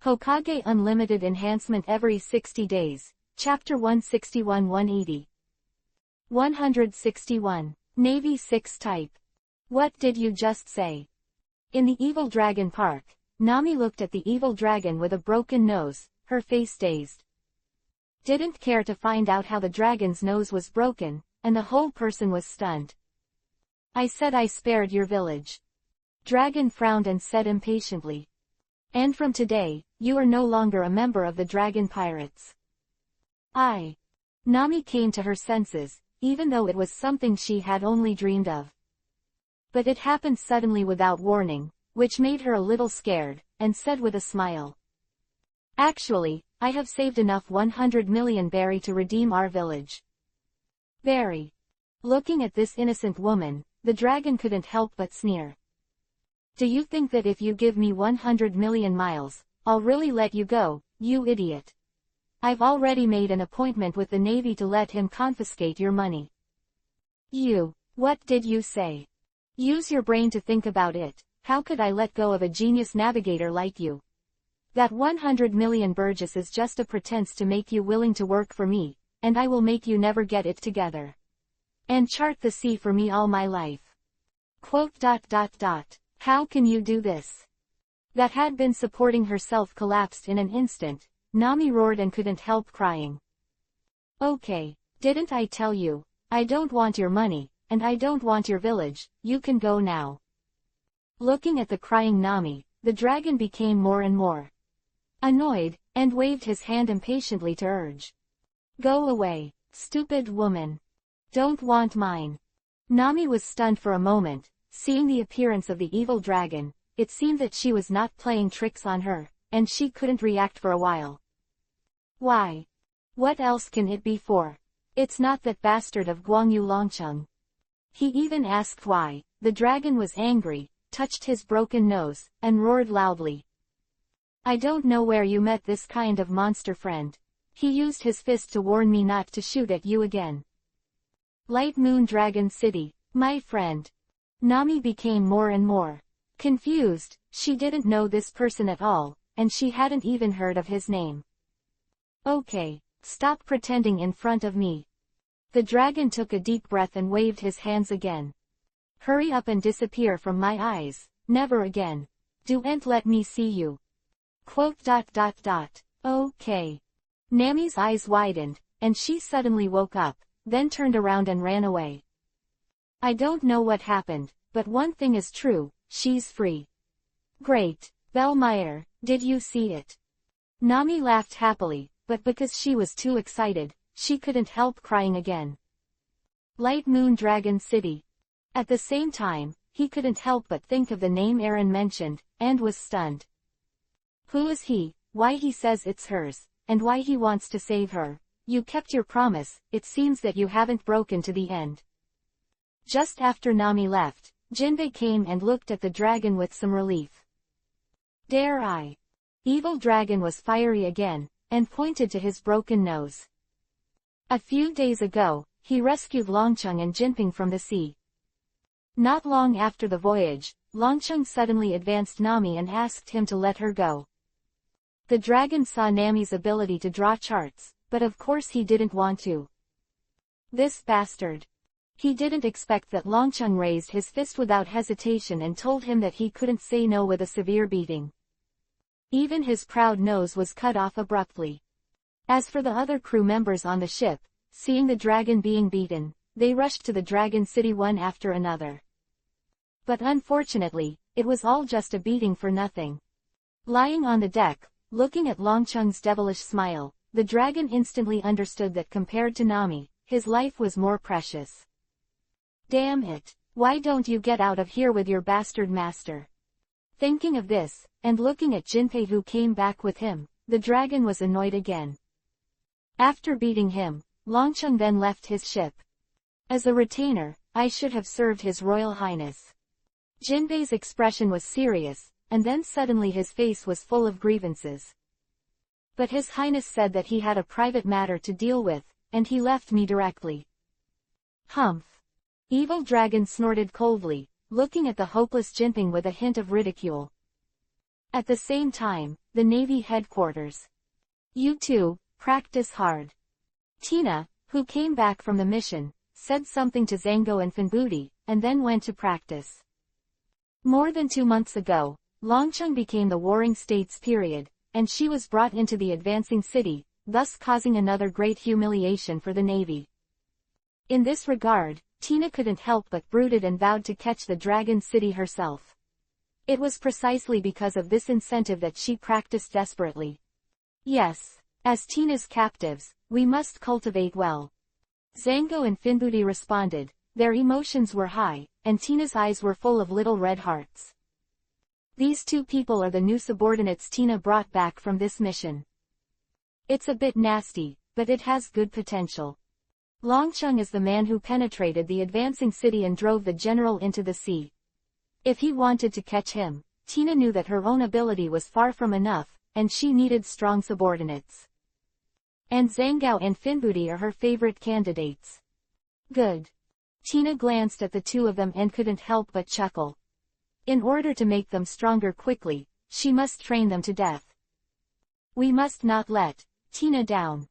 Hokage Unlimited enhancement every 60 days, Chapter-161-180. 161. Navy 6 type. What did you just say? In the Evil Dragon Park, Nami looked at the evil dragon with a broken nose, her face dazed. Didn't care to find out how the dragon's nose was broken, and the whole person was stunned. I said I spared your village. Dragon frowned and said impatiently. And from today, you are no longer a member of the Dragon Pirates. Nami came to her senses, even though it was something she had only dreamed of. But it happened suddenly without warning, which made her a little scared, and said with a smile. Actually, I have saved enough 100 million berry to redeem our village. Berry. Looking at this innocent woman, the dragon couldn't help but sneer. Do you think that if you give me 100 million miles, I'll really let you go, you idiot? I've already made an appointment with the Navy to let him confiscate your money. What did you say? Use your brain to think about it. How could I let go of a genius navigator like you? That 100 million Burgess is just a pretense to make you willing to work for me, and I will make you never get it together. And chart the sea for me all my life. How can you do this? That had been supporting herself collapsed in an instant. Nami roared and couldn't help crying. Okay, didn't I tell you? I don't want your money, and I don't want your village, you can go now. Looking at the crying Nami, the dragon became more and more annoyed, and waved his hand impatiently to urge. Go away, stupid woman. Don't want mine. Nami was stunned for a moment, seeing the appearance of the evil dragon. It seemed that she was not playing tricks on her, and she couldn't react for a while. Why? What else can it be for? It's not that bastard of Guangyu Longcheng. He even asked why. The dragon was angry, touched his broken nose, and roared loudly. I don't know where you met this kind of monster friend. He used his fist to warn me not to shoot at you again. Light Moon Dragon City, my friend. Nami became more and more confused. She didn't know this person at all, and she hadn't even heard of his name. Okay, stop pretending in front of me. The dragon took a deep breath and waved his hands again. Hurry up and disappear from my eyes, never again. Don't let me see you. Okay. Nami's eyes widened, and she suddenly woke up, then turned around and ran away. I don't know what happened, but one thing is true, she's free. Great, Bellmeyer, did you see it? Nami laughed happily, but because she was too excited, she couldn't help crying again. Light Moon Dragon City. At the same time, he couldn't help but think of the name Aaron mentioned, and was stunned. Who is he, why he says it's hers, and why he wants to save her? You kept your promise, it seems that you haven't broken to the end. Just after Nami left, Jinbei came and looked at the dragon with some relief. Dare I? Evil Dragon was fiery again, and pointed to his broken nose. A few days ago, he rescued Longcheng and Jinping from the sea. Not long after the voyage, Longcheng suddenly advanced Nami and asked him to let her go. The dragon saw Nami's ability to draw charts, but of course he didn't want to. This bastard. He didn't expect that Longcheng raised his fist without hesitation and told him that he couldn't say no with a severe beating. Even his proud nose was cut off abruptly. As for the other crew members on the ship, seeing the dragon being beaten, they rushed to the Dragon City one after another. But unfortunately, it was all just a beating for nothing. Lying on the deck, looking at Longcheng's devilish smile, the dragon instantly understood that compared to Nami, his life was more precious. Damn it, why don't you get out of here with your bastard master? Thinking of this, and looking at Jinpei who came back with him, the dragon was annoyed again. After beating him, Longcheng then left his ship. As a retainer, I should have served His Royal Highness. Jinbei's expression was serious, and then suddenly his face was full of grievances. But His Highness said that he had a private matter to deal with, and he left me directly. Humph. Evil Dragon snorted coldly, looking at the hopeless Jinping with a hint of ridicule. At the same time, the Navy headquarters. "You two, practice hard." Tina, who came back from the mission, said something to Zango and Finbooty, and then went to practice. More than 2 months ago, Longcheng became the Warring States period, and she was brought into the advancing city, thus causing another great humiliation for the Navy. In this regard, Tina couldn't help but brooded and vowed to catch the Dragon City herself. It was precisely because of this incentive that she practiced desperately. "Yes, as Tina's captives, we must cultivate well." Zango and Finbooty responded. Their emotions were high, and Tina's eyes were full of little red hearts. These two people are the new subordinates Tina brought back from this mission. It's a bit nasty, but it has good potential. Longcheng is the man who penetrated the advancing city and drove the general into the sea. If he wanted to catch him, Tina knew that her own ability was far from enough, and she needed strong subordinates. And Zango and Finbooty are her favorite candidates. Good. Tina glanced at the two of them and couldn't help but chuckle. In order to make them stronger quickly, she must train them to death. We must not let Tina down.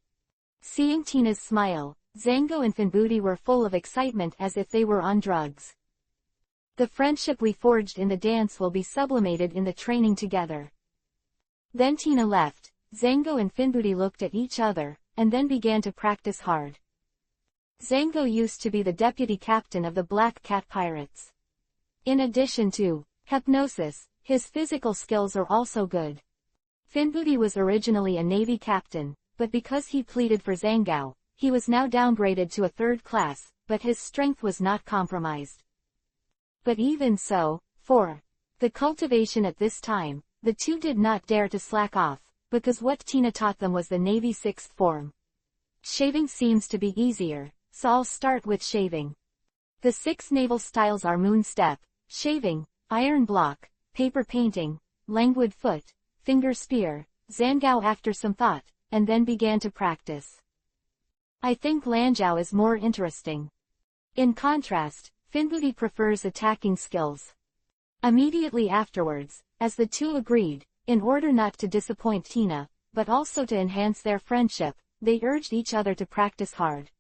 Seeing Tina's smile, Zango and Finbooty were full of excitement as if they were on drugs. The friendship we forged in the dance will be sublimated in the training together. Then Tina left. Zango and Finbooty looked at each other, and then began to practice hard. Zango used to be the deputy captain of the Black Cat Pirates. In addition to hypnosis, his physical skills are also good. Finbooty was originally a Navy captain, but because he pleaded for Zango, he was now downgraded to a 3rd class, but his strength was not compromised. But even so, for the cultivation at this time, the two did not dare to slack off, because what Tina taught them was the Navy 6th form. Shaving seems to be easier, so I'll start with shaving. The 6 naval styles are moon step, shaving, iron block, paper painting, languid foot, finger spear. Zango after some thought, and then began to practice. I think Lanjiao is more interesting. In contrast, Finbooty prefers attacking skills. Immediately afterwards, as the two agreed, in order not to disappoint Tina, but also to enhance their friendship, they urged each other to practice hard.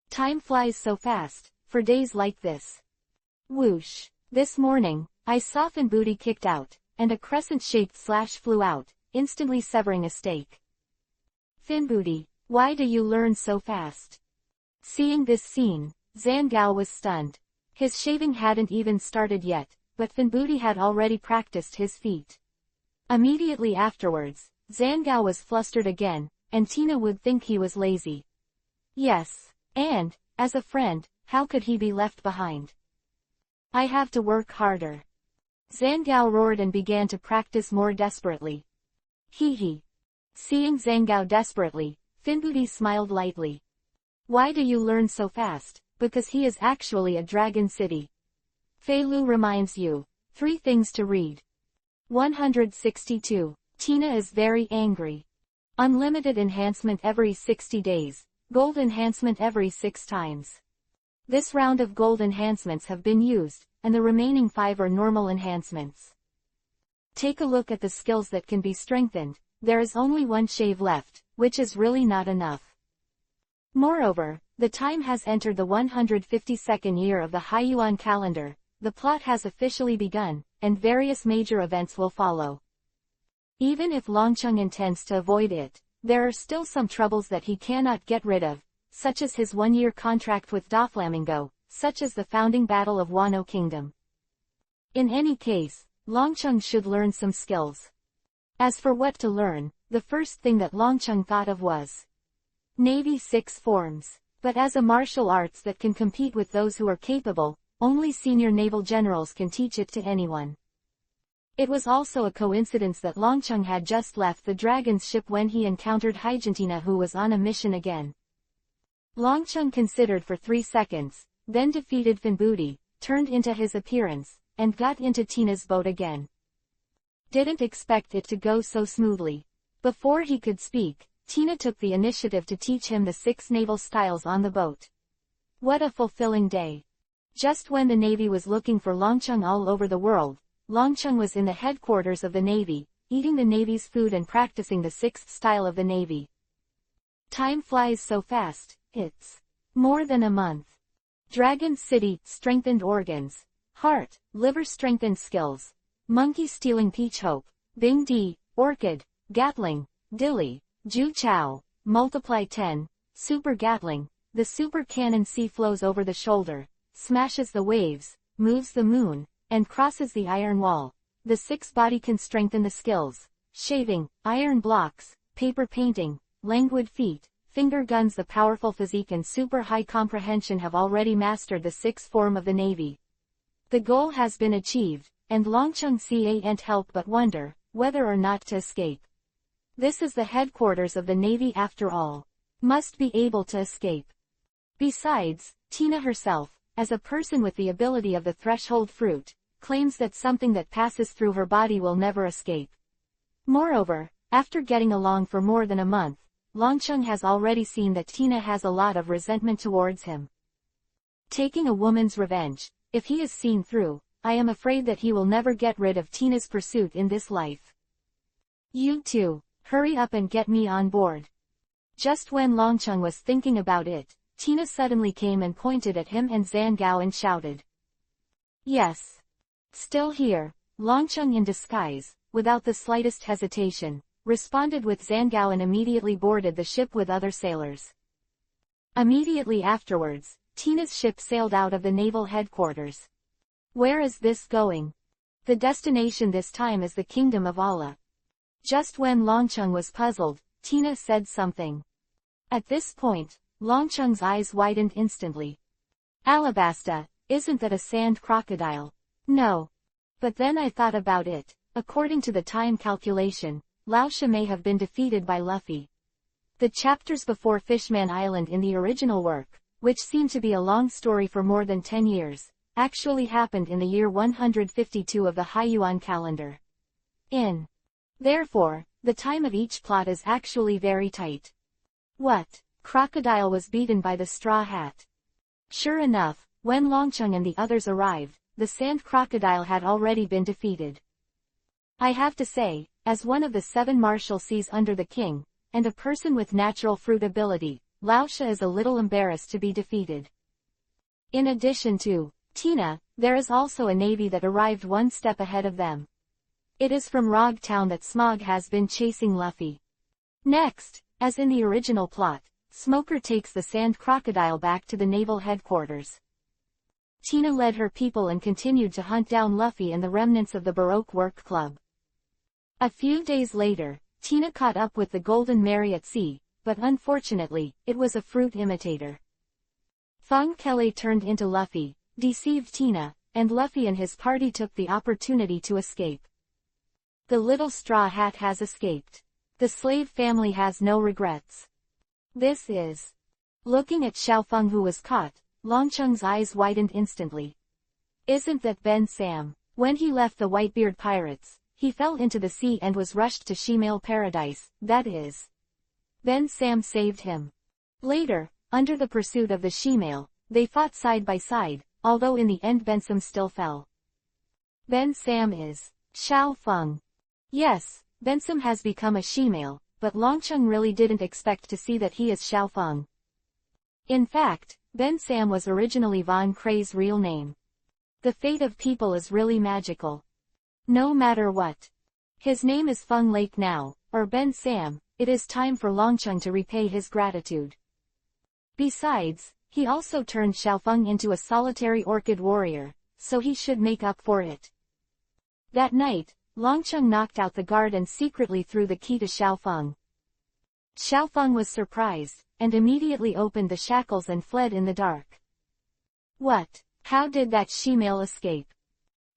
Time flies so fast, for days like this. Whoosh! This morning, I saw Finbooty kicked out, and a crescent-shaped slash flew out, instantly severing a stake. Finbooty, why do you learn so fast? Seeing this scene, Zango was stunned. His shaving hadn't even started yet, but Finbooty had already practiced his feat. Immediately afterwards, Zango was flustered again, and Tina would think he was lazy. Yes, and, as a friend, how could he be left behind? I have to work harder. Zango roared and began to practice more desperately. Hee hee. Seeing Zango desperately, Finbooty smiled lightly. Why do you learn so fast? Because he is actually a dragon city. Fei Lu reminds you. 3 things to read. 162. Tina is very angry. Unlimited enhancement every 60 days. Gold enhancement every 6 times. This round of gold enhancements have been used, and the remaining 5 are normal enhancements. Take a look at the skills that can be strengthened. There is only 1 shave left, which is really not enough. Moreover, the time has entered the 152nd year of the Haiyuan calendar, the plot has officially begun, and various major events will follow. Even if Longcheng intends to avoid it, there are still some troubles that he cannot get rid of, such as his 1-year contract with Doflamingo, such as the founding battle of Wano Kingdom. In any case, Longcheng should learn some skills. As for what to learn, the first thing that Longcheng thought of was Navy 6 forms. But as a martial arts that can compete with those who are capable, only senior naval generals can teach it to anyone. It was also a coincidence that Longcheng had just left the dragon's ship when he encountered Hygentina, who was on a mission again. Longcheng considered for 3 seconds, then defeated Finbooty, turned into his appearance, and got into Tina's boat again. Didn't expect it to go so smoothly. Before he could speak, Tina took the initiative to teach him the 6 naval styles on the boat. What a fulfilling day. Just when the Navy was looking for Longcheng all over the world, Longcheng was in the headquarters of the Navy, eating the Navy's food and practicing the sixth style of the Navy. Time flies so fast, it's more than a month. Dragon City, strengthened organs. Heart, liver strengthened skills. Monkey stealing peach hope. Bing Di, orchid. Gatling, dilly. Ju Chao, multiply 10. Super Gatling, the super cannon sea flows over the shoulder, smashes the waves, moves the moon, and crosses the iron wall. The six body can strengthen the skills. Shaving, iron blocks, paper painting, languid feet, finger guns. The powerful physique and super high comprehension have already mastered the sixth form of the Navy. The goal has been achieved, and Longcheng can't help but wonder whether or not to escape. This is the headquarters of the Navy after all. Must be able to escape. Besides, Tina herself, as a person with the ability of the threshold fruit, claims that something that passes through her body will never escape. Moreover, after getting along for more than a month, Longcheng has already seen that Tina has a lot of resentment towards him. Taking a woman's revenge, if he is seen through, I am afraid that he will never get rid of Tina's pursuit in this life. You two, hurry up and get me on board. Just when Longcheng was thinking about it, Tina suddenly came and pointed at him and Zhangao and shouted. Yes. Still here, Longcheng in disguise, without the slightest hesitation, responded with Zhangao and immediately boarded the ship with other sailors. Immediately afterwards, Tina's ship sailed out of the naval headquarters. Where is this going? The destination this time is the Kingdom of Allah. Just when Longcheng was puzzled, Tina said something. At this point, Longcheng's eyes widened instantly. Alabasta, isn't that a sand crocodile? No. But then I thought about it. According to the time calculation, Lao She may have been defeated by Luffy. The chapters before Fishman Island in the original work, which seemed to be a long story for more than 10 years, actually happened in the year 152 of the Haiyuan calendar. Therefore, the time of each plot is actually very tight. What? Crocodile was beaten by the straw hat. Sure enough, when Longcheng and the others arrived, the sand crocodile had already been defeated. I have to say, as one of the 7 Marshalseas under the king, and a person with natural fruit ability, Lao She is a little embarrassed to be defeated. In addition to Tina, there is also a navy that arrived one step ahead of them. It is from Rog Town that Smog has been chasing Luffy. Next, as in the original plot, Smoker takes the sand crocodile back to the naval headquarters. Tina led her people and continued to hunt down Luffy and the remnants of the Baroque Work Club. A few days later, Tina caught up with the Golden Mary at sea, but unfortunately, it was a fruit imitator. Feng Kelly turned into Luffy, deceived Tina, and Luffy and his party took the opportunity to escape. The little straw hat has escaped. The slave family has no regrets. This is. Looking at Xiaofeng who was caught, Longcheng's eyes widened instantly. Isn't that Ben Sam? When he left the Whitebeard pirates, he fell into the sea and was rushed to Shemale Paradise, that is. Ben Sam saved him. Later, under the pursuit of the Shemale, they fought side by side, although in the end Ben Sam still fell. Ben Sam is Xiaofeng. Yes, Ben Sam has become a Shemale, but Longcheng really didn't expect to see that he is Xiaofeng. In fact, Ben Sam was originally Von Kray's real name. The fate of people is really magical. No matter what. His name is Feng Lake now, or Ben Sam, it is time for Longcheng to repay his gratitude. Besides, he also turned Xiaofeng into a solitary orchid warrior, so he should make up for it. That night, Longcheng knocked out the guard and secretly threw the key to Xiaofeng. Xiaofeng was surprised, and immediately opened the shackles and fled in the dark. What? How did that Shemale escape?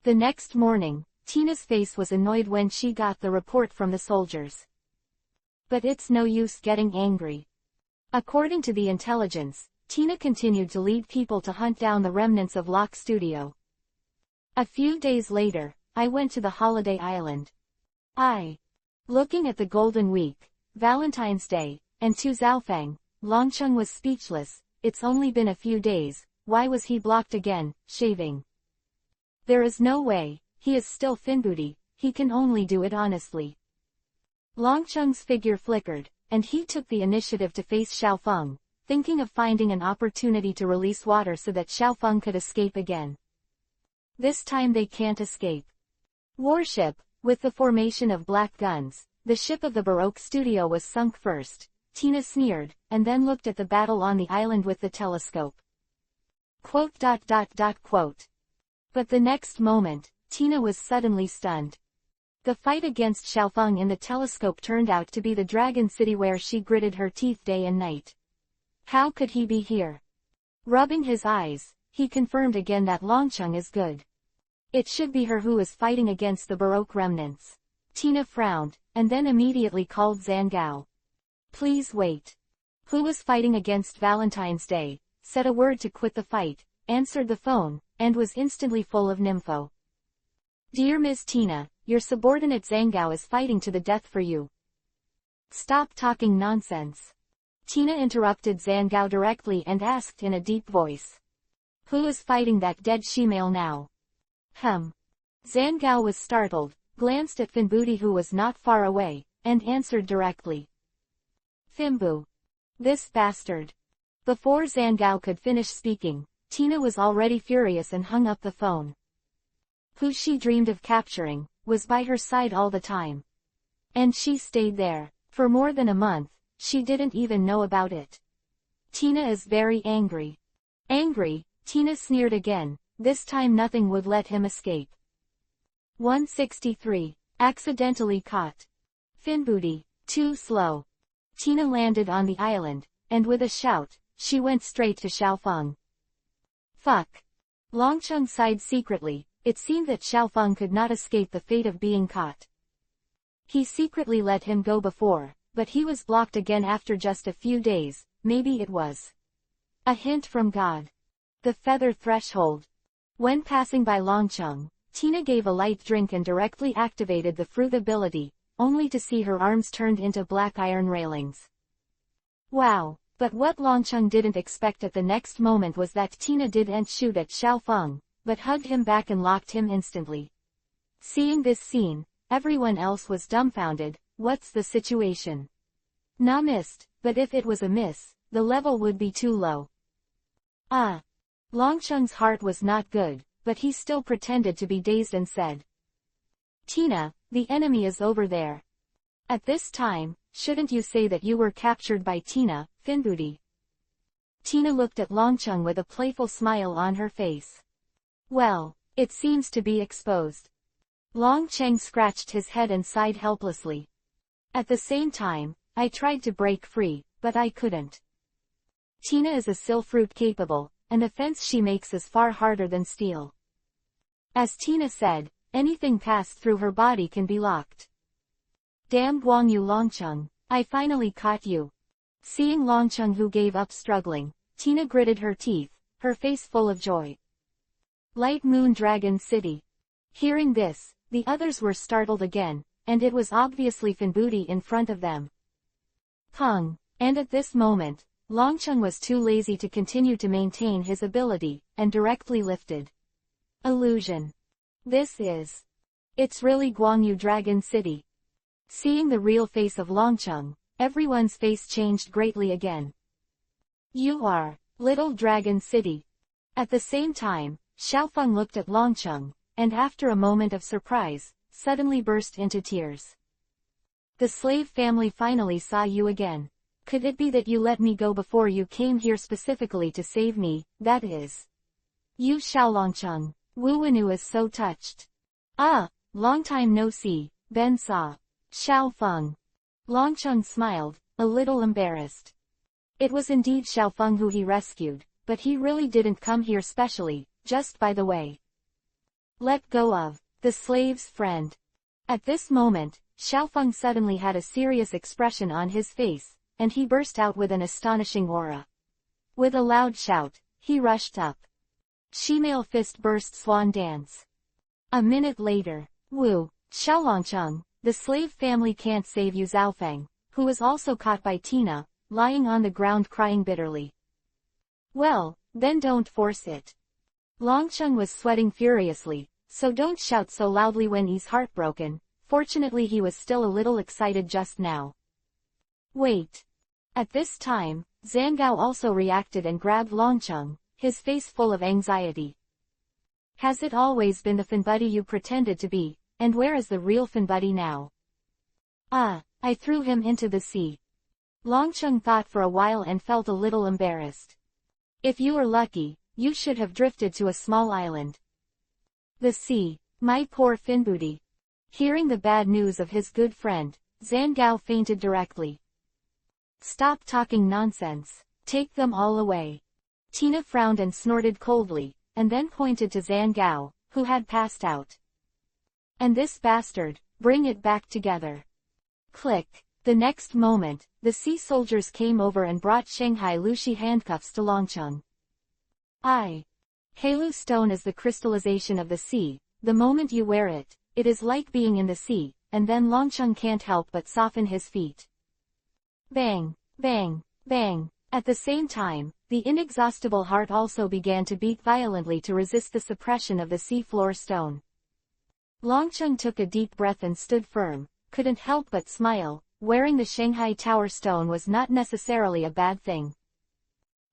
The next morning, Tina's face was annoyed when she got the report from the soldiers. But it's no use getting angry. According to the intelligence, Tina continued to lead people to hunt down the remnants of Lock Studio. A few days later, I went to the holiday island. Looking at the Golden Week, Valentine's Day, and Tu Zhaofeng, Longcheng was speechless. It's only been a few days, why was he blocked again, shaving? There is no way, he is still Finbooty, he can only do it honestly. Longcheng's figure flickered, and he took the initiative to face Xiaofeng, thinking of finding an opportunity to release water so that Xiaofeng could escape again. This time they can't escape. Warship, with the formation of black guns, the ship of the Baroque studio was sunk first. Tina sneered, and then looked at the battle on the island with the telescope. Quote. But the next moment, Tina was suddenly stunned. The fight against Xiaofeng in the telescope turned out to be the Dragon City where she gritted her teeth day and night. How could he be here? Rubbing his eyes, he confirmed again that Longcheng is good. It should be her who is fighting against the Baroque remnants. Tina frowned, and then immediately called Zhangao. Please wait. Who was fighting against Valentine's Day, said a word to quit the fight, answered the phone, and was instantly full of nympho. Dear Ms. Tina, your subordinate Zhangao is fighting to the death for you. Stop talking nonsense. Tina interrupted Zhangao directly and asked in a deep voice. Who is fighting that dead shemale now? Zhangao was startled, glanced at Finbooty who was not far away, and answered directly. Finbu. This bastard. Before Zhangao could finish speaking, Tina was already furious and hung up the phone. Who she dreamed of capturing, was by her side all the time. And she stayed there. For more than a month, she didn't even know about it. Tina is very angry. Angry, Tina sneered again, this time nothing would let him escape. 163. Accidentally caught. Finbooty, too slow. Tina landed on the island, and with a shout, she went straight to Xiaofeng. Fuck. Longcheng sighed secretly. It seemed that Xiaofeng could not escape the fate of being caught. He secretly let him go before, but he was blocked again after just a few days. Maybe it was a hint from God. The feather threshold. When passing by Longcheng, Tina gave a light drink and directly activated the fruit ability, only to see her arms turned into black iron railings. Wow, but what Longcheng didn't expect at the next moment was that Tina didn't shoot at Xiaofeng, but hugged him back and locked him instantly. Seeing this scene, everyone else was dumbfounded. What's the situation? Nah, missed, but if it was a miss, the level would be too low. Longcheng's heart was not good, but he still pretended to be dazed and said. Tina, the enemy is over there. At this time, shouldn't you say that you were captured by Tina, Finbooty? Tina looked at Longcheng with a playful smile on her face. Well, it seems to be exposed. Longcheng scratched his head and sighed helplessly. At the same time, I tried to break free, but I couldn't. Tina is a silfruit capable, and the fence she makes is far harder than steel. As Tina said, anything passed through her body can be locked. Damn Guangyu Longcheng, I finally caught you. Seeing Longcheng who gave up struggling, Tina gritted her teeth, her face full of joy. Light Moon Dragon City. Hearing this, the others were startled again, and it was obviously Finbooty in front of them. Pung. And at this moment, Longcheng was too lazy to continue to maintain his ability, and directly lifted. Illusion. It's really Guangyu Dragon City. Seeing the real face of Longcheng, everyone's face changed greatly again. You are Little Dragon City. At the same time, Xiaofeng looked at Longcheng, and after a moment of surprise, suddenly burst into tears. The slave family finally saw you again. Could it be that you let me go before you came here specifically to save me, that is? You Xiaolongcheng. Wu Wenwu is so touched. Long time no see, Ben Sa. Xiaofeng. Longcheng smiled, a little embarrassed. It was indeed Xiaofeng who he rescued, but he really didn't come here specially, just by the way. Let go of the slave's friend. At this moment, Xiaofeng suddenly had a serious expression on his face, and he burst out with an astonishing aura. With a loud shout, he rushed up. Shemale fist burst swan dance. A minute later, Wu, Xiaolongcheng, the slave family can't save you Zhaofeng, who was also caught by Tina, lying on the ground crying bitterly. Well, then don't force it. Longcheng was sweating furiously, so don't shout so loudly when he's heartbroken. Fortunately he was still a little excited just now. Wait. At this time, Zhangao also reacted and grabbed Longcheng, his face full of anxiety. Has it always been the Fanbuddy you pretended to be, and where is the real Fanbuddy now? I threw him into the sea. Longcheng thought for a while and felt a little embarrassed. If you were lucky, you should have drifted to a small island. The sea, my poor Fanbuddy. Hearing the bad news of his good friend, Zhangao fainted directly. Stop talking nonsense. Take them all away. Tina frowned and snorted coldly, and then pointed to Zhangao, who had passed out. And this bastard, bring it back together. Click. The next moment, the sea soldiers came over and brought Shanghai Lushi handcuffs to Longcheng. Halu stone is the crystallization of the sea. The moment you wear it, it is like being in the sea, and then Longcheng can't help but soften his feet. Bang, bang, bang. At the same time, the inexhaustible heart also began to beat violently to resist the suppression of the sea floor stone. Longcheng took a deep breath and stood firm, couldn't help but smile. Wearing the Shanghai Tower stone was not necessarily a bad thing.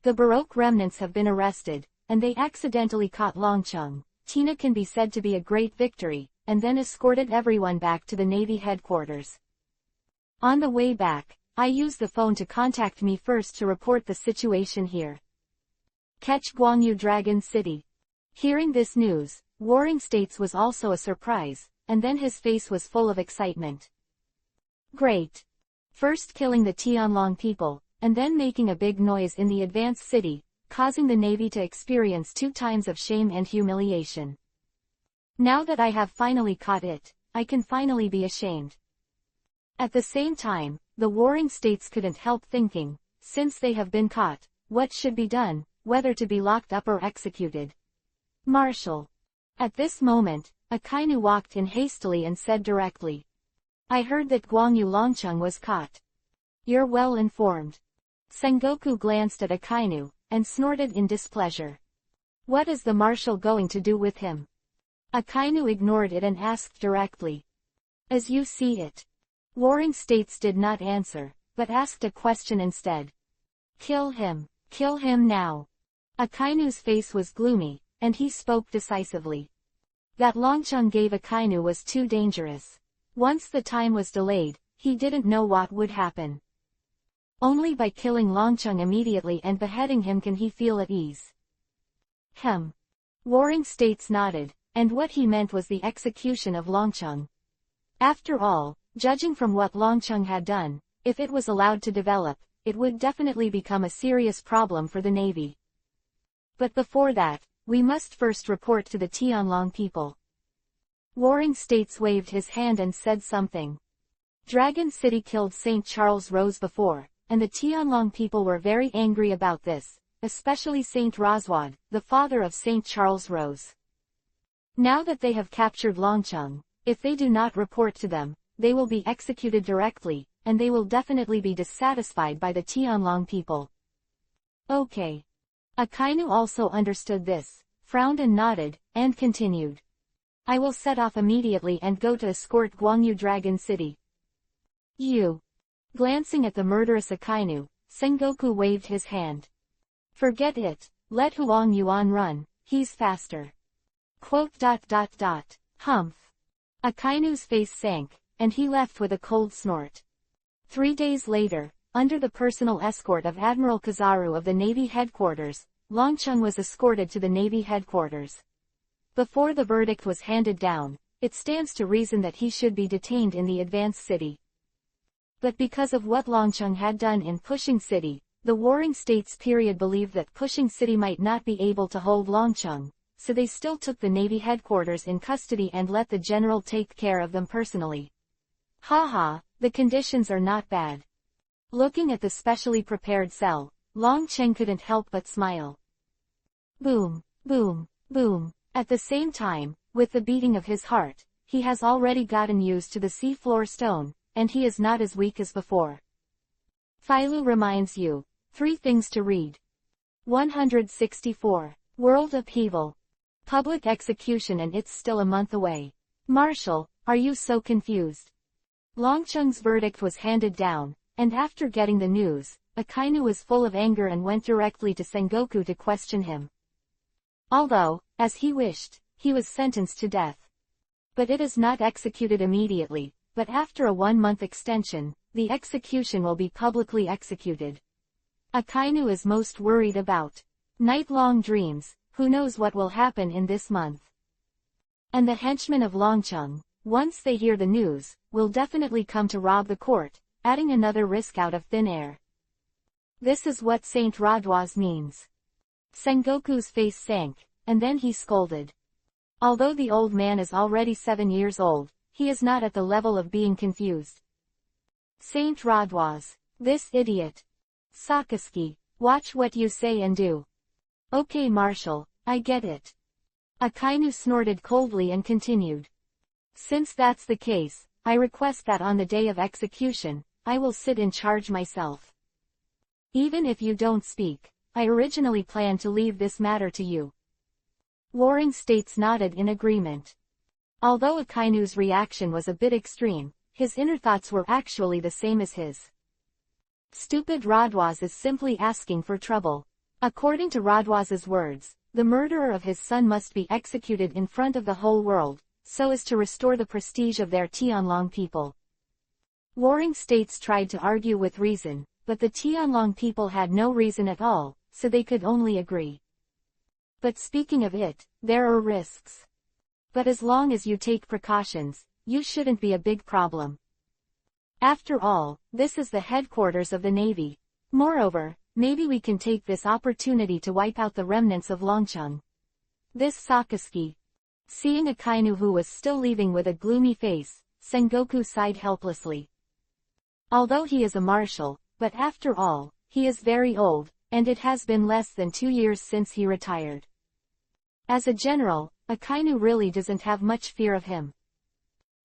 The Baroque remnants have been arrested, and they accidentally caught Longcheng. Tina can be said to be a great victory, and then escorted everyone back to the Navy headquarters. On the way back, I used the phone to contact me first to report the situation here. Catch Guangyu Dragon City. Hearing this news, Warring States was also a surprise, and then his face was full of excitement. Great. First killing the Tianlong people, and then making a big noise in the advanced city, causing the Navy to experience 2 times of shame and humiliation. Now that I have finally caught it, I can finally be ashamed. At the same time, the Warring States couldn't help thinking, since they have been caught, what should be done, whether to be locked up or executed. Marshal. At this moment, Akainu walked in hastily and said directly. I heard that Guangyu Longcheng was caught. You're well informed. Sengoku glanced at Akainu, and snorted in displeasure. What is the marshal going to do with him? Akainu ignored it and asked directly. As you see it. Warring States did not answer, but asked a question instead. Kill him now. Akainu's face was gloomy, and he spoke decisively. That Longcheng gave Akainu was too dangerous. Once the time was delayed, he didn't know what would happen. Only by killing Longcheng immediately and beheading him can he feel at ease. Warring States nodded, and what he meant was the execution of Longcheng. After all, judging from what Longcheng had done, if it was allowed to develop, it would definitely become a serious problem for the Navy. But before that, we must first report to the Tianlong people. Warring States waved his hand and said something. Dragon City killed St. Charles Rose before, and the Tianlong people were very angry about this, especially St. Roswad, the father of St. Charles Rose. Now that they have captured Longcheng, if they do not report to them, they will be executed directly, and they will definitely be dissatisfied by the Tianlong people. Okay. Akainu also understood this, frowned and nodded, and continued. I will set off immediately and go to escort Guangyu Dragon City. You. Glancing at the murderous Akainu, Sengoku waved his hand. Forget it, let Huang Yuan run, he's faster. Humph. Akainu's face sank, and he left with a cold snort. 3 days later, under the personal escort of Admiral Kizaru of the Navy headquarters, Longcheng was escorted to the Navy headquarters. Before the verdict was handed down, it stands to reason that he should be detained in the advanced city. But because of what Longcheng had done in Pushing City, the Warring States period believed that Pushing City might not be able to hold Longcheng, so they still took the Navy headquarters in custody and let the general take care of them personally. Haha, the conditions are not bad. Looking at the specially prepared cell, Longcheng couldn't help but smile. Boom, boom, boom. At the same time, with the beating of his heart, he has already gotten used to the seafloor stone, and he is not as weak as before. Philo reminds you, 3 things to read. 164. World Upheaval. Public execution, and it's still a month away. Marshall, are you so confused? Longcheng's verdict was handed down, and after getting the news, Akainu was full of anger and went directly to Sengoku to question him. Although, as he wished, he was sentenced to death. But it is not executed immediately, but after a 1-month extension, the execution will be publicly executed. Akainu is most worried about night-long dreams. Who knows what will happen in this month? And the henchmen of Longcheng, once they hear the news, will definitely come to rob the court, adding another risk out of thin air. This is what Saint Radwaz means. Sengoku's face sank, and then he scolded. Although the old man is already 7 years old, he is not at the level of being confused. Saint Radwaz, this idiot. Sakazuki, watch what you say and do. Okay Marshall, I get it. Akainu snorted coldly and continued. Since that's the case, I request that on the day of execution, I will sit in charge myself. Even if you don't speak, I originally planned to leave this matter to you. Warring States nodded in agreement. Although Akainu's reaction was a bit extreme, his inner thoughts were actually the same as his. Stupid Radwaz is simply asking for trouble. According to Radwaz's words, the murderer of his son must be executed in front of the whole world, so as to restore the prestige of their Tianlong people. Warring States tried to argue with reason, but the Tianlong people had no reason at all, so they could only agree. But speaking of it, there are risks. But as long as you take precautions, you shouldn't be a big problem. After all, this is the headquarters of the Navy. Moreover, maybe we can take this opportunity to wipe out the remnants of Longcheng. This Sakazuki. Seeing Akainu who was still leaving with a gloomy face, Sengoku sighed helplessly. Although he is a marshal, but after all, he is very old, and it has been less than 2 years since he retired. As a general, Akainu really doesn't have much fear of him.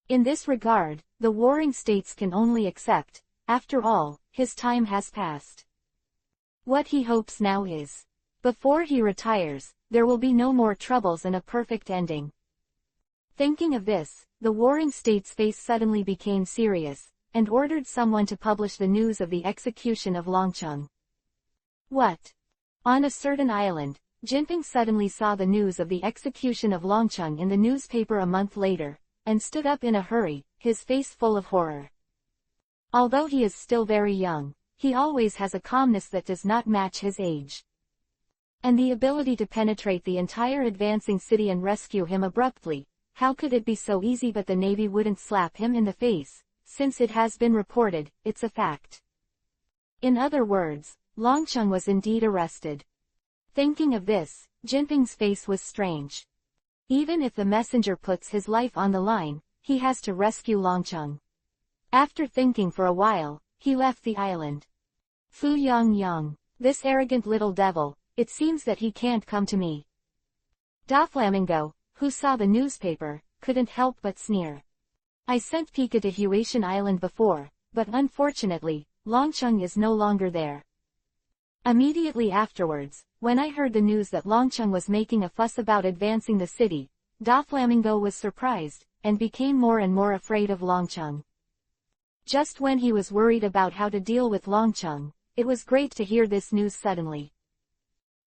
In this regard, the Warring States can only accept, after all, his time has passed. What he hopes now is, before he retires, there will be no more troubles and a perfect ending. Thinking of this, the Warring States' face suddenly became serious, and ordered someone to publish the news of the execution of Longcheng. What? On a certain island, Jinping suddenly saw the news of the execution of Longcheng in the newspaper a month later, and stood up in a hurry, his face full of horror. Although he is still very young, he always has a calmness that does not match his age. And the ability to penetrate the entire advancing city and rescue him abruptly. How could it be so easy? But the Navy wouldn't slap him in the face, since it has been reported, it's a fact. In other words, Longcheng was indeed arrested. Thinking of this, Jinping's face was strange. Even if the messenger puts his life on the line, he has to rescue Longcheng. After thinking for a while, he left the island. Fu Yang, this arrogant little devil, it seems that he can't come to me. Doflamingo, who saw the newspaper, couldn't help but sneer. I sent Pika to Huatian Island before, but unfortunately, Longcheng is no longer there. Immediately afterwards, when I heard the news that Longcheng was making a fuss about advancing the city, Doflamingo was surprised, and became more and more afraid of Longcheng. Just when he was worried about how to deal with Longcheng, it was great to hear this news suddenly.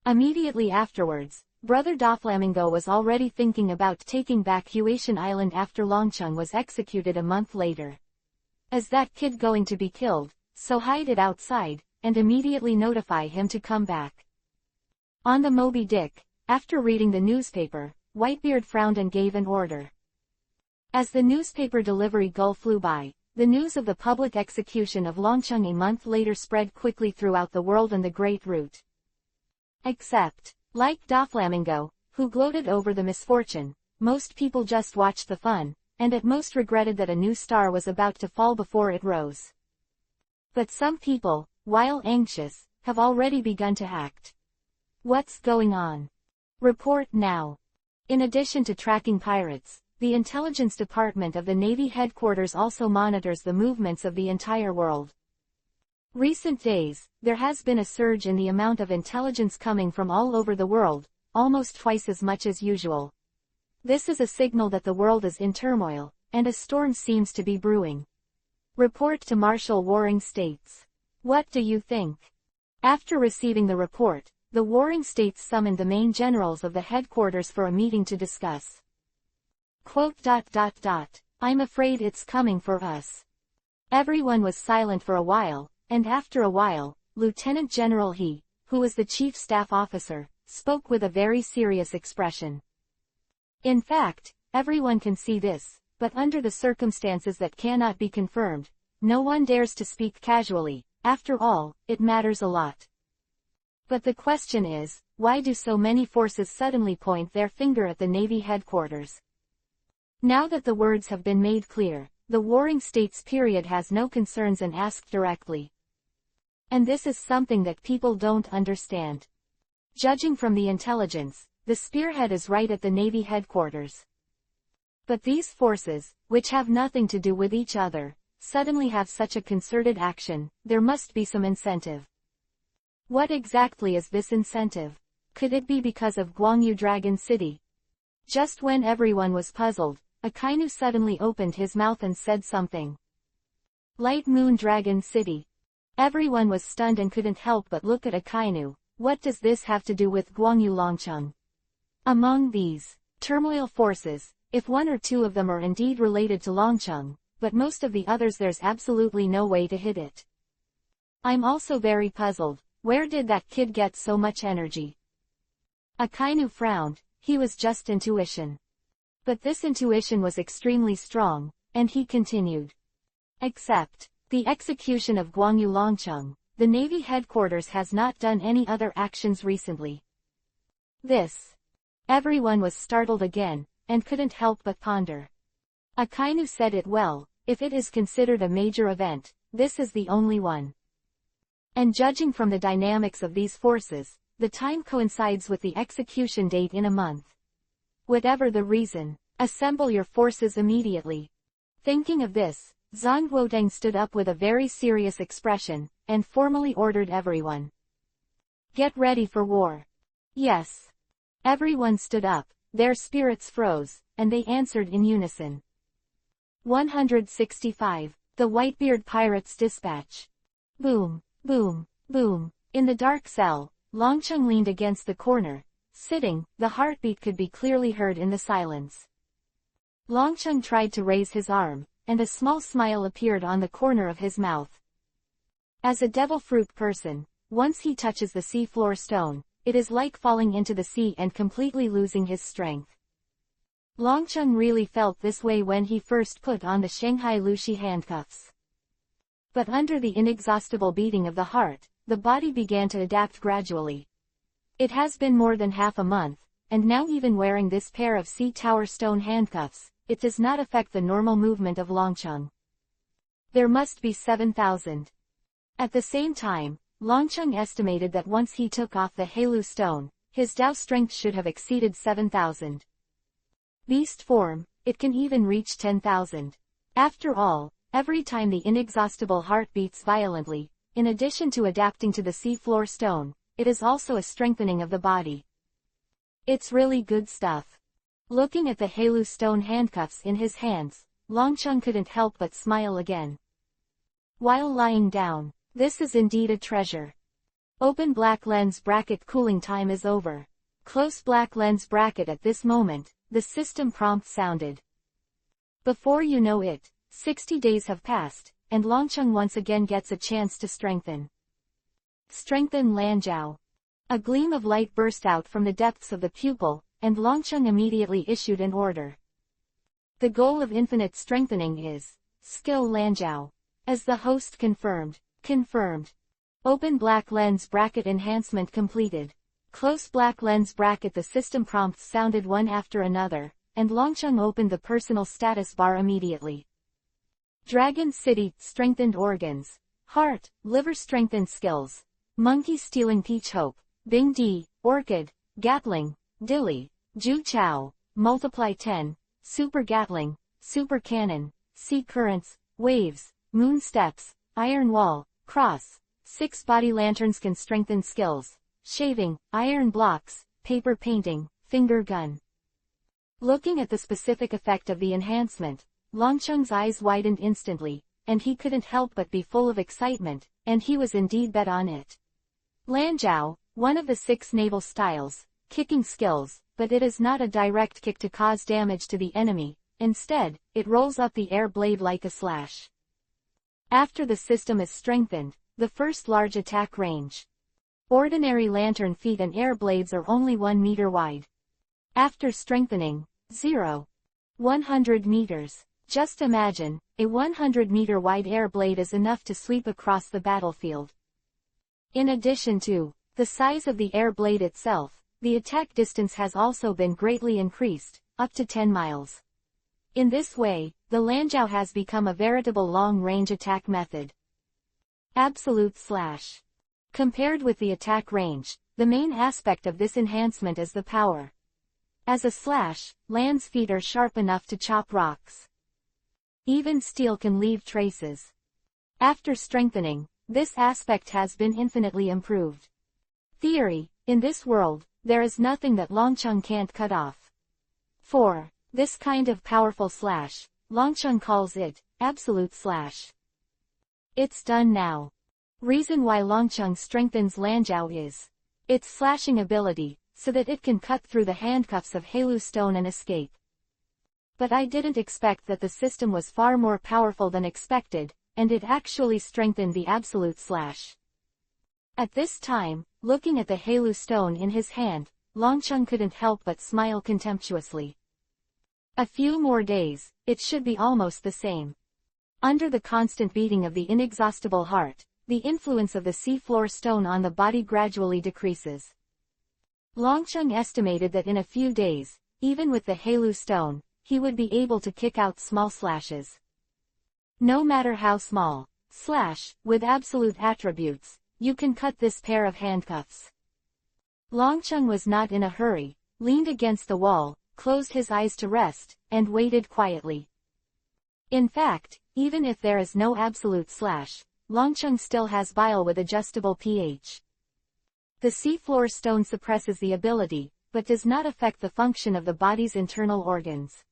Immediately afterwards, Brother Doflamingo was already thinking about taking back Huatian Island after Longcheng was executed a month later. Is that kid going to be killed? So hide it outside, and immediately notify him to come back. On the Moby Dick, after reading the newspaper, Whitebeard frowned and gave an order. As the newspaper delivery gull flew by, the news of the public execution of Longcheng a month later spread quickly throughout the world and the Great Route. Except, like Doflamingo, who gloated over the misfortune, most people just watched the fun, and at most regretted that a new star was about to fall before it rose. But some people, while anxious, have already begun to act. What's going on? Report now. In addition to tracking pirates, the intelligence department of the Navy headquarters also monitors the movements of the entire world. Recent days, there has been a surge in the amount of intelligence coming from all over the world, almost twice as much as usual. This is a signal that the world is in turmoil, and a storm seems to be brewing. Report to Marshal Warring States. What do you think? After receiving the report, the Warring States summoned the main generals of the headquarters for a meeting to discuss. Quote, I'm afraid it's coming for us. Everyone was silent for a while, and after a while, Lieutenant General He, who was the chief staff officer, spoke with a very serious expression. In fact, everyone can see this, but under the circumstances that cannot be confirmed, no one dares to speak casually. After all, it matters a lot. But the question is, why do so many forces suddenly point their finger at the Navy headquarters? Now that the words have been made clear, the Warring States period has no concerns and asked directly. And this is something that people don't understand. Judging from the intelligence, the spearhead is right at the Navy headquarters. But these forces, which have nothing to do with each other, suddenly have such a concerted action. There must be some incentive. What exactly is this incentive? Could it be because of Guangyu Dragon City? Just when everyone was puzzled, Akainu suddenly opened his mouth and said something. Light Moon Dragon City. Everyone was stunned and couldn't help but look at Akainu. What does this have to do with Guangyu Longcheng? Among these turmoil forces, if one or two of them are indeed related to Longcheng, but most of the others there's absolutely no way to hit it. I'm also very puzzled. Where did that kid get so much energy? Akainu frowned. He was just intuition. But this intuition was extremely strong, and he continued. Except the execution of Guangyu Longcheng, the Navy headquarters has not done any other actions recently. This. Everyone was startled again, and couldn't help but ponder. Akainu said it well. If it is considered a major event, this is the only one. And judging from the dynamics of these forces, the time coincides with the execution date in a month. Whatever the reason, assemble your forces immediately. Thinking of this, Zhang Guoteng stood up with a very serious expression, and formally ordered everyone. Get ready for war. Yes. Everyone stood up, their spirits froze, and they answered in unison. 165. The Whitebeard Pirates Dispatch. Boom, boom, boom. In the dark cell, Longcheng leaned against the corner. Sitting, the heartbeat could be clearly heard in the silence. Longcheng tried to raise his arm, and a small smile appeared on the corner of his mouth. As a devil fruit person, once he touches the seafloor stone, it is like falling into the sea and completely losing his strength. Longcheng really felt this way when he first put on the Shanghai Lushi handcuffs. But under the inexhaustible beating of the heart, the body began to adapt gradually. It has been more than half a month, and now even wearing this pair of sea tower stone handcuffs, it does not affect the normal movement of Longcheng. There must be 7,000. At the same time, Longcheng estimated that once he took off the Heilu stone, his Dao strength should have exceeded 7,000. Beast form, it can even reach 10,000. After all, every time the inexhaustible heart beats violently, in addition to adapting to the seafloor stone, it is also a strengthening of the body. It's really good stuff. Looking at the Heilu stone handcuffs in his hands, Longcheng couldn't help but smile again. While lying down, this is indeed a treasure. Open black lens bracket. Cooling time is over. Close black lens bracket. At this moment, the system prompt sounded. Before you know it, 60 days have passed, and Longcheng once again gets a chance to strengthen. Strengthen Lanjiao. A gleam of light burst out from the depths of the pupil, and Longcheng immediately issued an order. The goal of infinite strengthening is Skill Lanjiao. As the host confirmed. Open black lens bracket. Enhancement completed. Close black lens bracket. The system prompts sounded one after another, and Longcheng opened the personal status bar immediately. Dragon City, strengthened organs. Heart, liver. Strengthened skills. Monkey stealing. Peach Hope, Bing Di, Orchid, Gatling, Dilly, Ju Chao, multiply 10, Super Gatling, Super Cannon, Sea Currents, Waves, Moon Steps, Iron Wall, Cross. 6 body lanterns can strengthen skills. Shaving, Iron Blocks, paper painting, finger gun. Looking at the specific effect of the enhancement, Longcheng's eyes widened instantly, and he couldn't help but be full of excitement, and he was indeed bet on it. Lanjiao, one of the 6 naval styles, kicking skills, but it is not a direct kick to cause damage to the enemy, instead, it rolls up the air blade like a slash. After the system is strengthened, the first large attack range. Ordinary lantern feet and air blades are only 1 meter wide. After strengthening, 100 meters. Just imagine, a 100-meter wide air blade is enough to sweep across the battlefield. In addition to the size of the air blade itself, the attack distance has also been greatly increased, up to 10 miles. In this way, the Lanjiao has become a veritable long-range attack method. Absolute slash. Compared with the attack range, the main aspect of this enhancement is the power. As a slash, Lan's feet are sharp enough to chop rocks. Even steel can leave traces. After strengthening, this aspect has been infinitely improved. Theory: in this world, there is nothing that Longcheng can't cut off. For this kind of powerful slash, Longcheng calls it absolute slash. It's done now. Reason why Longcheng strengthens Lanjiao is its slashing ability, so that it can cut through the handcuffs of Halu Stone and escape. But I didn't expect that the system was far more powerful than expected, and it actually strengthened the absolute slash. At this time, looking at the Halu Stone in his hand, Longcheng couldn't help but smile contemptuously. A few more days, it should be almost the same. Under the constant beating of the inexhaustible heart, the influence of the seafloor stone on the body gradually decreases. Longcheng estimated that in a few days, even with the Halu Stone, he would be able to kick out small slashes. No matter how small, slash, with absolute attributes, you can cut this pair of handcuffs. Longcheng was not in a hurry, leaned against the wall, closed his eyes to rest, and waited quietly. In fact, even if there is no absolute slash, Longcheng still has bile with adjustable pH. The seafloor stone suppresses the ability, but does not affect the function of the body's internal organs.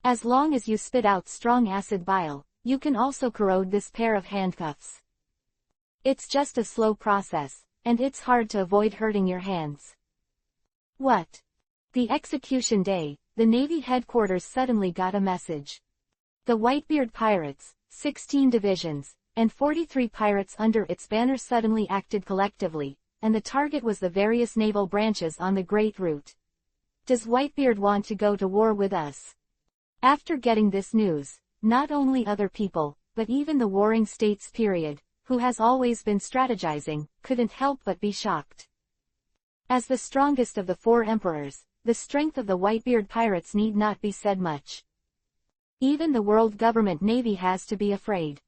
As long as you spit out strong acid bile, you can also corrode this pair of handcuffs. It's just a slow process, and it's hard to avoid hurting your hands. What? The execution day, the Navy headquarters suddenly got a message. The Whitebeard pirates, 16 divisions, and 43 pirates under its banner suddenly acted collectively, and the target was the various naval branches on the Great Route. Does Whitebeard want to go to war with us? After getting this news, not only other people, but even the Warring States period, who has always been strategizing, couldn't help but be shocked. As the strongest of the 4 emperors, the strength of the Whitebeard pirates need not be said much. Even the world government navy has to be afraid.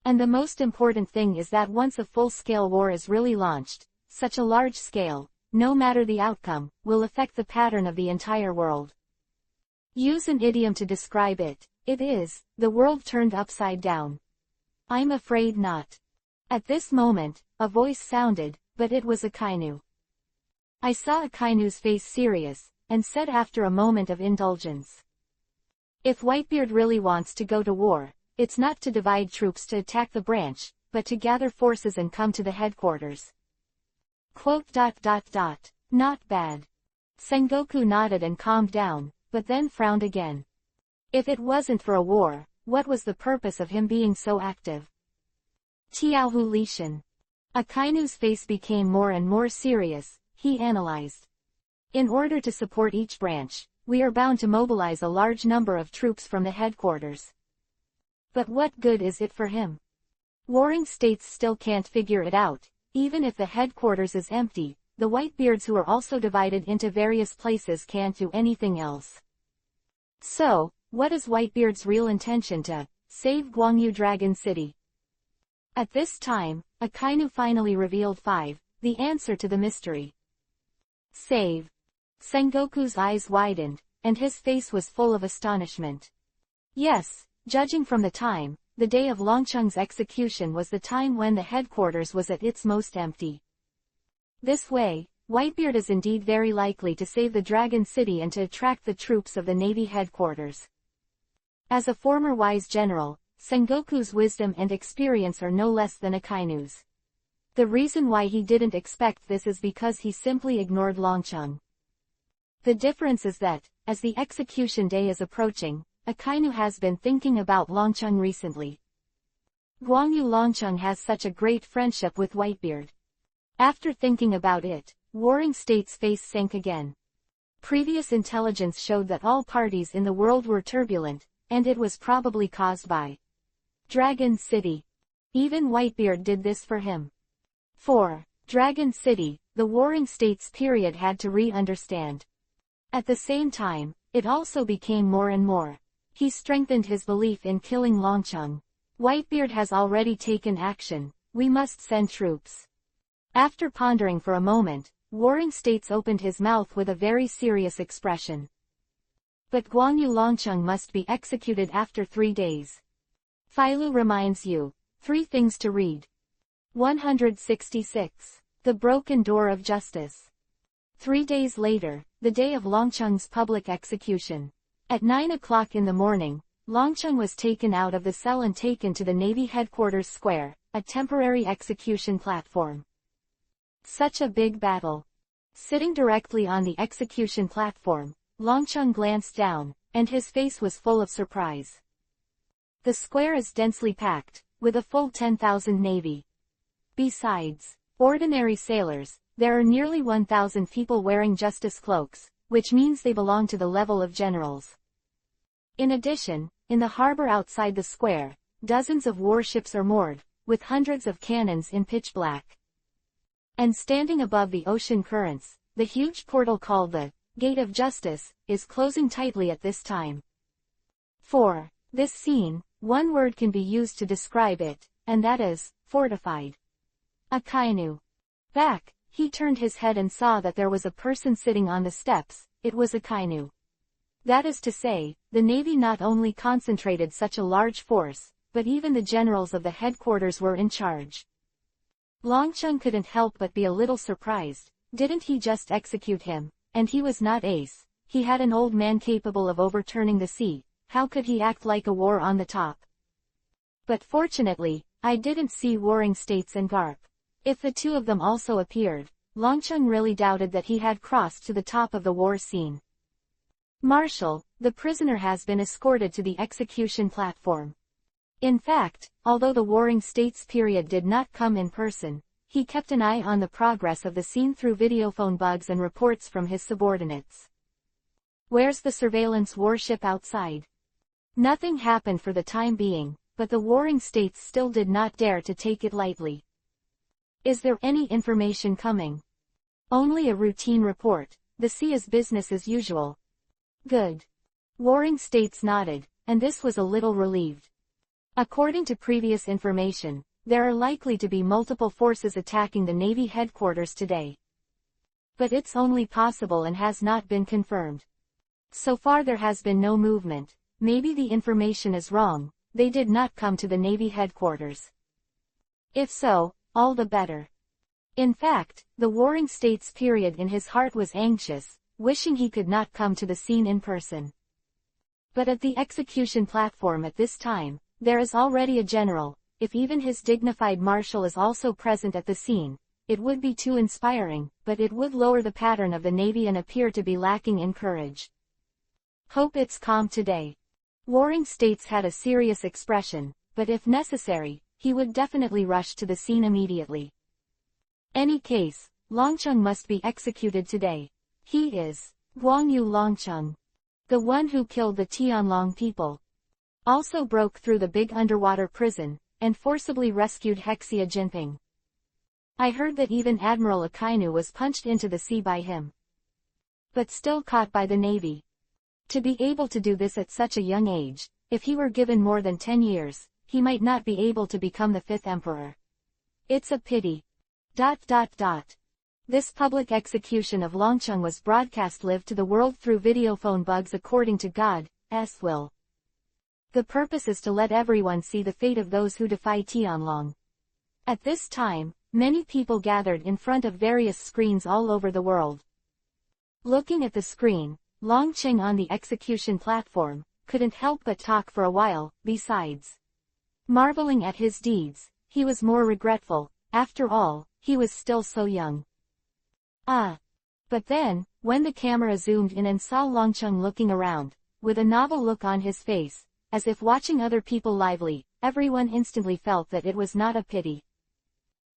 And the most important thing is that once a full-scale war is really launched, such a large scale, no matter the outcome, will affect the pattern of the entire world. Use an idiom to describe it. It is, the world turned upside down. I'm afraid not. At this moment, a voice sounded, but it was Akainu. I saw Akainu's face serious, and said after a moment of indulgence. If Whitebeard really wants to go to war, it's not to divide troops to attack the branch, but to gather forces and come to the headquarters. Not bad. Sengoku nodded and calmed down, but then frowned again. If it wasn't for a war, what was the purpose of him being so active? Tiaohu Lishan. Akainu's face became more and more serious, he analyzed. In order to support each branch, we are bound to mobilize a large number of troops from the headquarters. But what good is it for him? Warring states still can't figure it out. Even if the headquarters is empty, the Whitebeards who are also divided into various places can't do anything else. So, what is Whitebeard's real intention to save Guangyu Dragon City? At this time, Akainu finally revealed the answer to the mystery. Save. Sengoku's eyes widened, and his face was full of astonishment. Yes, judging from the time, the day of Longcheng's execution was the time when the headquarters was at its most empty. This way, Whitebeard is indeed very likely to save the Dragon City and to attract the troops of the Navy headquarters. As a former wise general, Sengoku's wisdom and experience are no less than Akainu's. The reason why he didn't expect this is because he simply ignored Longcheng. The difference is that, as the execution day is approaching, Akainu has been thinking about Longcheng recently. Guangyu Longcheng has such a great friendship with Whitebeard. After thinking about it, Warring States' face sank again. Previous intelligence showed that all parties in the world were turbulent, and it was probably caused by Dragon City. Even Whitebeard did this for him. For Dragon City, the Warring States period had to re-understand. At the same time, it also became more and more. He strengthened his belief in killing Longcheng. Whitebeard has already taken action, we must send troops. After pondering for a moment, Warring States opened his mouth with a very serious expression. But Guangyu Longcheng must be executed after 3 days. Phailu reminds you, 3 things to read. 166. The Broken Door of Justice. 3 days later, the day of Longcheng's public execution. At 9 o'clock in the morning, Longcheng was taken out of the cell and taken to the Navy headquarters square, a temporary execution platform. Such a big battle. Sitting directly on the execution platform, Longcheng glanced down, and his face was full of surprise. The square is densely packed, with a full 10,000 Navy. Besides ordinary sailors, there are nearly 1,000 people wearing justice cloaks, which means they belong to the level of generals. In addition, in the harbor outside the square, dozens of warships are moored, with hundreds of cannons in pitch black. And standing above the ocean currents, the huge portal called the Gate of Justice is closing tightly at this time. For this scene, one word can be used to describe it, and that is fortified. Akainu. Back, he turned his head and saw that there was a person sitting on the steps. It was Akainu. That is to say, the Navy not only concentrated such a large force, but even the generals of the headquarters were in charge. Longcheng couldn't help but be a little surprised. Didn't he just execute him? And he was not ace. He had an old man capable of overturning the sea. How could he act like a war on the top? But fortunately, I didn't see Warring States and Garp. If the two of them also appeared, Longcheng really doubted that he had crossed to the top of the war scene. Marshal, the prisoner has been escorted to the execution platform. In fact, although the Warring States period did not come in person, he kept an eye on the progress of the scene through videophone bugs and reports from his subordinates. Where's the surveillance warship outside? Nothing happened for the time being, but the Warring States still did not dare to take it lightly. Is there any information coming? Only a routine report. The sea is business as usual. Good. Warring States nodded, and this was a little relieved. According to previous information, there are likely to be multiple forces attacking the Navy headquarters today. But it's only possible and has not been confirmed. So far there has been no movement. Maybe the information is wrong. They did not come to the Navy headquarters. If so, all the better. In fact, the Warring States period in his heart was anxious, wishing he could not come to the scene in person. But at the execution platform at this time, there is already a general. If even his dignified marshal is also present at the scene, it would be too inspiring, but it would lower the pattern of the Navy and appear to be lacking in courage. Hope it's calm today. Warring States had a serious expression, but if necessary, he would definitely rush to the scene immediately. Any case, Longcheng must be executed today. He is Guangyu Longcheng, the one who killed the Tianlong people. Also broke through the big underwater prison, and forcibly rescued Hexia Jinping. I heard that even Admiral Akainu was punched into the sea by him. But still caught by the Navy. To be able to do this at such a young age, if he were given more than 10 years, he might not be able to become the 5th emperor. It's a pity. This public execution of Longcheng was broadcast live to the world through videophone bugs according to God's will. The purpose is to let everyone see the fate of those who defy Tianlong. At this time, many people gathered in front of various screens all over the world. Looking at the screen, Longcheng on the execution platform couldn't help but talk for a while. Besides marveling at his deeds, he was more regretful. After all, he was still so young. But then, when the camera zoomed in and saw Longcheng looking around, with a novel look on his face, as if watching other people lively, everyone instantly felt that it was not a pity.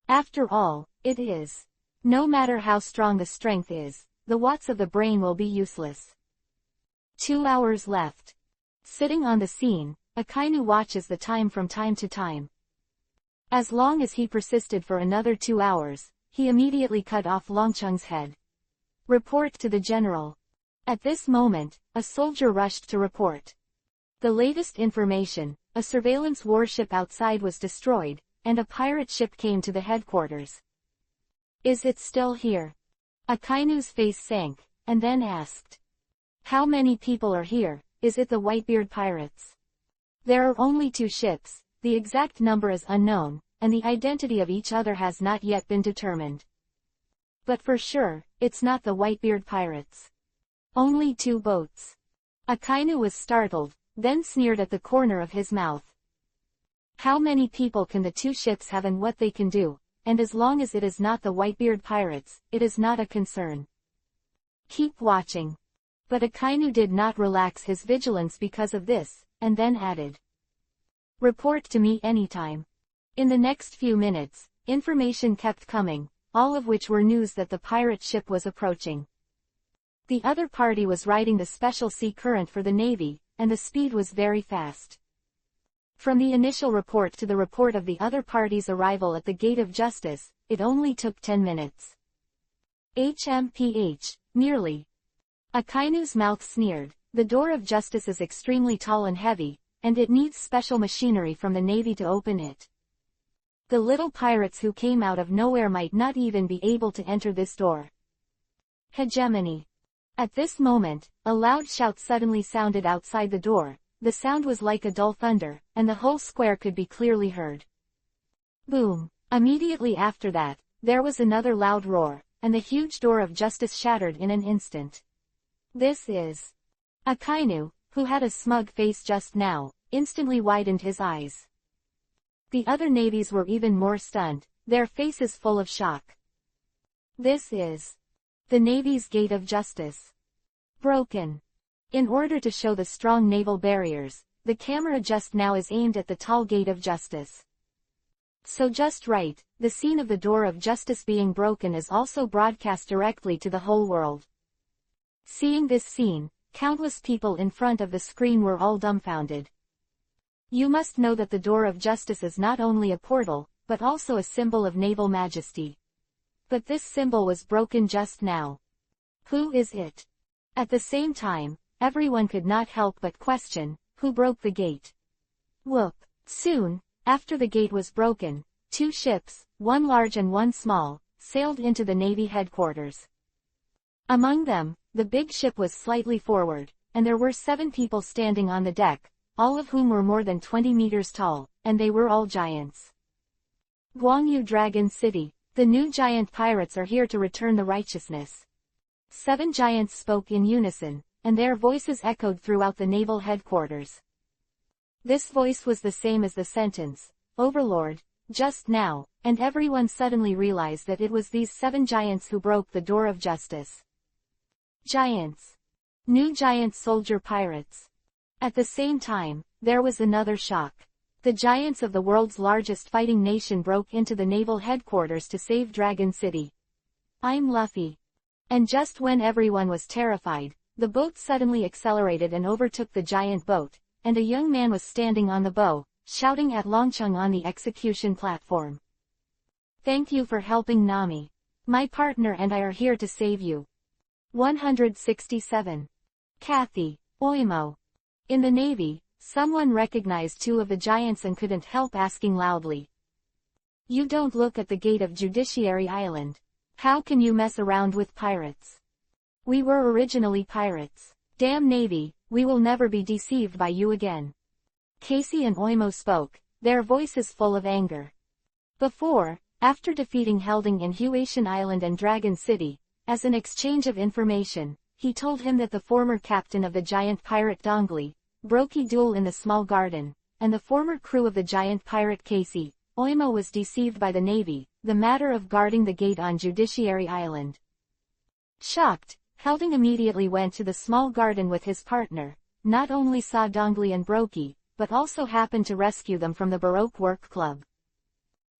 After all, it is. No matter how strong the strength is, the watts of the brain will be useless. 2 hours left. Sitting on the scene, Akainu watches the time from time to time. As long as he persisted for another 2 hours, he immediately cut off Longcheng's head. Report to the general. At this moment, a soldier rushed to report the latest information. A surveillance warship outside was destroyed, and a pirate ship came to the headquarters. Is it still here? Akainu's face sank, and then asked. How many people are here? Is it the Whitebeard pirates? There are only 2 ships, the exact number is unknown, and the identity of each other has not yet been determined. But for sure, it's not the Whitebeard pirates. Only 2 boats. Akainu was startled, then sneered at the corner of his mouth. How many people can the 2 ships have and what they can do, and as long as it is not the Whitebeard pirates, it is not a concern. Keep watching. But Akainu did not relax his vigilance because of this, and then added. Report to me anytime. In the next few minutes, information kept coming, all of which were news that the pirate ship was approaching. The other party was riding the special sea current for the Navy, and the speed was very fast. From the initial report to the report of the other party's arrival at the Gate of Justice, it only took 10 minutes. Nearly. Akainu's mouth sneered. The door of justice is extremely tall and heavy, and it needs special machinery from the Navy to open it. The little pirates who came out of nowhere might not even be able to enter this door. Hegemony. At this moment, a loud shout suddenly sounded outside the door. The sound was like a dull thunder, and the whole square could be clearly heard. Boom! Immediately after that, there was another loud roar, and the huge door of justice shattered in an instant. This is. Akainu, who had a smug face just now, instantly widened his eyes. The other navies were even more stunned, their faces full of shock. This is. The Navy's Gate of Justice. Broken. In order to show the strong naval barriers, the camera just now is aimed at the tall Gate of Justice. So just right, the scene of the door of justice being broken is also broadcast directly to the whole world. Seeing this scene, countless people in front of the screen were all dumbfounded. You must know that the door of justice is not only a portal, but also a symbol of naval majesty. But this symbol was broken just now. Who is it? At the same time, everyone could not help but question, who broke the gate? Whoop! Soon, after the gate was broken, 2 ships, one large and one small, sailed into the Navy headquarters. Among them, the big ship was slightly forward, and there were 7 people standing on the deck, all of whom were more than 20 meters tall, and they were all giants. Guangyu Dragon City. The new giant pirates are here to return the righteousness. 7 giants spoke in unison, and their voices echoed throughout the naval headquarters. This voice was the same as the sentence, Overlord, just now, and everyone suddenly realized that it was these 7 giants who broke the door of justice. Giants. New giant soldier pirates. At the same time, there was another shock. The giants of the world's largest fighting nation broke into the naval headquarters to save Dragon City. I'm Luffy. And just when everyone was terrified, the boat suddenly accelerated and overtook the giant boat, and a young man was standing on the bow, shouting at Longcheng on the execution platform. Thank you for helping Nami. My partner and I are here to save you. 167. Kathy, Oimo. In the Navy, someone recognized 2 of the giants and couldn't help asking loudly. You don't look at the gate of Judiciary Island. How can you mess around with pirates? We were originally pirates. Damn Navy, we will never be deceived by you again. Casey and Oimo spoke, their voices full of anger. Before, After defeating Helding in Huatian Island and Dragon City, as an exchange of information, he told him that the former captain of the giant pirate Dongli, Brokey Duel in the Small Garden, and the former crew of the giant pirate Casey, Oimo was deceived by the Navy, the matter of guarding the gate on Judiciary Island. Shocked, Helding immediately went to the small garden with his partner, not only saw Dongli and Brokey, but also happened to rescue them from the Baroque Work Club.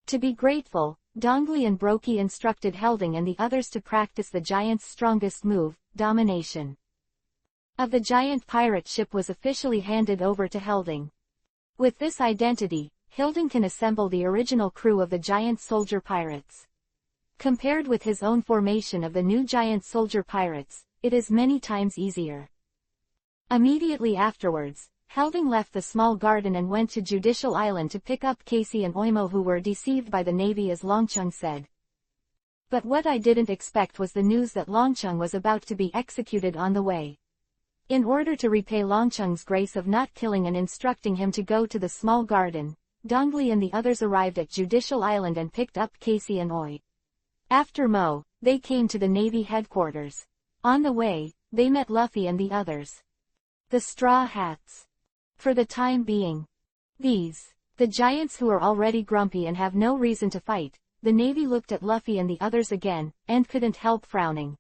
To be grateful, Dongli and Brokey instructed Helding and the others to practice the giant's strongest move, domination. Of the giant pirate ship was officially handed over to Helding. With this identity, Helding can assemble the original crew of the giant soldier pirates. Compared with his own formation of the new giant soldier pirates, it is many times easier. Immediately afterwards, Helding left the small garden and went to Judicial Island to pick up Casey and Oimo, who were deceived by the Navy, as Longcheng said. But what I didn't expect was the news that Longcheng was about to be executed on the way. In order to repay Longcheng's grace of not killing and instructing him to go to the small garden, Dongli and the others arrived at Judicial Island and picked up Casey and Oi. After Mo, they came to the Navy headquarters. On the way, they met Luffy and the others. The Straw Hats. For the time being. The giants who are already grumpy and have no reason to fight, the Navy looked at Luffy and the others again, and couldn't help frowning.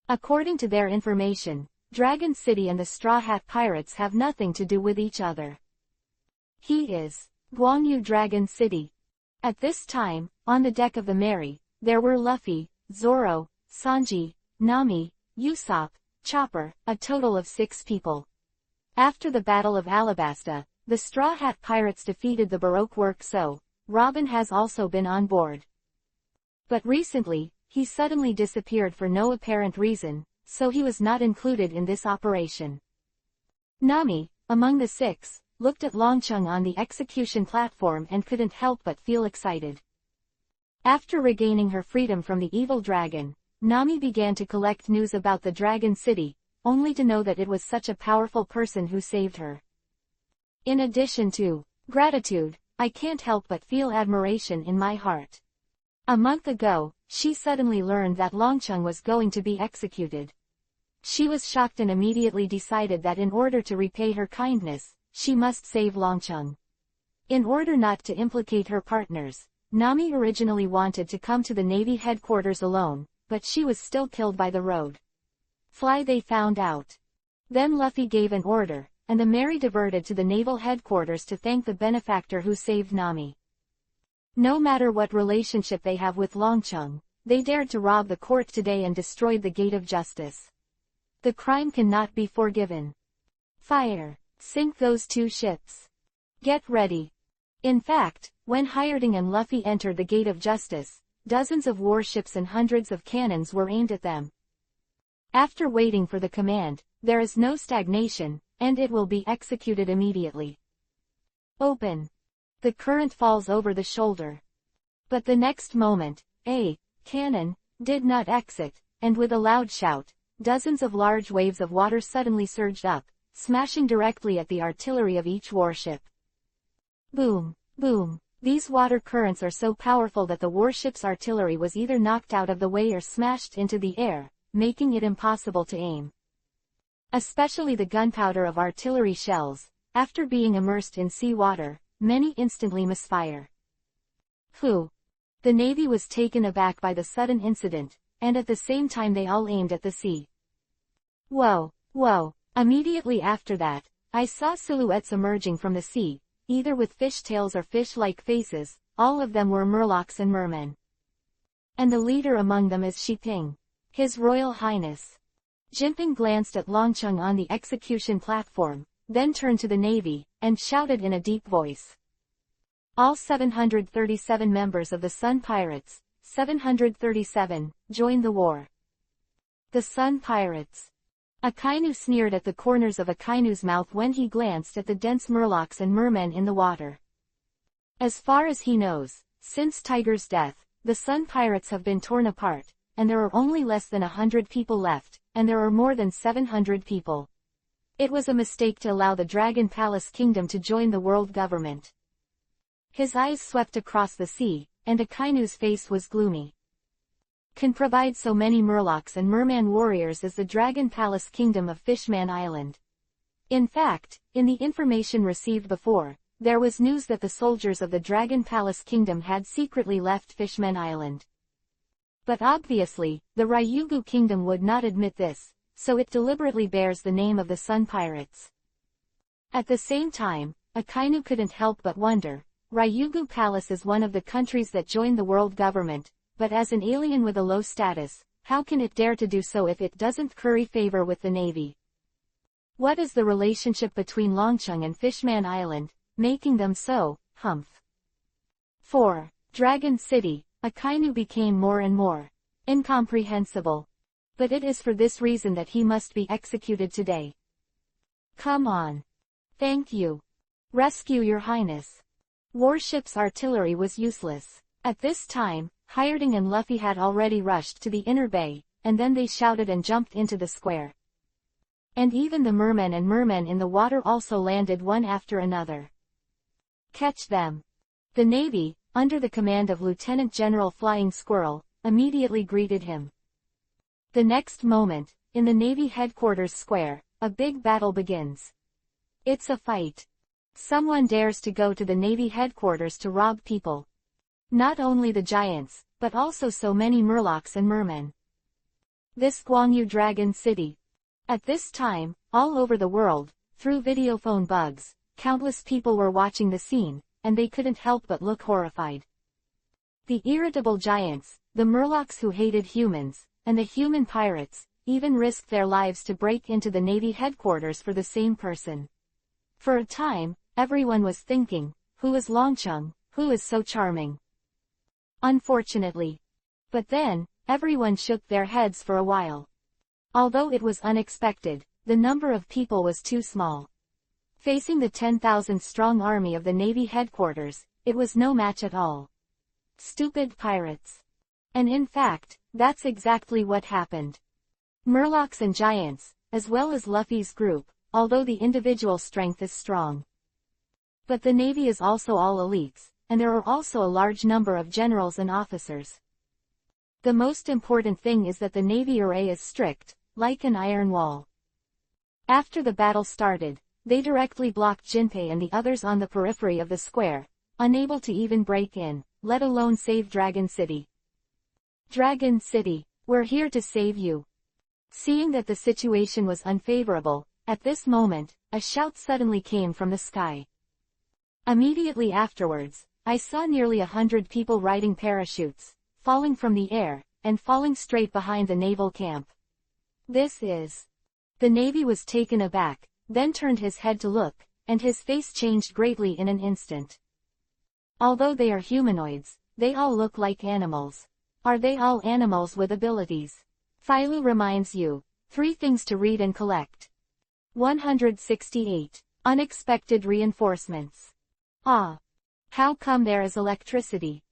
According to their information, Dragon City and the Straw Hat Pirates have nothing to do with each other. He is Guangyu Dragon City. At this time, on the deck of the Mary, there were Luffy, Zoro, Sanji, Nami, Usopp, Chopper, a total of 6 people. After the Battle of Alabasta, the Straw Hat Pirates defeated the Baroque Work, so Robin has also been on board. But recently, he suddenly disappeared for no apparent reason, so he was not included in this operation. Nami, among the 6, looked at Longcheng on the execution platform and couldn't help but feel excited. After regaining her freedom from the evil dragon, Nami began to collect news about the Dragon City, only to know that it was such a powerful person who saved her. In addition to gratitude, I can't help but feel admiration in my heart. A month ago, she suddenly learned that Longcheng was going to be executed. She was shocked and immediately decided that in order to repay her kindness, she must save Longcheng. In order not to implicate her partners, Nami originally wanted to come to the Navy headquarters alone, but she was still killed by the road. They found out. Then Luffy gave an order, and the Mary diverted to the naval headquarters to thank the benefactor who saved Nami. No matter what relationship they have with Longcheng, they dared to rob the court today and destroyed the Gate of Justice. The crime cannot be forgiven. Fire! Sink those 2 ships. Get ready. In fact, when Hyrding and Luffy entered the Gate of Justice, dozens of warships and hundreds of cannons were aimed at them. After waiting for the command, there is no stagnation, and it will be executed immediately. Open. The current falls over the shoulder. But the next moment, a cannon did not exit, and with a loud shout, dozens of large waves of water suddenly surged up, smashing directly at the artillery of each warship. Boom, boom. These water currents are so powerful that the warship's artillery was either knocked out of the way or smashed into the air, making it impossible to aim. Especially the gunpowder of artillery shells, after being immersed in sea water, many instantly misfire. The Navy was taken aback by the sudden incident, and at the same time they all aimed at the sea. Whoa, whoa. Immediately after that, I saw silhouettes emerging from the sea, either with fish tails or fish-like faces. All of them were murlocs and mermen. And the leader among them is Shiping, His Royal Highness. Jinping glanced at Longcheng on the execution platform, then turned to the Navy, and shouted in a deep voice. All 737 members of the Sun Pirates, 737, join the war. The Sun Pirates. Akainu sneered at the corners of Akainu's mouth when he glanced at the dense murlocs and mermen in the water. As far as he knows, since Tiger's death, the Sun Pirates have been torn apart, and there are only less than 100 people left, and there are more than 700 people. It was a mistake to allow the Dragon Palace Kingdom to join the world government. His eyes swept across the sea, and Akainu's face was gloomy. Can provide so many Murlocs and Merman warriors as the Dragon Palace Kingdom of Fishman Island. In fact, in the information received before, there was news that the soldiers of the Dragon Palace Kingdom had secretly left Fishman Island. But obviously, the Ryugu Kingdom would not admit this, so it deliberately bears the name of the Sun Pirates. At the same time, Akainu couldn't help but wonder, Ryugu Palace is one of the countries that joined the world government, but as an alien with a low status, how can it dare to do so if it doesn't curry favor with the Navy? What is the relationship between Longcheng and Fishman Island, making them so, humph? 4. Dragon City. Akainu became more and more incomprehensible. But it is for this reason that he must be executed today. Come on. Thank you. Rescue your highness. Warship's artillery was useless. At this time, Hyrding and Luffy had already rushed to the inner bay, and then they shouted and jumped into the square. And even the mermen and mermen in the water also landed one after another. Catch them. The Navy, under the command of Lieutenant General Flying Squirrel, immediately greeted him. The next moment, in the Navy headquarters square, a big battle begins. It's a fight. Someone dares to go to the Navy headquarters to rob people. Not only the giants, but also so many Murlocs and mermen. This Guangyu Dragon City. At this time, all over the world, through videophone bugs, countless people were watching the scene, and they couldn't help but look horrified. The irritable giants, the Murlocs who hated humans, and the human pirates, even risked their lives to break into the Navy headquarters for the same person. For a time, everyone was thinking, who is Longcheng, who is so charming? Unfortunately. But then, everyone shook their heads for a while. Although it was unexpected, the number of people was too small. Facing the 10,000-strong army of the Navy headquarters, it was no match at all. Stupid pirates. And in fact, that's exactly what happened. Murlocs and giants, as well as Luffy's group, although the individual strength is strong. But the Navy is also all elites, and there are also a large number of generals and officers. The most important thing is that the Navy array is strict, like an iron wall. After the battle started, they directly blocked Jinpei and the others on the periphery of the square, unable to even break in, let alone save Dragon City. Dragon City, we're here to save you. Seeing that the situation was unfavorable, at this moment, a shout suddenly came from the sky. Immediately afterwards, I saw nearly 100 people riding parachutes, falling from the air, and falling straight behind the naval camp. This is... The Navy was taken aback, then turned his head to look, and his face changed greatly in an instant. Although they are humanoids, they all look like animals. Are they all animals with abilities? Philo reminds you, 3 things to read and collect. 168. Unexpected reinforcements. Ah. How come there is electricity?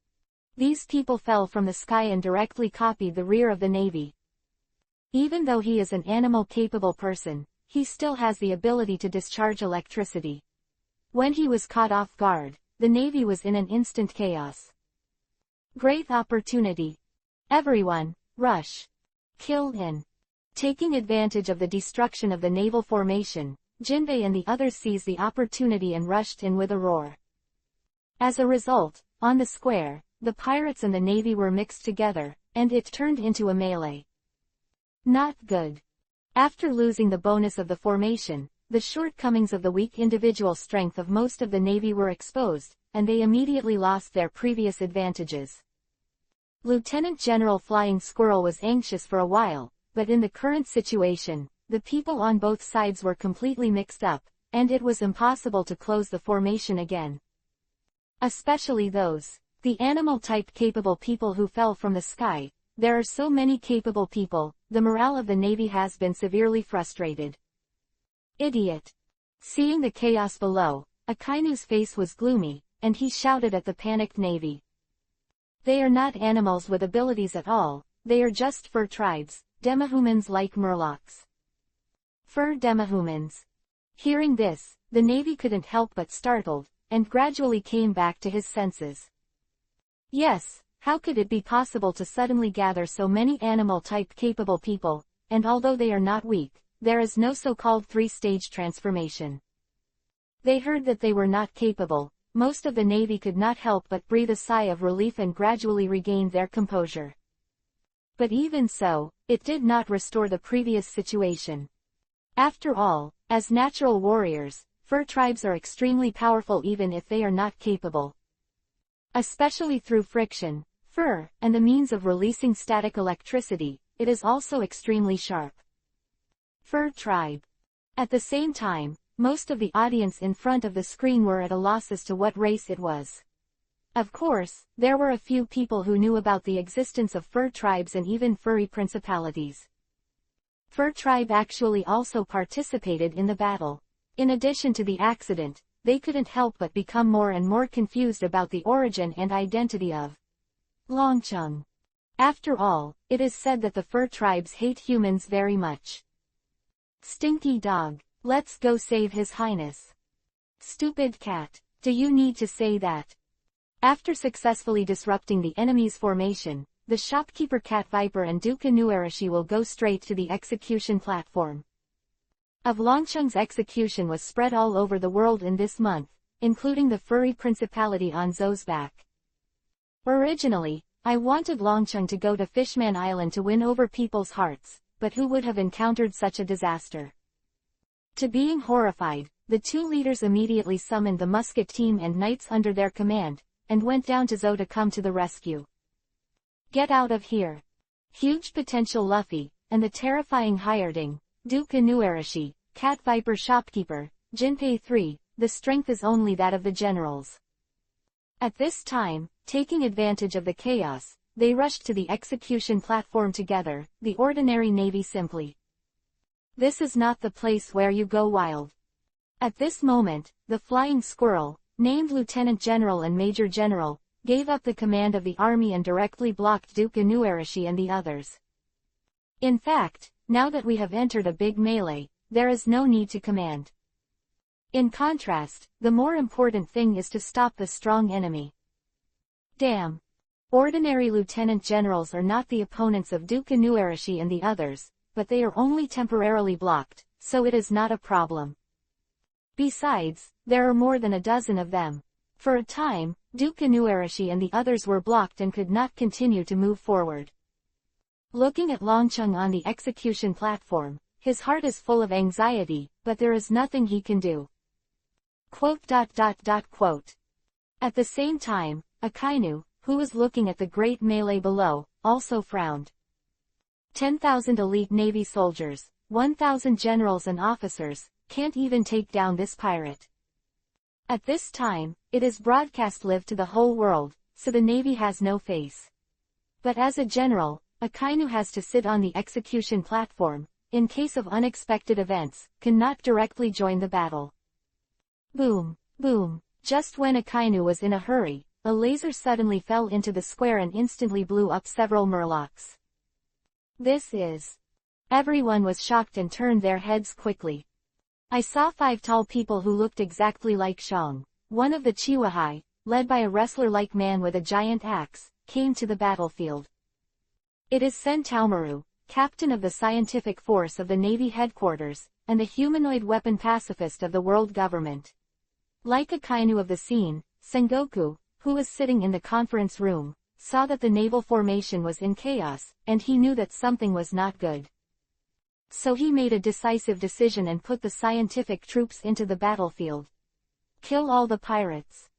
These people fell from the sky and directly copied the rear of the Navy. Even though he is an animal-capable person, he still has the ability to discharge electricity. When he was caught off guard, the Navy was in an instant chaos. Great opportunity. Everyone, rush. Kill in. Taking advantage of the destruction of the naval formation, Jinbei and the others seized the opportunity and rushed in with a roar. As a result, on the square, the pirates and the Navy were mixed together, and it turned into a melee. Not good. After losing the bonus of the formation, the shortcomings of the weak individual strength of most of the Navy were exposed, and they immediately lost their previous advantages. Lieutenant General Flying Squirrel was anxious for a while, but in the current situation, the people on both sides were completely mixed up, and it was impossible to close the formation again. Especially those, the animal-type capable people who fell from the sky. There are so many capable people, the morale of the Navy has been severely frustrated. Idiot. Seeing the chaos below, Akainu's face was gloomy, and he shouted at the panicked Navy. They are not animals with abilities at all, they are just fur tribes, demihumans like Murlocs. Fur demihumans. Hearing this, the Navy couldn't help but startled, and gradually came back to his senses. Yes, how could it be possible to suddenly gather so many animal-type capable people, and although they are not weak, there is no so-called three-stage transformation. They heard that they were not capable. Most of the Navy could not help but breathe a sigh of relief and gradually regained their composure. But even so, it did not restore the previous situation. After all, as natural warriors, fur tribes are extremely powerful even if they are not capable. Especially through friction, fur, and the means of releasing static electricity, it is also extremely sharp. Fur tribe. At the same time, most of the audience in front of the screen were at a loss as to what race it was. Of course, there were a few people who knew about the existence of fur tribes and even furry principalities. Fur tribe actually also participated in the battle. In addition to the accident, they couldn't help but become more and more confused about the origin and identity of Longcheng. After all, it is said that the fur tribes hate humans very much. Stinky dog, let's go save His Highness. Stupid cat, do you need to say that? After successfully disrupting the enemy's formation, the shopkeeper Cat Viper and Duke Inuarashi will go straight to the execution platform. Of Longcheng's execution was spread all over the world in this month, including the furry principality on Zou's back. Originally, I wanted Longcheng to go to Fishman Island to win over people's hearts, but who would have encountered such a disaster? To being horrified, the two leaders immediately summoned the musket team and knights under their command, and went down to Zou to come to the rescue. Get out of here. Huge potential Luffy, and the terrifying Hireding, Duke Inuarashi, Cat Viper shopkeeper, Jinpei 3, the strength is only that of the generals. At this time, taking advantage of the chaos, they rushed to the execution platform together, the ordinary navy simply. This is not the place where you go wild. At this moment, the flying squirrel, named Lieutenant General and Major General, gave up the command of the army and directly blocked Duke Inuarashi and the others. In fact, now that we have entered a big melee, there is no need to command. In contrast, the more important thing is to stop the strong enemy. Damn. Ordinary lieutenant generals are not the opponents of Duke Inuarashi and the others, but they are only temporarily blocked, so it is not a problem. Besides, there are more than a dozen of them. For a time, Duke Inuarashi and the others were blocked and could not continue to move forward. Looking at Longcheng on the execution platform, his heart is full of anxiety, but there is nothing he can do. At the same time, Akainu, who was looking at the great melee below, also frowned. 10,000 elite Navy soldiers, 1,000 generals and officers, can't even take down this pirate. At this time, it is broadcast live to the whole world, so the Navy has no face. But as a general, Akainu has to sit on the execution platform, in case of unexpected events, cannot directly join the battle. Boom, boom, just when Akainu was in a hurry, a laser suddenly fell into the square and instantly blew up several murlocs. This is... Everyone was shocked and turned their heads quickly. I saw 5 tall people who looked exactly like Shang. One of the Chihuahai, led by a wrestler-like man with a giant axe, came to the battlefield. It is Sen Taomaru, captain of the scientific force of the Navy headquarters, and the humanoid weapon pacifist of the world government. Like Akainu of the scene, Sengoku, who was sitting in the conference room, saw that the naval formation was in chaos, and he knew that something was not good. So he made a decisive decision and put the scientific troops into the battlefield. Kill all the pirates.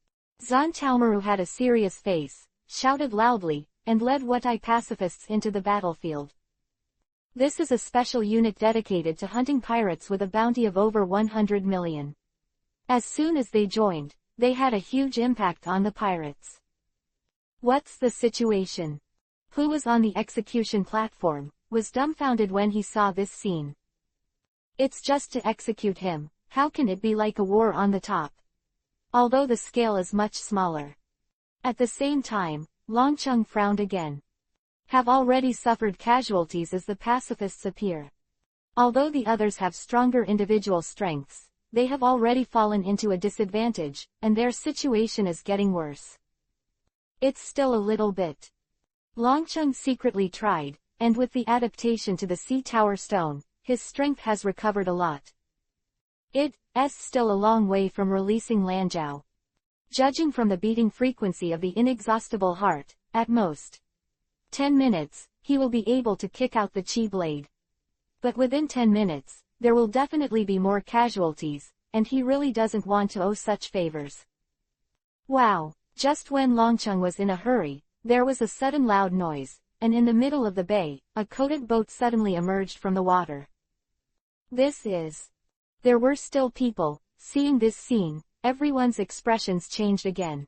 Zan Taomaru had a serious face, shouted loudly, and led Wutai pacifists into the battlefield. This is a special unit dedicated to hunting pirates with a bounty of over 100 million. As soon as they joined, they had a huge impact on the pirates. What's the situation? Who was on the execution platform, was dumbfounded when he saw this scene. It's just to execute him, how can it be like a war on the top? Although the scale is much smaller. At the same time, Longcheng frowned again. Have already suffered casualties as the pacifists appear. Although the others have stronger individual strengths, they have already fallen into a disadvantage, and their situation is getting worse. It's still a little bit. Longcheng secretly tried, and with the adaptation to the Sea Tower Stone, his strength has recovered a lot. It's still a long way from releasing Lanzhou. Judging from the beating frequency of the inexhaustible heart, at most 10 minutes, he will be able to kick out the Qi blade. But within 10 minutes, there will definitely be more casualties, and he really doesn't want to owe such favors. Wow! Just when Longcheng was in a hurry, there was a sudden loud noise, and in the middle of the bay, a coated boat suddenly emerged from the water. There were still people. Seeing this scene, everyone's expressions changed again.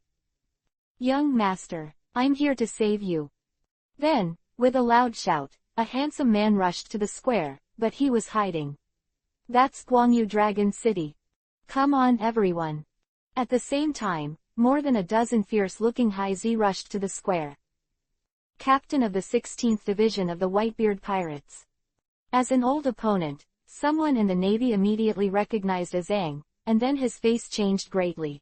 Young master, I'm here to save you. Then, with a loud shout, a handsome man rushed to the square, but he was hiding. That's Guangyu Dragon City. Come on everyone. At the same time, more than a dozen fierce-looking Haizi rushed to the square. Captain of the 16th Division of the Whitebeard Pirates. As an old opponent, someone in the Navy immediately recognized Zhang, and then his face changed greatly.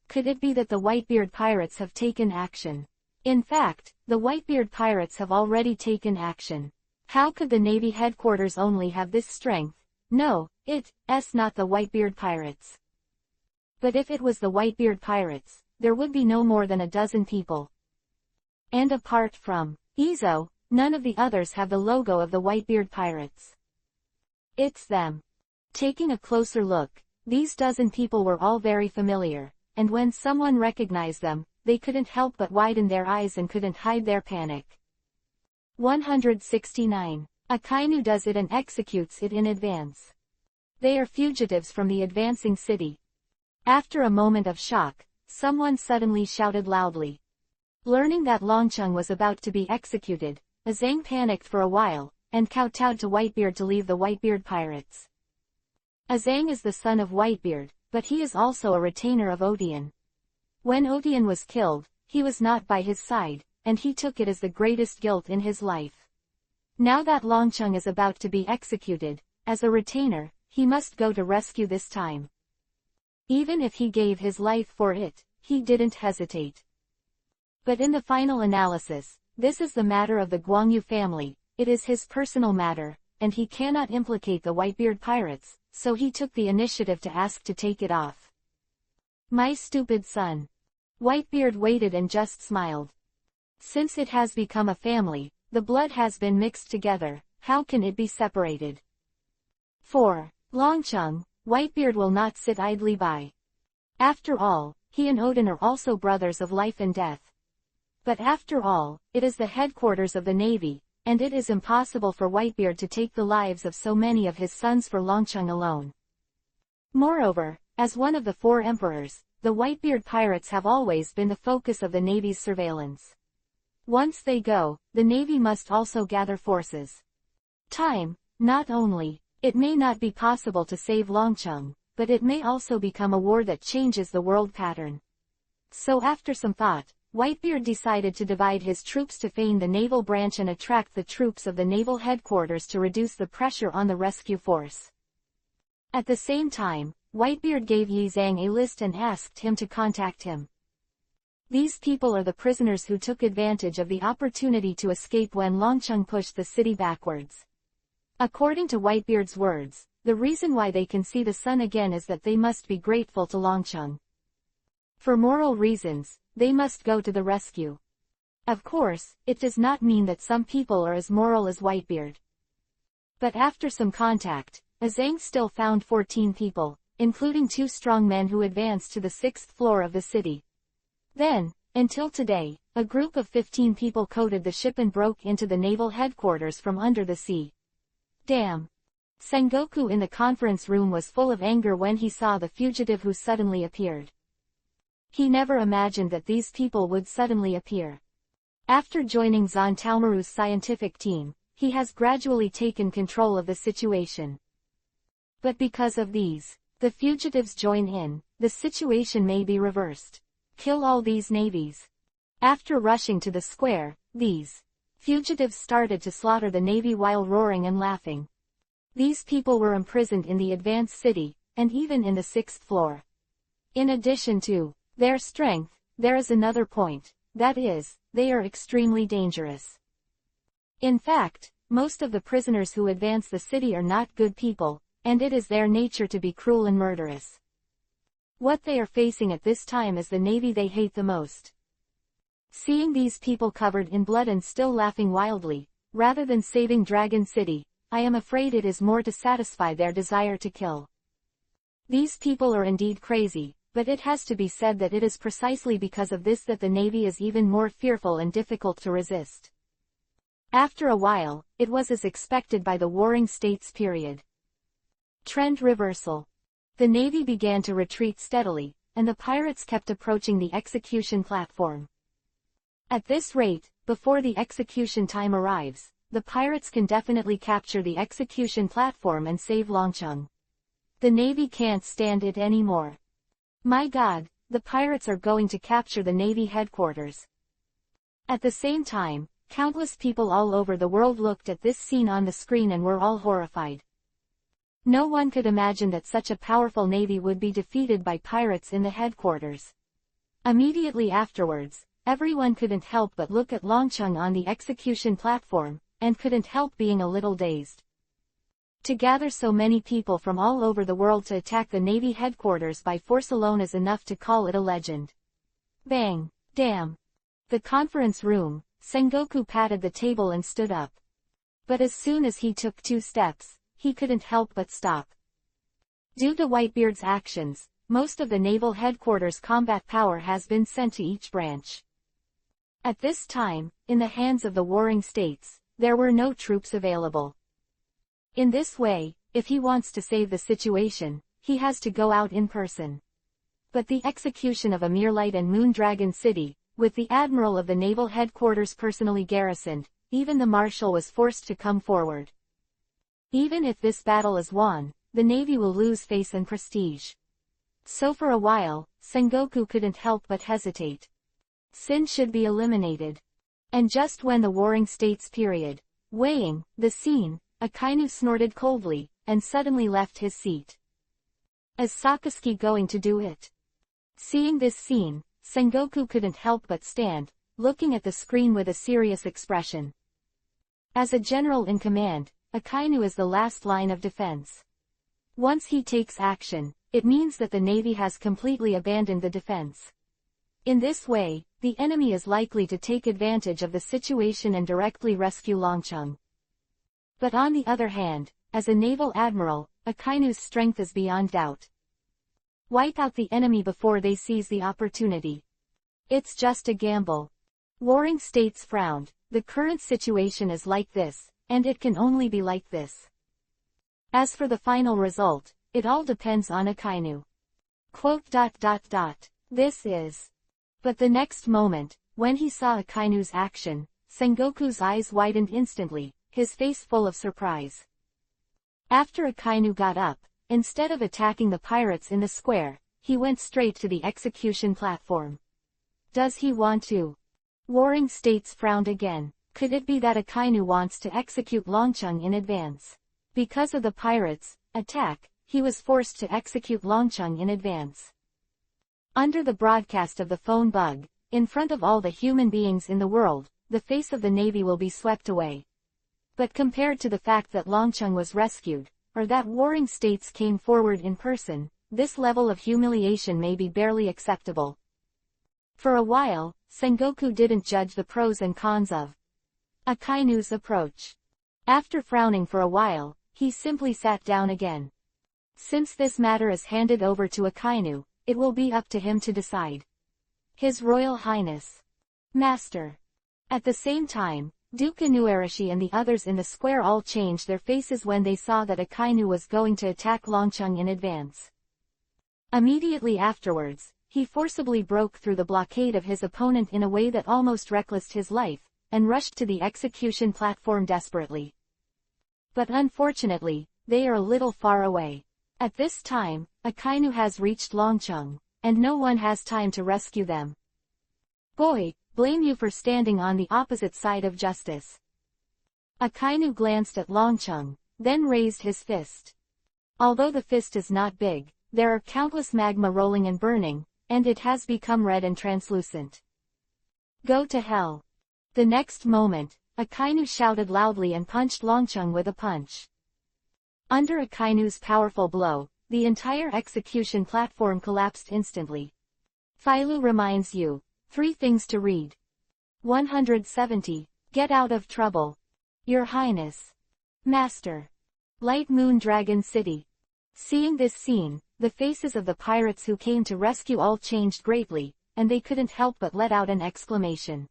Could it be that the Whitebeard Pirates have taken action? In fact, the Whitebeard Pirates have already taken action. How could the Navy headquarters only have this strength? No, it's not the Whitebeard Pirates. But if it was the Whitebeard Pirates, there would be no more than a dozen people. And apart from Izo, none of the others have the logo of the Whitebeard Pirates. It's them. Taking a closer look, these dozen people were all very familiar, and when someone recognized them, they couldn't help but widen their eyes and couldn't hide their panic. 169. Akainu does it and executes it in advance. They are fugitives from the advancing city. After a moment of shock, someone suddenly shouted loudly. Learning that Longcheng was about to be executed, Zhang panicked for a while, and kowtowed to Whitebeard to leave the Whitebeard Pirates. Zhang is the son of Whitebeard, but he is also a retainer of Odian. When Odian was killed, he was not by his side, and he took it as the greatest guilt in his life. Now that Longcheng is about to be executed, as a retainer, he must go to rescue this time. Even if he gave his life for it, he didn't hesitate. But in the final analysis, this is the matter of the Guangyu family, it is his personal matter, and he cannot implicate the Whitebeard Pirates, so he took the initiative to ask to take it off. My stupid son. Whitebeard waited and just smiled. Since it has become a family, the blood has been mixed together, how can it be separated? 4. Longcheng, Whitebeard will not sit idly by. After all, he and Odin are also brothers of life and death. But after all, it is the headquarters of the Navy, and it is impossible for Whitebeard to take the lives of so many of his sons for Longcheng alone. Moreover, as one of the 4 emperors, the Whitebeard Pirates have always been the focus of the Navy's surveillance. Once they go, the Navy must also gather forces. Not only, it may not be possible to save Longcheng, but it may also become a war that changes the world pattern. So after some thought, Whitebeard decided to divide his troops to feign the naval branch and attract the troops of the naval headquarters to reduce the pressure on the rescue force. At the same time, Whitebeard gave Yi Zhang a list and asked him to contact him. These people are the prisoners who took advantage of the opportunity to escape when Longcheng pushed the city backwards. According to Whitebeard's words, the reason why they can see the sun again is that they must be grateful to Longcheng. For moral reasons, they must go to the rescue. Of course, it does not mean that some people are as moral as Whitebeard. But after some contact, Zhang still found 14 people, including 2 strong men who advanced to the 6th floor of the city. Then, until today, a group of 15 people coated the ship and broke into the naval headquarters from under the sea. Damn! Sengoku in the conference room was full of anger when he saw the fugitive who suddenly appeared. He never imagined that these people would suddenly appear. After joining Zan Taomaru's scientific team, he has gradually taken control of the situation. But because of these, the fugitives join in, the situation may be reversed. Kill all these navies. After rushing to the square, these fugitives started to slaughter the navy while roaring and laughing. These people were imprisoned in the advanced city, and even in the 6th floor. In addition to their strength, there is another point. that is, they are extremely dangerous. In fact, most of the prisoners who advance the city are not good people, and it is their nature to be cruel and murderous. What they are facing at this time is the navy they hate the most. Seeing these people covered in blood and still laughing wildly, rather than saving Dragon City, I am afraid it is more to satisfy their desire to kill. These people are indeed crazy, but it has to be said that it is precisely because of this that the navy is even more fearful and difficult to resist. After a while, it was as expected by the Warring States period. Trend reversal. The navy began to retreat steadily, and the pirates kept approaching the execution platform. At this rate, before the execution time arrives, the pirates can definitely capture the execution platform and save Longcheng. The navy can't stand it anymore. My God, the pirates are going to capture the navy headquarters. At the same time, countless people all over the world looked at this scene on the screen and were all horrified. No one could imagine that such a powerful navy would be defeated by pirates in the headquarters. Immediately afterwards, everyone couldn't help but look at Longcheng on the execution platform, and couldn't help being a little dazed. To gather so many people from all over the world to attack the navy headquarters by force alone is enough to call it a legend. Bang! Damn! The conference room, Sengoku patted the table and stood up. But as soon as he took 2 steps, he couldn't help but stop. Due to Whitebeard's actions, most of the naval headquarters combat power has been sent to each branch. At this time, in the hands of the Warring States, there were no troops available. In this way, if he wants to save the situation, he has to go out in person. But the execution of Amir Light and Moondragon City, with the admiral of the naval headquarters personally garrisoned, even the marshal was forced to come forward. Even if this battle is won, the navy will lose face and prestige. So for a while, Sengoku couldn't help but hesitate. Sin should be eliminated. And just when the Warring States period, weighing the scene, Akainu snorted coldly, and suddenly left his seat. Is Sakazuki going to do it? Seeing this scene, Sengoku couldn't help but stand, looking at the screen with a serious expression. As a general in command, Akainu is the last line of defense. Once he takes action, it means that the navy has completely abandoned the defense. In this way, the enemy is likely to take advantage of the situation and directly rescue Longcheng. But on the other hand, as a naval admiral, Akainu's strength is beyond doubt. Wipe out the enemy before they seize the opportunity. It's just a gamble. Warring States frowned. The current situation is like this, and it can only be like this. As for the final result, it all depends on Akainu. This is. But the next moment, when he saw Akainu's action, Sengoku's eyes widened instantly, his face full of surprise. After Akainu got up, instead of attacking the pirates in the square, he went straight to the execution platform. Does he want to? Warring States frowned again. Could it be that Akainu wants to execute Longcheng in advance? Because of the pirates' attack, he was forced to execute Longcheng in advance. Under the broadcast of the phone bug, in front of all the human beings in the world, the face of the navy will be swept away. But compared to the fact that Longcheng was rescued, or that Warring States came forward in person, this level of humiliation may be barely acceptable. For a while, Sengoku didn't judge the pros and cons of Akainu's approach. After frowning for a while, he simply sat down again. Since this matter is handed over to Akainu, it will be up to him to decide. His Royal Highness. Master. At the same time, Duke Inuarashi and the others in the square all changed their faces when they saw that Akainu was going to attack Longcheng in advance. Immediately afterwards, he forcibly broke through the blockade of his opponent in a way that almost recklessed his life, and rushed to the execution platform desperately. But unfortunately, they are a little far away. At this time, Akainu has reached Longcheng, and no one has time to rescue them. Boy, blame you for standing on the opposite side of justice. Akainu glanced at Longcheng, then raised his fist. Although the fist is not big, there are countless magma rolling and burning, and it has become red and translucent. Go to hell. The next moment, Akainu shouted loudly and punched Longcheng with a punch. Under Akainu's powerful blow, the entire execution platform collapsed instantly. Phailu reminds you, 3 things to read. 170. Get out of trouble. Your Highness. Master. Light Moon Dragon City. Seeing this scene, the faces of the pirates who came to rescue all changed greatly, and they couldn't help but let out an exclamation.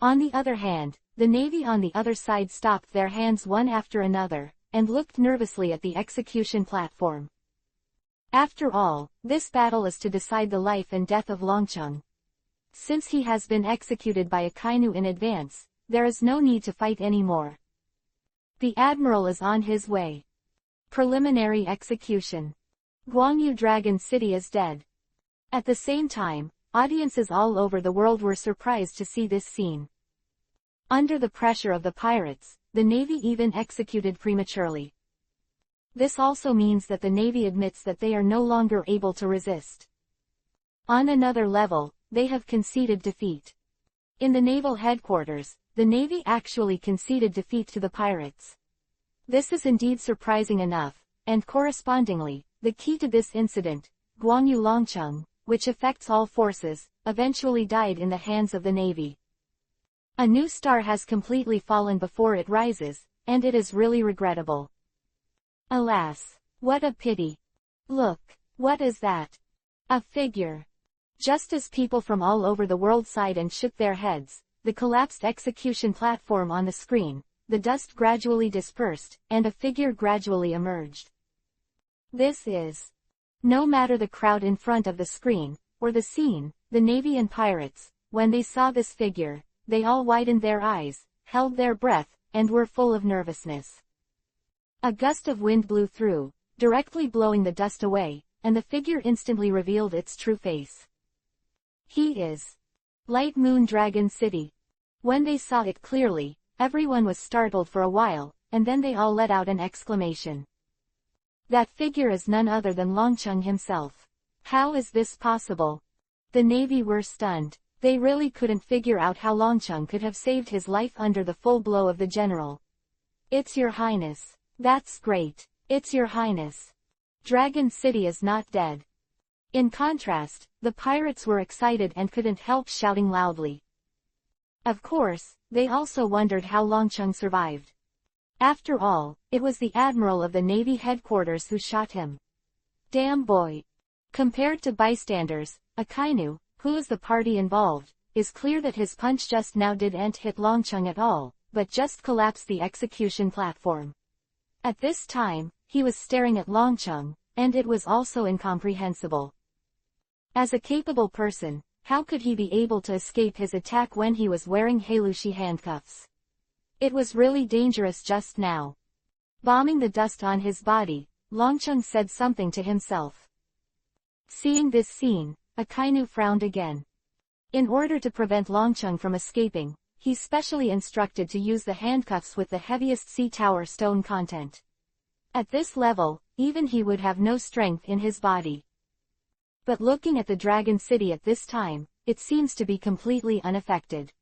On the other hand, the navy on the other side stopped their hands one after another, and looked nervously at the execution platform. After all, this battle is to decide the life and death of Longcheng. Since he has been executed by Akainu in advance, there is no need to fight anymore. The admiral is on his way. Preliminary execution. Guangyu Dragon City is dead. At the same time, audiences all over the world were surprised to see this scene. Under the pressure of the pirates, the navy even executed prematurely. This also means that the navy admits that they are no longer able to resist. On another level, they have conceded defeat. In the naval headquarters, the navy actually conceded defeat to the pirates. This is indeed surprising enough, and correspondingly, the key to this incident, Guangyu Longcheng, which affects all forces, eventually died in the hands of the navy. A new star has completely fallen before it rises, and it is really regrettable. Alas, what a pity. Look, what is that? A figure. Just as people from all over the world sighed and shook their heads, the collapsed execution platform on the screen, the dust gradually dispersed, and a figure gradually emerged. This is. No matter the crowd in front of the screen, or the scene, the navy and pirates, when they saw this figure, they all widened their eyes, held their breath, and were full of nervousness. A gust of wind blew through, directly blowing the dust away, and the figure instantly revealed its true face. He is Light Moon Dragon City. When they saw it clearly, everyone was startled for a while, and then they all let out an exclamation. That figure is none other than Longcheng himself. How is this possible? The navy were stunned. They really couldn't figure out how Longcheng could have saved his life under the full blow of the general. It's your highness. That's great. It's your highness. Dragon City is not dead. In contrast, the pirates were excited and couldn't help shouting loudly. Of course, they also wondered how Longcheng survived. After all, it was the admiral of the navy headquarters who shot him. Damn boy. Compared to bystanders, Akainu, who is the party involved, is clear that his punch just now didn't hit Longcheng at all, but just collapsed the execution platform. At this time, he was staring at Longcheng, and it was also incomprehensible. As a capable person, how could he be able to escape his attack when he was wearing Heilushi handcuffs? It was really dangerous just now. Bombing the dust on his body, Longcheng said something to himself. Seeing this scene, Akainu frowned again. In order to prevent Longcheng from escaping, he specially instructed to use the handcuffs with the heaviest sea tower stone content. At this level, even he would have no strength in his body. But looking at the Dragon City at this time, it seems to be completely unaffected.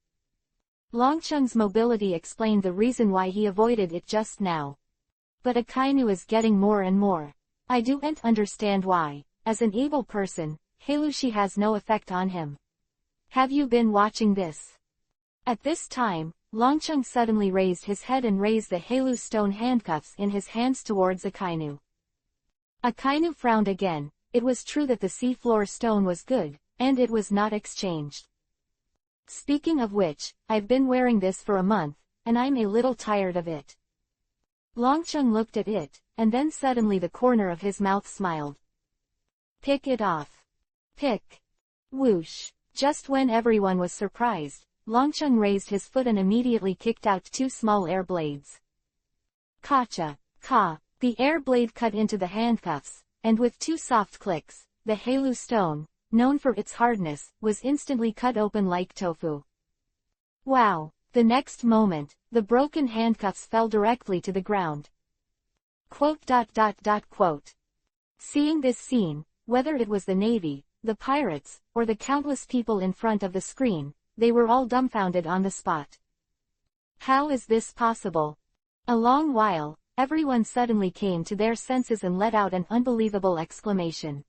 Longcheng's mobility explained the reason why he avoided it just now. But Akainu is getting more and more. I don't understand why, as an able person, Heilushi has no effect on him. Have you been watching this? At this time, Longcheng suddenly raised his head and raised the Heilu stone handcuffs in his hands towards Akainu. Akainu frowned again. It was true that the seafloor stone was good, and it was not exchanged. Speaking of which, I've been wearing this for a month, and I'm a little tired of it. Longcheng looked at it, and then suddenly the corner of his mouth smiled. Pick it off. Pick. Whoosh. Just when everyone was surprised, Longcheng raised his foot and immediately kicked out 2 small air blades. Kacha. Ka. The air blade cut into the handcuffs, and with 2 soft clicks, the Heilu stone, known for its hardness, was instantly cut open like tofu. Wow! The next moment, the broken handcuffs fell directly to the ground. Quote. Seeing this scene, whether it was the navy, the pirates, or the countless people in front of the screen, they were all dumbfounded on the spot. How is this possible? A long while, everyone suddenly came to their senses and let out an unbelievable exclamation.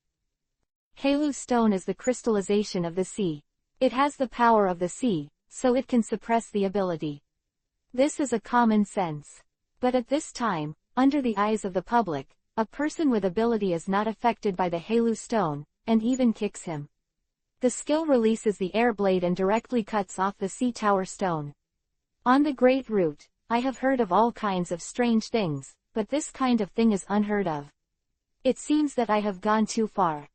Helu stone is the crystallization of the sea. It has the power of the sea, so it can suppress the ability. This is a common sense. But at this time, under the eyes of the public, a person with ability is not affected by the Helu stone, and even kicks him. The skill releases the air blade and directly cuts off the sea tower stone. On the Great Route, I have heard of all kinds of strange things, but this kind of thing is unheard of. It seems that I have gone too far.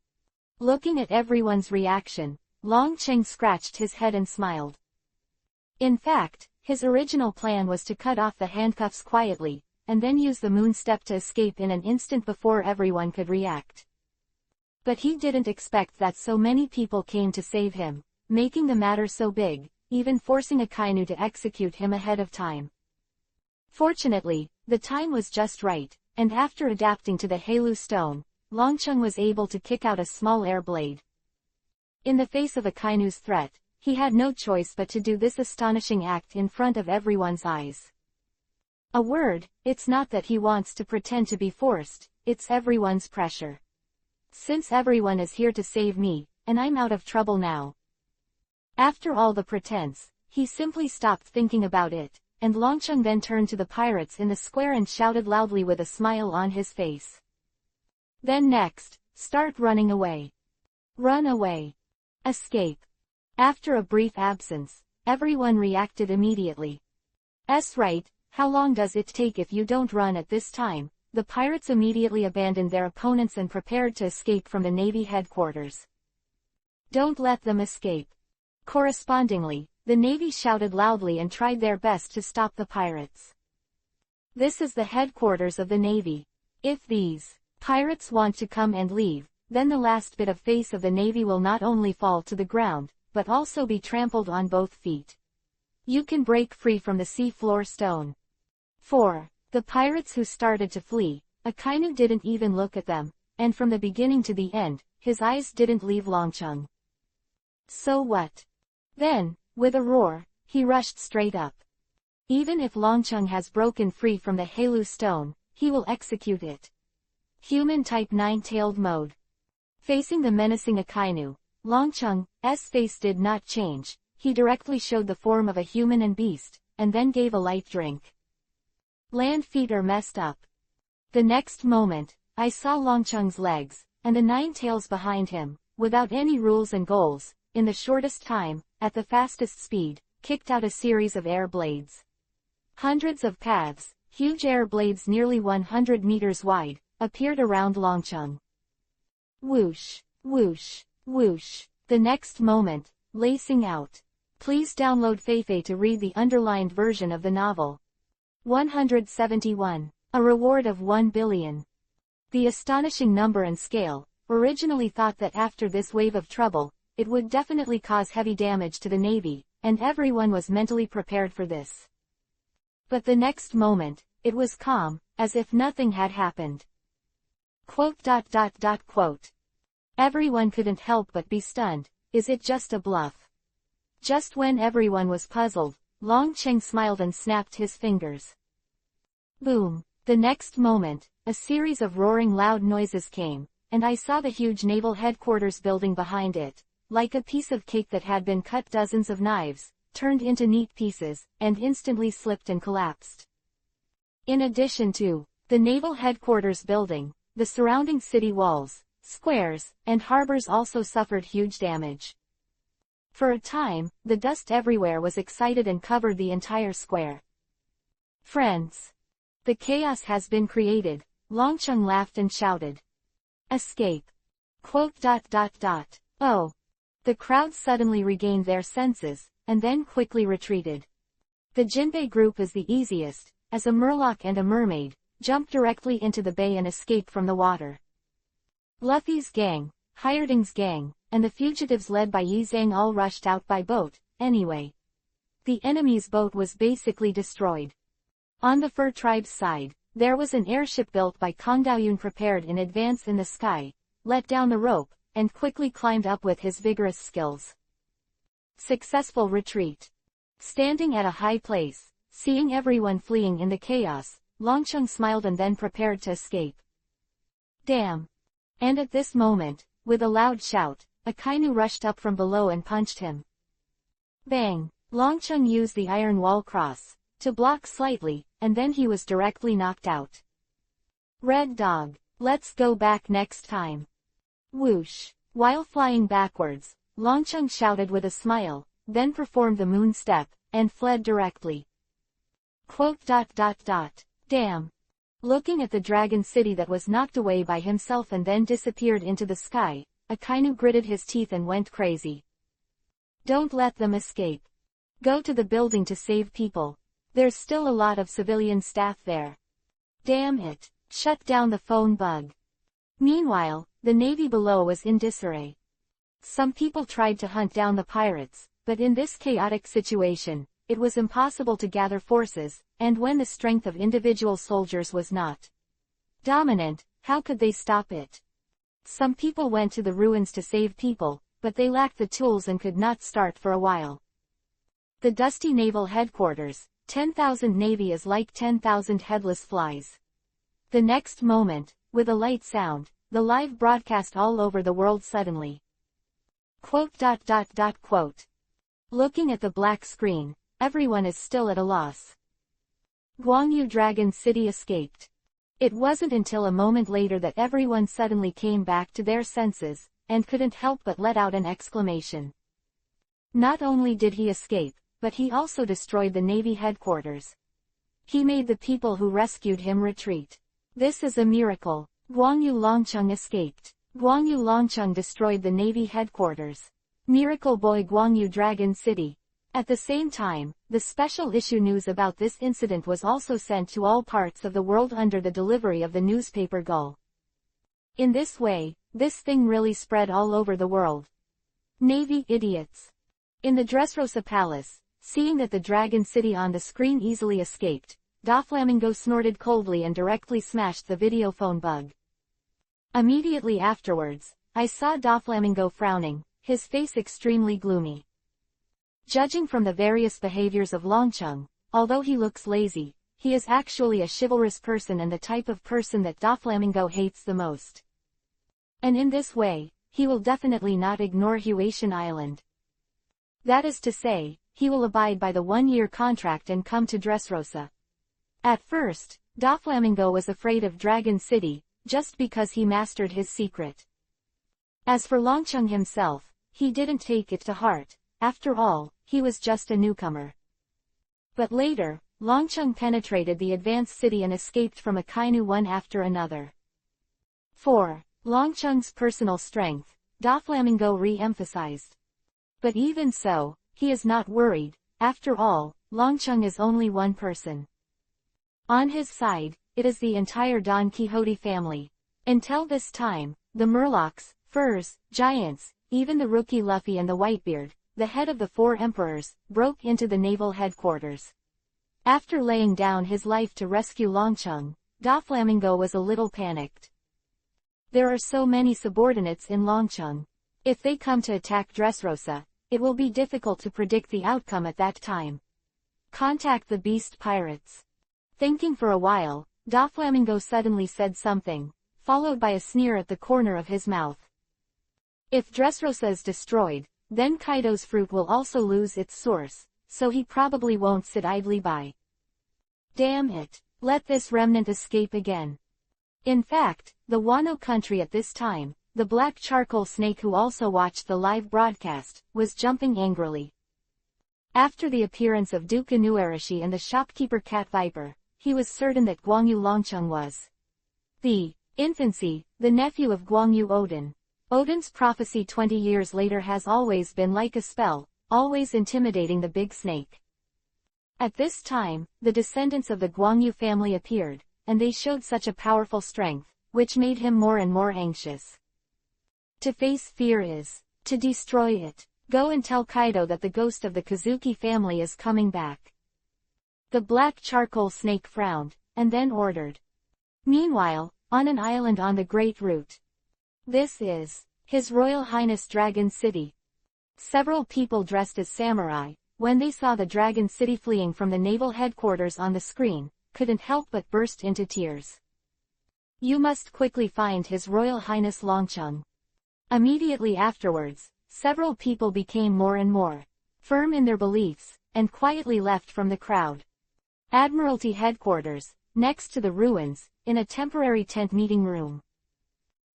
Looking at everyone's reaction, Long Cheng scratched his head and smiled. In fact, his original plan was to cut off the handcuffs quietly, and then use the moon step to escape in an instant before everyone could react. But he didn't expect that so many people came to save him, making the matter so big, even forcing Akainu to execute him ahead of time. Fortunately, the time was just right, and after adapting to the Helu stone, Longcheng was able to kick out a small air blade. In the face of Akainu's threat, he had no choice but to do this astonishing act in front of everyone's eyes. A word, it's not that he wants to pretend to be forced, it's everyone's pressure. Since everyone is here to save me, and I'm out of trouble now. After all the pretense, he simply stopped thinking about it, and Longcheng then turned to the pirates in the square and shouted loudly with a smile on his face. Then next, start running away. Run away. Escape. After a brief absence, everyone reacted immediately. Right, how long does it take if you don't run at this time? The pirates immediately abandoned their opponents and prepared to escape from the Navy headquarters. Don't let them escape. Correspondingly, the Navy shouted loudly and tried their best to stop the pirates. This is the headquarters of the Navy. If these pirates want to come and leave, then the last bit of face of the Navy will not only fall to the ground, but also be trampled on both feet. You can break free from the sea floor stone. 4. The pirates who started to flee, Akainu didn't even look at them, and from the beginning to the end, his eyes didn't leave Longcheng. So what? Then, with a roar, he rushed straight up. Even if Longcheng has broken free from the Helu stone, he will execute it. Human-type nine-tailed mode. Facing the menacing Akainu, Longcheng's face did not change. He directly showed the form of a human and beast, and then gave a light drink. Land feet are messed up. The next moment, I saw Longcheng's legs, and the nine tails behind him, without any rules and goals, in the shortest time, at the fastest speed, kicked out a series of air blades. Hundreds of paths, huge air blades nearly 100 meters wide, appeared around Longcheng. Whoosh, whoosh, whoosh. The next moment, lacing out. Please download Feifei to read the underlined version of the novel. 171. A reward of 1 billion. The astonishing number and scale, originally thought that after this wave of trouble, it would definitely cause heavy damage to the Navy, and everyone was mentally prepared for this. But the next moment, it was calm, as if nothing had happened. Quote. Everyone couldn't help but be stunned. Is it just a bluff? Just when everyone was puzzled, Longcheng smiled and snapped his fingers. Boom. The next moment, a series of roaring loud noises came, and I saw the huge naval headquarters building behind it, like a piece of cake that had been cut dozens of knives, turned into neat pieces, and instantly slipped and collapsed. In addition to the naval headquarters building, the surrounding city walls, squares, and harbors also suffered huge damage. For a time, the dust everywhere was excited and covered the entire square. Friends. The chaos has been created, Longcheng laughed and shouted. Escape. Quote. Oh. The crowd suddenly regained their senses, and then quickly retreated. The Jinbei group is the easiest, as a murloc and a mermaid, jump directly into the bay and escape from the water. Luffy's gang, Hireding's gang, and the fugitives led by Yi Zhang all rushed out by boat, anyway. The enemy's boat was basically destroyed. On the Fur tribe's side, there was an airship built by Kong Daoyun prepared in advance in the sky, let down the rope, and quickly climbed up with his vigorous skills. Successful retreat. Standing at a high place, seeing everyone fleeing in the chaos, Longcheng smiled and then prepared to escape. Damn! And at this moment, with a loud shout, Akainu rushed up from below and punched him. Bang! Longcheng used the iron wall cross to block slightly, and then he was directly knocked out. Red Dog, let's go back next time. Whoosh! While flying backwards, Longcheng shouted with a smile, then performed the moon step, and fled directly. Damn! Looking at the dragon city that was knocked away by himself and then disappeared into the sky, Akainu gritted his teeth and went crazy. Don't let them escape. Go to the building to save people. There's still a lot of civilian staff there. Damn it! Shut down the phone bug. Meanwhile, the navy below was in disarray. Some people tried to hunt down the pirates, but in this chaotic situation, it was impossible to gather forces, and when the strength of individual soldiers was not dominant, how could they stop it? Some people went to the ruins to save people, but they lacked the tools and could not start for a while. The dusty naval headquarters, 10,000 navy is like 10,000 headless flies. The next moment, with a light sound, the live broadcast all over the world suddenly. Looking at the black screen, everyone is still at a loss. Guangyu Dragon City escaped. It wasn't until a moment later that everyone suddenly came back to their senses, and couldn't help but let out an exclamation. Not only did he escape, but he also destroyed the Navy headquarters. He made the people who rescued him retreat. This is a miracle. Guangyu Longcheng escaped. Guangyu Longcheng destroyed the Navy headquarters. Miracle Boy Guangyu Dragon City. At the same time, the special issue news about this incident was also sent to all parts of the world under the delivery of the newspaper Gull. In this way, this thing really spread all over the world. Navy idiots. In the Dressrosa Palace, seeing that the Dragon City on the screen easily escaped, Doflamingo snorted coldly and directly smashed the videophone bug. Immediately afterwards, I saw Doflamingo frowning, his face extremely gloomy. Judging from the various behaviors of Longcheng, although he looks lazy, he is actually a chivalrous person and the type of person that Doflamingo hates the most. And in this way, he will definitely not ignore Huatian Island. That is to say, he will abide by the one-year contract and come to Dressrosa. At first, Doflamingo was afraid of Dragon City, just because he mastered his secret. As for Longcheng himself, he didn't take it to heart. After all, he was just a newcomer. But later, Longcheng penetrated the advanced city and escaped from Akainu one after another. 4. Longcheng's personal strength, Doflamingo re-emphasized. But even so, he is not worried. After all, Longcheng is only one person. On his side, it is the entire Don Quixote family. Until this time, the Murlocs, Furs, Giants, even the rookie Luffy and the Whitebeard, the head of the 4 emperors, broke into the naval headquarters. After laying down his life to rescue Longcheng, Doflamingo was a little panicked. There are so many subordinates in Longcheng. If they come to attack Dressrosa, it will be difficult to predict the outcome at that time. Contact the beast pirates. Thinking for a while, Doflamingo suddenly said something, followed by a sneer at the corner of his mouth. If Dressrosa is destroyed, then Kaido's fruit will also lose its source, so he probably won't sit idly by. Damn it, let this remnant escape again. In fact, the Wano country at this time, the black charcoal snake who also watched the live broadcast, was jumping angrily. After the appearance of Duke Inuarashi and the shopkeeper Cat Viper, he was certain that Guangyu Longcheng was the infancy, the nephew of Guangyu Odin. Odin's prophecy 20 years later has always been like a spell, always intimidating the big snake. At this time, the descendants of the Guangyu family appeared, and they showed such a powerful strength, which made him more and more anxious. To face fear is to destroy it. Go and tell Kaido that the ghost of the Kazuki family is coming back. The black charcoal snake frowned, and then ordered. Meanwhile, on an island on the Great Route. This is His Royal Highness Dragon City. Several people dressed as samurai, when they saw the Dragon City fleeing from the naval headquarters on the screen, couldn't help but burst into tears. You must quickly find His Royal Highness Longcheng. Immediately afterwards, several people became more and more firm in their beliefs, and quietly left from the crowd. Admiralty headquarters, next to the ruins, in a temporary tent meeting room.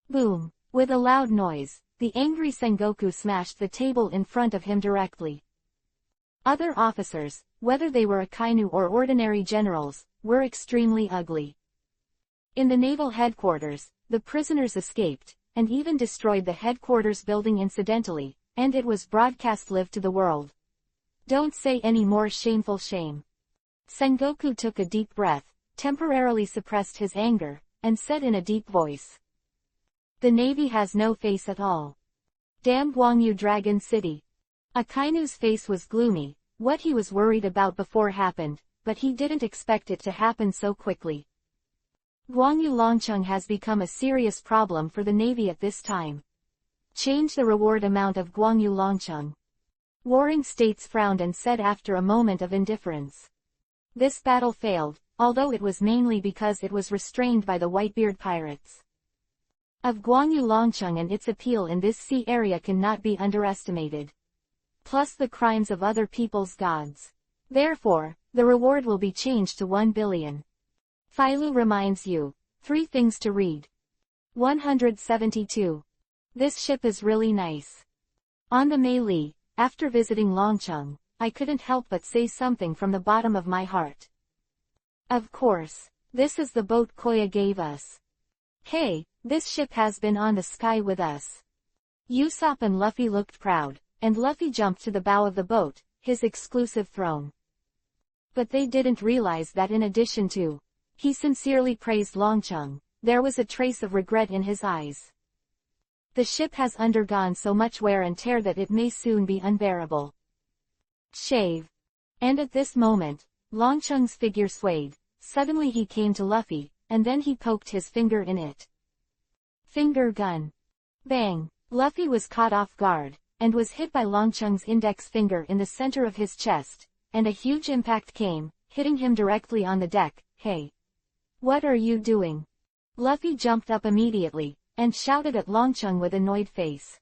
Boom! With a loud noise, the angry Sengoku smashed the table in front of him directly. Other officers, whether they were Akainu or ordinary generals, were extremely ugly. In the naval headquarters, the prisoners escaped, and even destroyed the headquarters building incidentally, and it was broadcast live to the world. Don't say any more shameful shame. Sengoku took a deep breath, temporarily suppressed his anger, and said in a deep voice. The Navy has no face at all. Damn Guangyu Dragon City. Akainu's face was gloomy. What he was worried about before happened, but he didn't expect it to happen so quickly. Guangyu Longcheng has become a serious problem for the Navy at this time. Change the reward amount of Guangyu Longcheng. Warring States frowned and said after a moment of indifference. This battle failed, although it was mainly because it was restrained by the Whitebeard pirates. Of Guangyu Longcheng and its appeal in this sea area cannot be underestimated. Plus the crimes of other people's gods. Therefore, the reward will be changed to 1 billion. Phailu reminds you. 3 things to read. 172. This ship is really nice. On the Meili, after visiting Longcheng, I couldn't help but say something from the bottom of my heart. Of course, this is the boat Koya gave us. Hey, this ship has been on the sky with us. Usopp and Luffy looked proud, and Luffy jumped to the bow of the boat, his exclusive throne. But they didn't realize that in addition to, he sincerely praised Longcheng, there was a trace of regret in his eyes. The ship has undergone so much wear and tear that it may soon be unbearable. Shave. And at this moment, Longcheng's figure swayed. Suddenly he came to Luffy, and then he poked his finger in it. Finger gun. Bang! Luffy was caught off guard, and was hit by Longcheng's index finger in the center of his chest, and a huge impact came, hitting him directly on the deck. Hey! What are you doing? Luffy jumped up immediately, and shouted at Longcheng with annoyed face.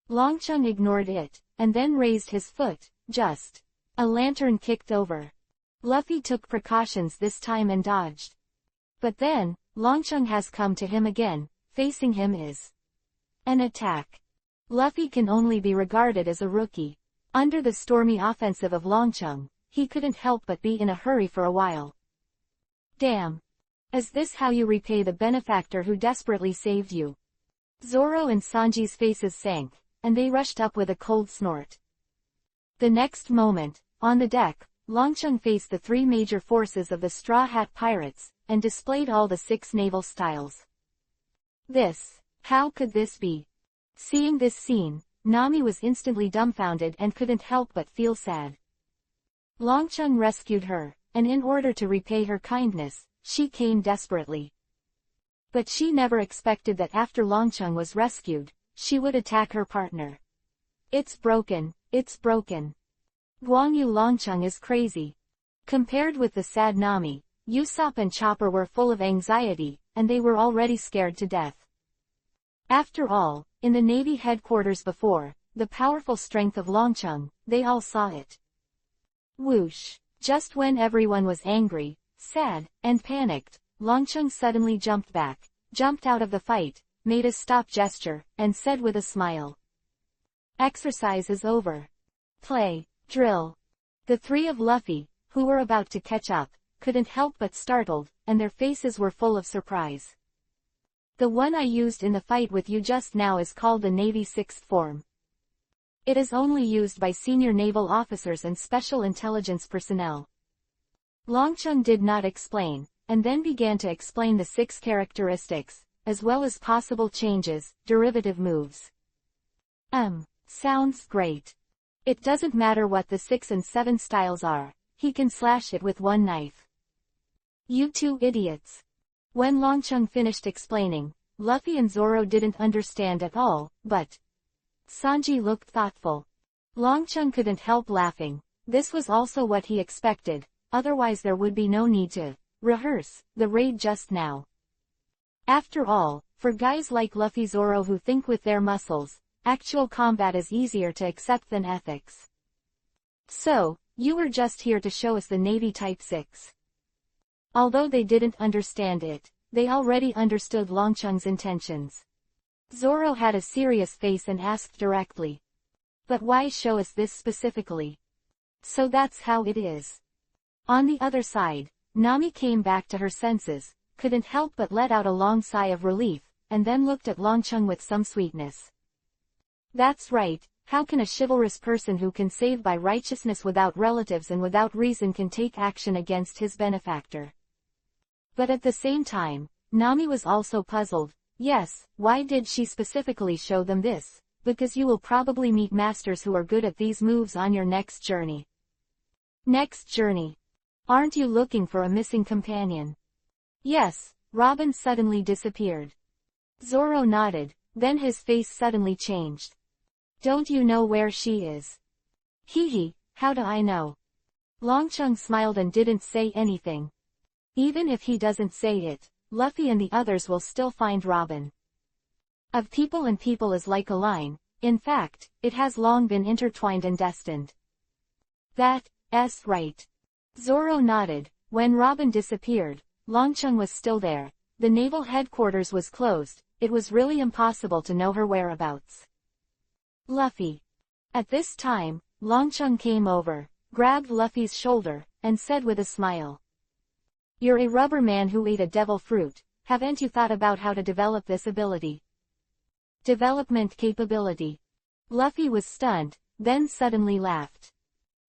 Longcheng ignored it, and then raised his foot, just. A lantern kicked over. Luffy took precautions this time and dodged. But then, Longcheng has come to him again, facing him is an attack. Luffy can only be regarded as a rookie. Under the stormy offensive of Longcheng, he couldn't help but be in a hurry for a while. Damn. Is this how you repay the benefactor who desperately saved you? Zoro and Sanji's faces sank, and they rushed up with a cold snort. The next moment, on the deck, Longcheng faced the 3 major forces of the Straw Hat Pirates, and displayed all the 6 naval styles. How could this be? Seeing this scene, Nami was instantly dumbfounded and couldn't help but feel sad. Longcheng rescued her, and in order to repay her kindness, she came desperately. But she never expected that after Longcheng was rescued, she would attack her partner. It's broken, it's broken. Guangyu Longcheng is crazy. Compared with the sad Nami, Usopp and Chopper were full of anxiety, and they were already scared to death. After all, in the Navy headquarters before, the powerful strength of Longcheng, they all saw it. Whoosh! Just when everyone was angry, sad, and panicked, Longcheng suddenly jumped back, jumped out of the fight, made a stop gesture, and said with a smile. Exercise is over. Play, drill. The 3 of Luffy, who were about to catch up, couldn't help but startled, and their faces were full of surprise. The one I used in the fight with you just now is called the Navy 6th form. It is only used by senior naval officers and special intelligence personnel. Longcheng did not explain, and then began to explain the 6 characteristics, as well as possible changes, derivative moves. Sounds great. It doesn't matter what the 6 and 7 styles are, he can slash it with 1 knife. You 2 idiots. When Longcheng finished explaining, Luffy and Zoro didn't understand at all, but Sanji looked thoughtful. Longcheng couldn't help laughing. This was also what he expected, otherwise there would be no need to rehearse the raid just now. After all, for guys like Luffy Zoro who think with their muscles, actual combat is easier to accept than ethics. So, you were just here to show us the Navy Type 6. Although they didn't understand it, they already understood Longcheng's intentions. Zoro had a serious face and asked directly. But why show us this specifically? So that's how it is. On the other side, Nami came back to her senses, couldn't help but let out a long sigh of relief, and then looked at Longcheng with some sweetness. That's right, how can a chivalrous person who can save by righteousness without relatives and without reason can take action against his benefactor? But at the same time, Nami was also puzzled. Yes, why did she specifically show them this? Because you will probably meet masters who are good at these moves on your next journey. Next journey. Aren't you looking for a missing companion? Yes, Robin suddenly disappeared. Zoro nodded, then his face suddenly changed. Don't you know where she is? Hee, how do I know? Longcheng smiled and didn't say anything. Even if he doesn't say it, Luffy and the others will still find Robin. Of people and people is like a line, in fact, it has long been intertwined and destined. That's right. Zoro nodded. When Robin disappeared, Longcheng was still there. The naval headquarters was closed, it was really impossible to know her whereabouts. Luffy. At this time, Longcheng came over, grabbed Luffy's shoulder, and said with a smile. You're a rubber man who ate a devil fruit, haven't you thought about how to develop this ability? Development capability. Luffy was stunned, then suddenly laughed.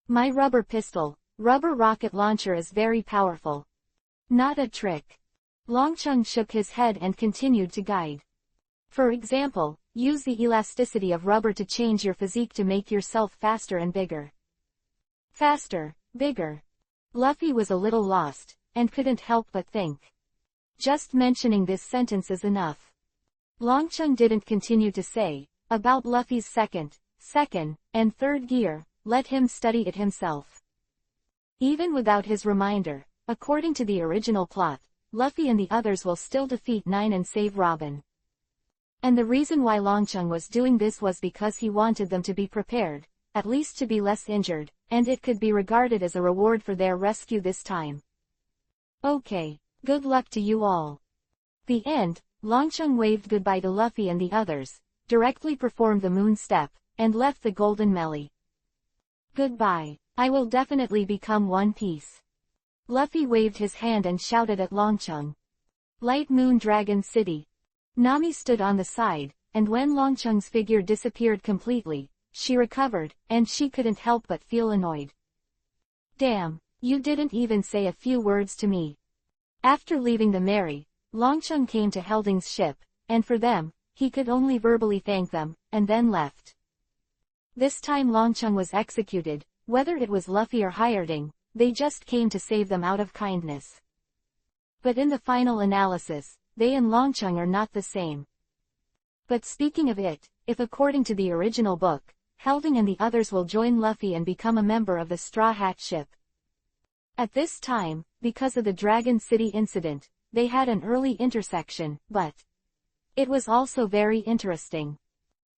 My rubber pistol, rubber rocket launcher is very powerful. Not a trick. Longcheng shook his head and continued to guide. For example, use the elasticity of rubber to change your physique to make yourself faster and bigger. Faster, bigger. Luffy was a little lost, and couldn't help but think. Just mentioning this sentence is enough. Longcheng didn't continue to say, about Luffy's second, and third gear, let him study it himself. Even without his reminder, according to the original plot, Luffy and the others will still defeat Nine and save Robin. And the reason why Longcheng was doing this was because he wanted them to be prepared, at least to be less injured, and it could be regarded as a reward for their rescue this time. Okay, good luck to you all. The end. Longcheng waved goodbye to Luffy and the others, directly performed the moon step, and left the Golden Melee. Goodbye. I will definitely become One Piece. Luffy waved his hand and shouted at Longcheng. Light Moon Dragon City. Nami stood on the side, and when Longcheng's figure disappeared completely, she recovered, and she couldn't help but feel annoyed. Damn, you didn't even say a few words to me. After leaving the Mary, Longcheng came to Helding's ship, and for them, he could only verbally thank them, and then left. This time Longcheng was executed, whether it was Luffy or Hyerding, they just came to save them out of kindness. But in the final analysis, they and Longcheng are not the same. But speaking of it, if according to the original book, Helding and the others will join Luffy and become a member of the Straw Hat ship. At this time, because of the Dragon City incident, they had an early intersection, but it was also very interesting.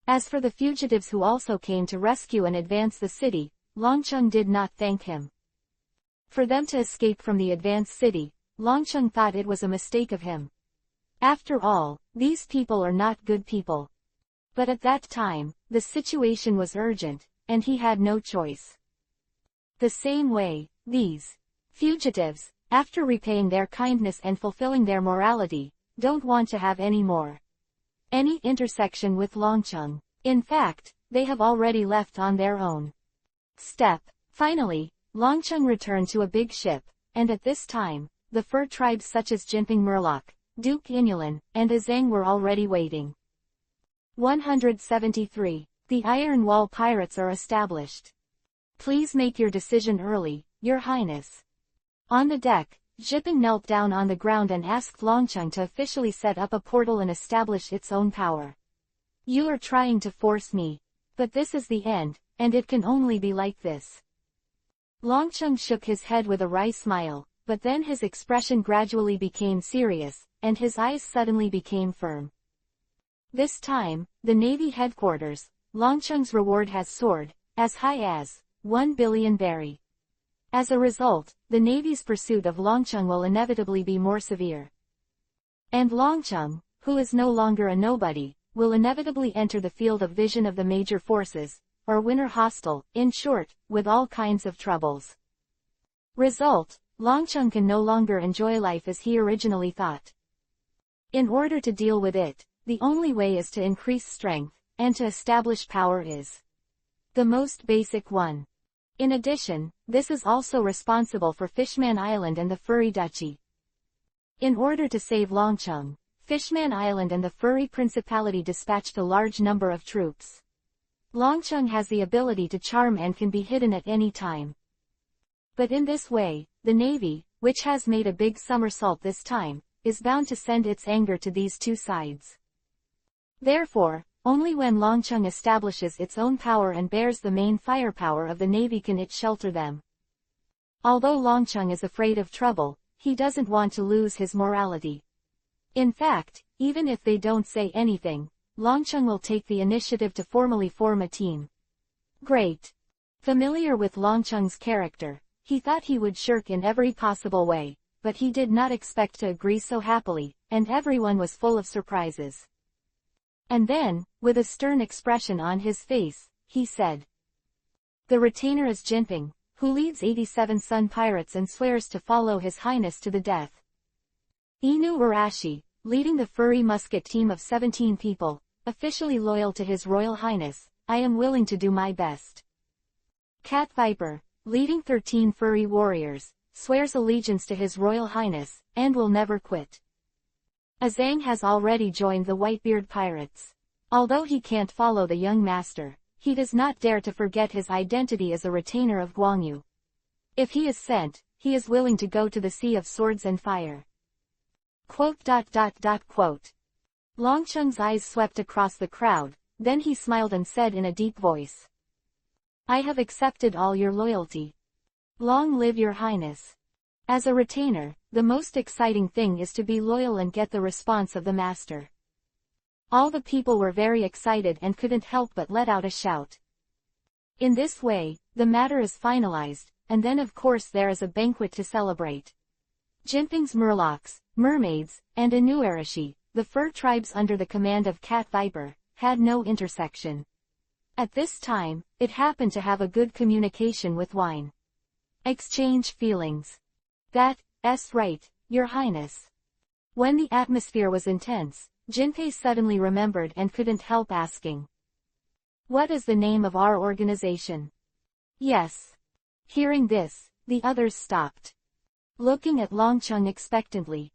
As for the fugitives who also came to rescue and advance the city, Longcheng did not thank him. For them to escape from the advanced city, Longcheng thought it was a mistake of him. After all, these people are not good people. But at that time, the situation was urgent, and he had no choice. The same way, these fugitives, after repaying their kindness and fulfilling their morality, don't want to have any intersection with Longcheng. In fact, they have already left on their own step. Finally, Longcheng returned to a big ship, and at this time, the fur tribes such as Jinping Murloc, Duke Inulan, and Azang were already waiting. 173. The Iron Wall Pirates are established. Please make your decision early, Your Highness. On the deck, Jinping knelt down on the ground and asked Longcheng to officially set up a portal and establish its own power. You are trying to force me. But this is the end, and it can only be like this. Longcheng shook his head with a wry smile, but then his expression gradually became serious, and his eyes suddenly became firm. This time, the Navy headquarters, Longcheng's reward has soared, as high as 1 billion berry. As a result, the Navy's pursuit of Longcheng will inevitably be more severe. And Longcheng, who is no longer a nobody, will inevitably enter the field of vision of the major forces, or winter hostile, in short, with all kinds of troubles. Result, Longcheng can no longer enjoy life as he originally thought. In order to deal with it, the only way is to increase strength, and to establish power is the most basic one. In addition, this is also responsible for Fishman Island and the Furry Duchy. In order to save Longcheng, Fishman Island and the Furry Principality dispatched a large number of troops. Longcheng has the ability to charm and can be hidden at any time. But in this way, the Navy, which has made a big somersault this time, is bound to send its anger to these two sides. Therefore, only when Longcheng establishes its own power and bears the main firepower of the Navy can it shelter them. Although Longcheng is afraid of trouble, he doesn't want to lose his morality. In fact, even if they don't say anything, Longcheng will take the initiative to formally form a team. Great. Familiar with Longcheng's character, he thought he would shirk in every possible way, but he did not expect to agree so happily, and everyone was full of surprises. And then, with a stern expression on his face, he said, "The retainer is Jinping, who leads 87 Sun Pirates and swears to follow His Highness to the death. Inu Arashi, leading the furry musket team of 17 people, officially loyal to His Royal Highness, I am willing to do my best. Cat Viper, leading 13 furry warriors, swears allegiance to His Royal Highness, and will never quit. Azang has already joined the Whitebeard Pirates. Although he can't follow the young master, he does not dare to forget his identity as a retainer of Guangyu. If he is sent, he is willing to go to the Sea of Swords and Fire." Longcheng's eyes swept across the crowd, then he smiled and said in a deep voice, "I have accepted all your loyalty. Long live your highness. As a retainer, the most exciting thing is to be loyal and get the response of the master." All the people were very excited and couldn't help but let out a shout. In this way, the matter is finalized, and then of course there is a banquet to celebrate. Jinping's Murlocs, mermaids, and Inuarashi, the fur tribes under the command of Cat Viper, had no intersection. At this time, it happened to have a good communication with wine. Exchange feelings. That's right, your highness. When the atmosphere was intense, Jinpei suddenly remembered and couldn't help asking, "What is the name of our organization?" "Yes." Hearing this, the others stopped, looking at Longcheng expectantly.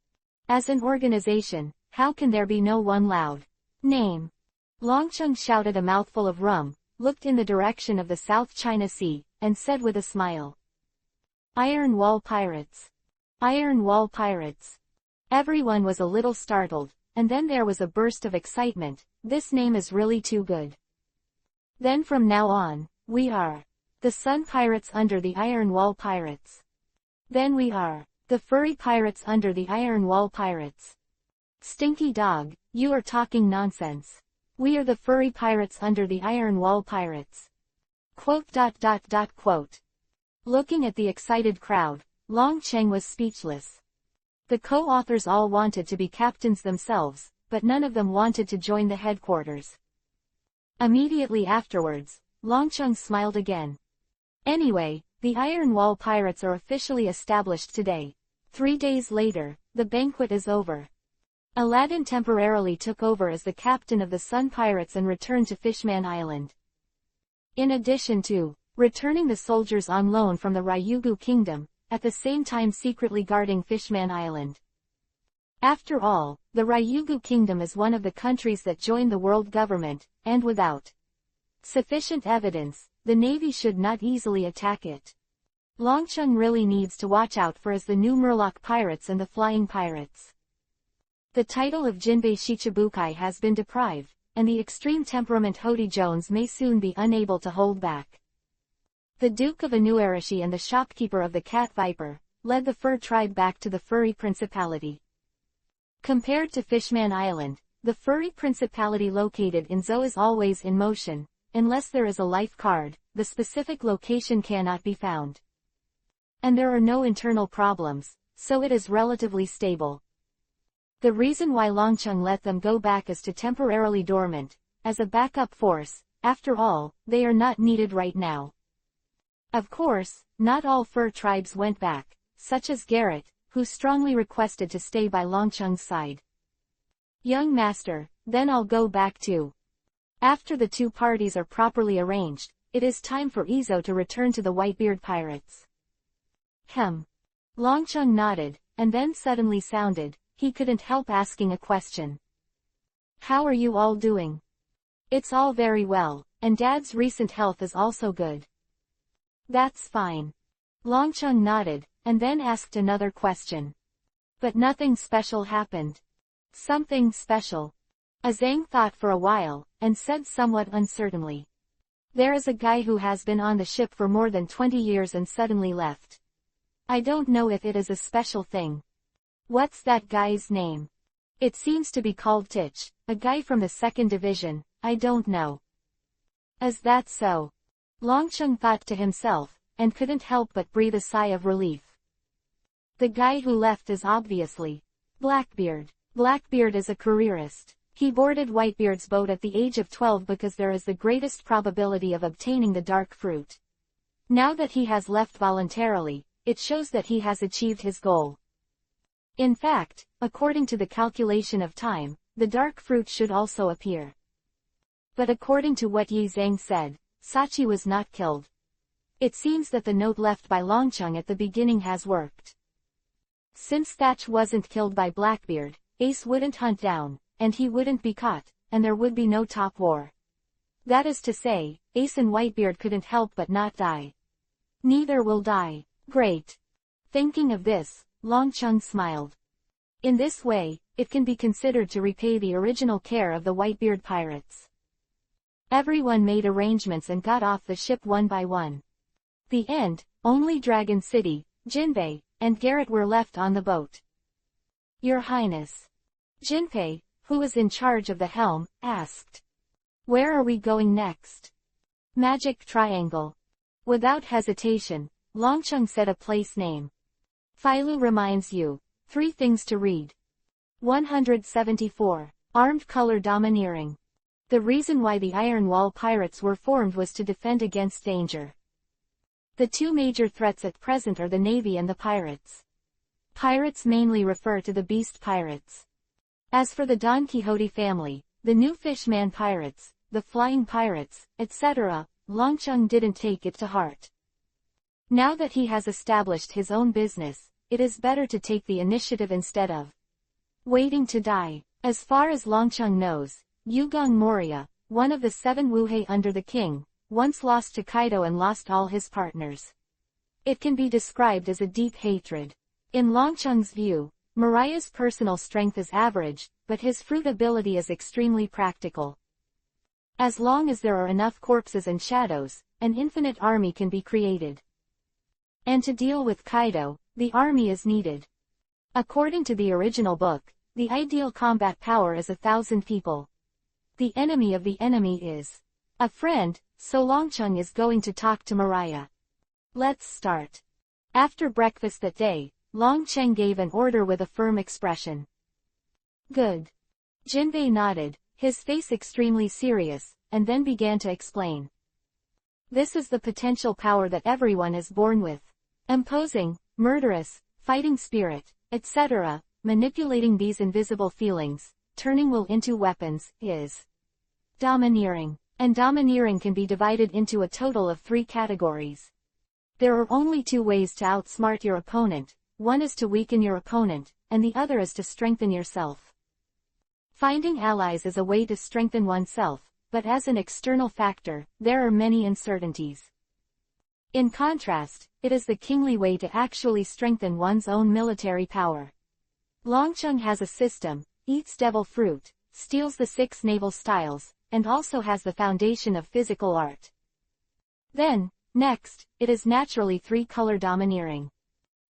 As an organization, how can there be no one loud name? Longcheng shouted a mouthful of rum, looked in the direction of the South China Sea, and said with a smile, "Iron Wall Pirates. Iron Wall Pirates." Everyone was a little startled, and then there was a burst of excitement. This name is really too good. Then from now on, we are the Sun Pirates under the Iron Wall Pirates. Then we are the Furry Pirates under the Iron Wall Pirates. Stinky dog, you are talking nonsense. We are the Furry Pirates under the Iron Wall Pirates. Looking at the excited crowd, Longcheng was speechless. The co-authors all wanted to be captains themselves, but none of them wanted to join the headquarters. Immediately afterwards, Longcheng smiled again. Anyway, the Iron Wall Pirates are officially established today. 3 days later, the banquet is over. Aladdin temporarily took over as the captain of the Sun Pirates and returned to Fishman Island. In addition to returning the soldiers on loan from the Ryugu Kingdom, at the same time secretly guarding Fishman Island. After all, the Ryugu Kingdom is one of the countries that joined the world government, and without sufficient evidence, the Navy should not easily attack it. Longcheng really needs to watch out for the new Murloc Pirates and the Flying Pirates. The title of Jinbei Shichibukai has been deprived, and the extreme temperament Hody Jones may soon be unable to hold back. The Duke of Inuarashi and the shopkeeper of the Cat Viper led the fur tribe back to the Furry Principality. Compared to Fishman Island, the Furry Principality located in Zo is always in motion. Unless there is a life card, the specific location cannot be found. And there are no internal problems, so it is relatively stable. The reason why Longcheng let them go back is to temporarily dormant, as a backup force. After all, they are not needed right now. Of course, not all fur tribes went back, such as Garrett, who strongly requested to stay by Longcheng's side. Young master, then I'll go back too. After the two parties are properly arranged, it is time for Izo to return to the Whitebeard pirates. Longcheng nodded, and then suddenly sounded, he couldn't help asking a question. How are you all doing? It's all very well, and Dad's recent health is also good. That's fine. Longcheng nodded, and then asked another question. But nothing special happened. Something special. Zhang thought for a while, and said somewhat uncertainly. There is a guy who has been on the ship for more than 20 years and suddenly left. I don't know if it is a special thing. What's that guy's name? It seems to be called Titch, a guy from the 2nd Division, I don't know. Is that so? Longcheng thought to himself, and couldn't help but breathe a sigh of relief. The guy who left is obviously Blackbeard. Blackbeard is a careerist. He boarded Whitebeard's boat at the age of 12 because there is the greatest probability of obtaining the dark fruit. Now that he has left voluntarily, it shows that he has achieved his goal. In fact, according to the calculation of time, the dark fruit should also appear. But according to what Yi Zhang said, Sachi was not killed. It seems that the note left by Longcheng at the beginning has worked. Since Thatch wasn't killed by Blackbeard, Ace wouldn't hunt down, and he wouldn't be caught, and there would be no top war. That is to say, Ace and Whitebeard couldn't help but not die. Neither will die. Great. Thinking of this, Longcheng smiled. In this way, it can be considered to repay the original care of the Whitebeard pirates. Everyone made arrangements and got off the ship one by one. The end, only Dragon City, Jinbei, and Garrett were left on the boat. Your Highness. Jinbei, who was in charge of the helm, asked. Where are we going next? Magic Triangle. Without hesitation, Longcheng said a place name. Phailu reminds you. 3 things to read. 174. Armed Color Domineering. The reason why the Iron Wall pirates were formed was to defend against danger. The two major threats at present are the Navy and the pirates. Pirates mainly refer to the Beast Pirates. As for the Don Quixote family, the new Fishman Pirates, the Flying Pirates, etc., Longcheng didn't take it to heart. Now that he has established his own business, it is better to take the initiative instead of waiting to die. As far as Longcheng knows, Yugong Moria, one of the 7 Wuhei under the king, once lost to Kaido and lost all his partners. It can be described as a deep hatred. In Longcheng's view, Mariah's personal strength is average, but his fruit ability is extremely practical. As long as there are enough corpses and shadows, an infinite army can be created. And to deal with Kaido, the army is needed. According to the original book, the ideal combat power is 1,000 people. The enemy of the enemy is a friend, so Longcheng is going to talk to Mariah. Let's start. After breakfast that day, Longcheng gave an order with a firm expression. Good. Jinbei nodded, his face extremely serious, and then began to explain. This is the potential power that everyone is born with. Imposing, murderous, fighting spirit, etc., manipulating these invisible feelings, turning will into weapons, is domineering. And domineering can be divided into a total of 3 categories. There are only 2 ways to outsmart your opponent. One is to weaken your opponent, and the other is to strengthen yourself. Finding allies is a way to strengthen oneself, but as an external factor, there are many uncertainties. In contrast, it is the kingly way to actually strengthen one's own military power. Longcheng has a system, eats devil fruit, steals the 6 naval styles, and also has the foundation of physical art. Then, next, it is naturally 3-color domineering.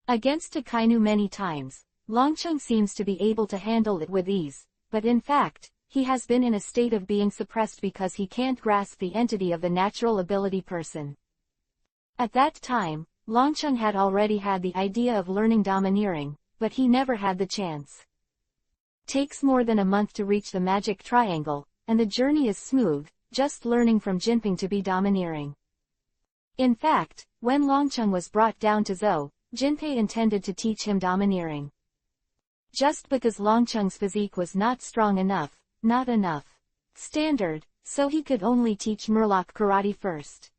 Against Akainu many times, Longcheng seems to be able to handle it with ease, but in fact, he has been in a state of being suppressed because he can't grasp the entity of the natural ability person. At that time, Longcheng had already had the idea of learning domineering, but he never had the chance. Takes more than a month to reach the magic triangle, and the journey is smooth, just learning from Jinping to be domineering. In fact, when Longcheng was brought down to Zhou, Jinpei intended to teach him domineering. Just because Longcheng's physique was not strong enough, not enough standard, so he could only teach Murloc karate first.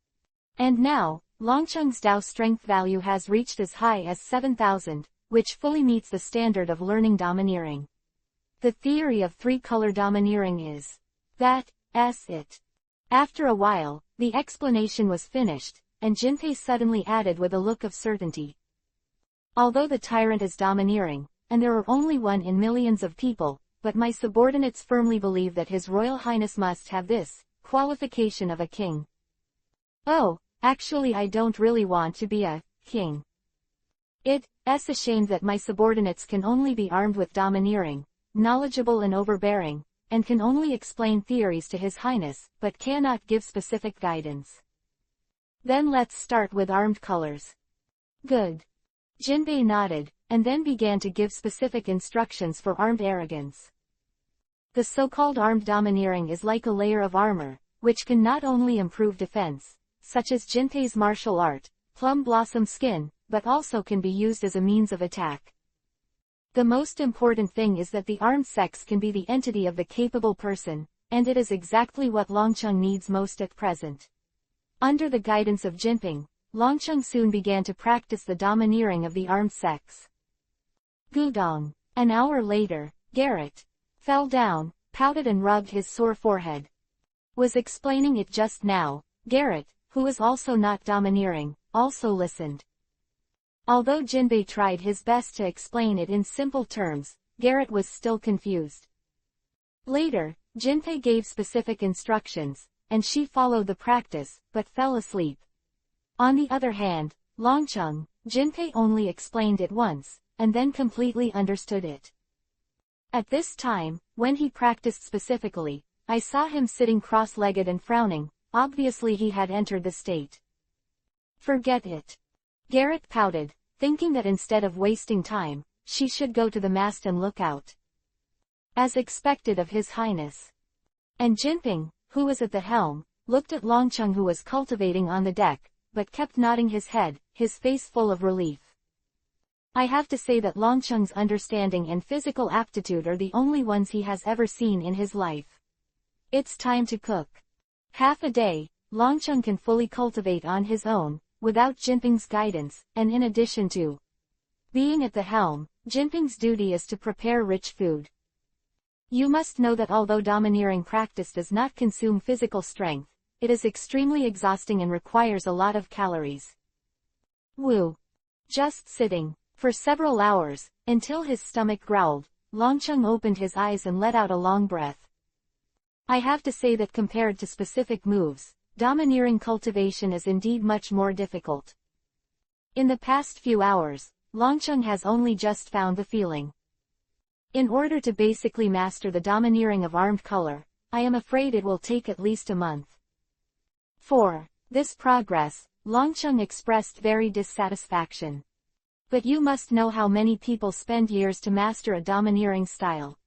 And now, Longcheng's Dao strength value has reached as high as 7,000, which fully meets the standard of learning domineering. The theory of 3-color domineering is that's it. After a while, the explanation was finished, and Jinpei suddenly added with a look of certainty. Although the tyrant is domineering, and there are only 1 in millions of people, but my subordinates firmly believe that His Royal Highness must have this qualification of a king. Oh, actually I don't really want to be a king. It's a shame that my subordinates can only be armed with domineering, knowledgeable and overbearing, and can only explain theories to His Highness, but cannot give specific guidance. Then let's start with armed colors. Good. Jinbei nodded, and then began to give specific instructions for armed arrogance. The so-called armed domineering is like a layer of armor, which can not only improve defense, such as Jinpei's martial art, plum blossom skin, but also can be used as a means of attack. The most important thing is that the armed sex can be the entity of the capable person, and it is exactly what Longcheng needs most at present. Under the guidance of Jinping, Longcheng soon began to practice the domineering of the armed sex. Gudong. An hour later, Garrett fell down, pouted and rubbed his sore forehead. Was explaining it just now. Garrett, who was also not domineering, also listened. Although Jinbei tried his best to explain it in simple terms, Garrett was still confused. Later, Jinpei gave specific instructions, and she followed the practice, but fell asleep. On the other hand, Longcheng, Jinpei only explained it once, and then completely understood it. At this time, when he practiced specifically, I saw him sitting cross-legged and frowning. Obviously he had entered the state. Forget it. Garrett pouted, thinking that instead of wasting time, she should go to the mast and look out. As expected of His Highness. And Jinping, who was at the helm, looked at Longcheng who was cultivating on the deck, but kept nodding his head, his face full of relief. I have to say that Longcheng's understanding and physical aptitude are the only ones he has ever seen in his life. It's time to cook. Half a day, Longcheng can fully cultivate on his own, without Jinping's guidance, and in addition to being at the helm, Jinping's duty is to prepare rich food. You must know that although domineering practice does not consume physical strength, it is extremely exhausting and requires a lot of calories. Woo. Just sitting, for several hours, until his stomach growled, Longcheng opened his eyes and let out a long breath. I have to say that compared to specific moves, domineering cultivation is indeed much more difficult. In the past few hours, Longcheng has only just found the feeling. In order to basically master the domineering of armed color, I am afraid it will take at least a month. For this progress, Longcheng expressed very dissatisfaction. But you must know how many people spend years to master a domineering style.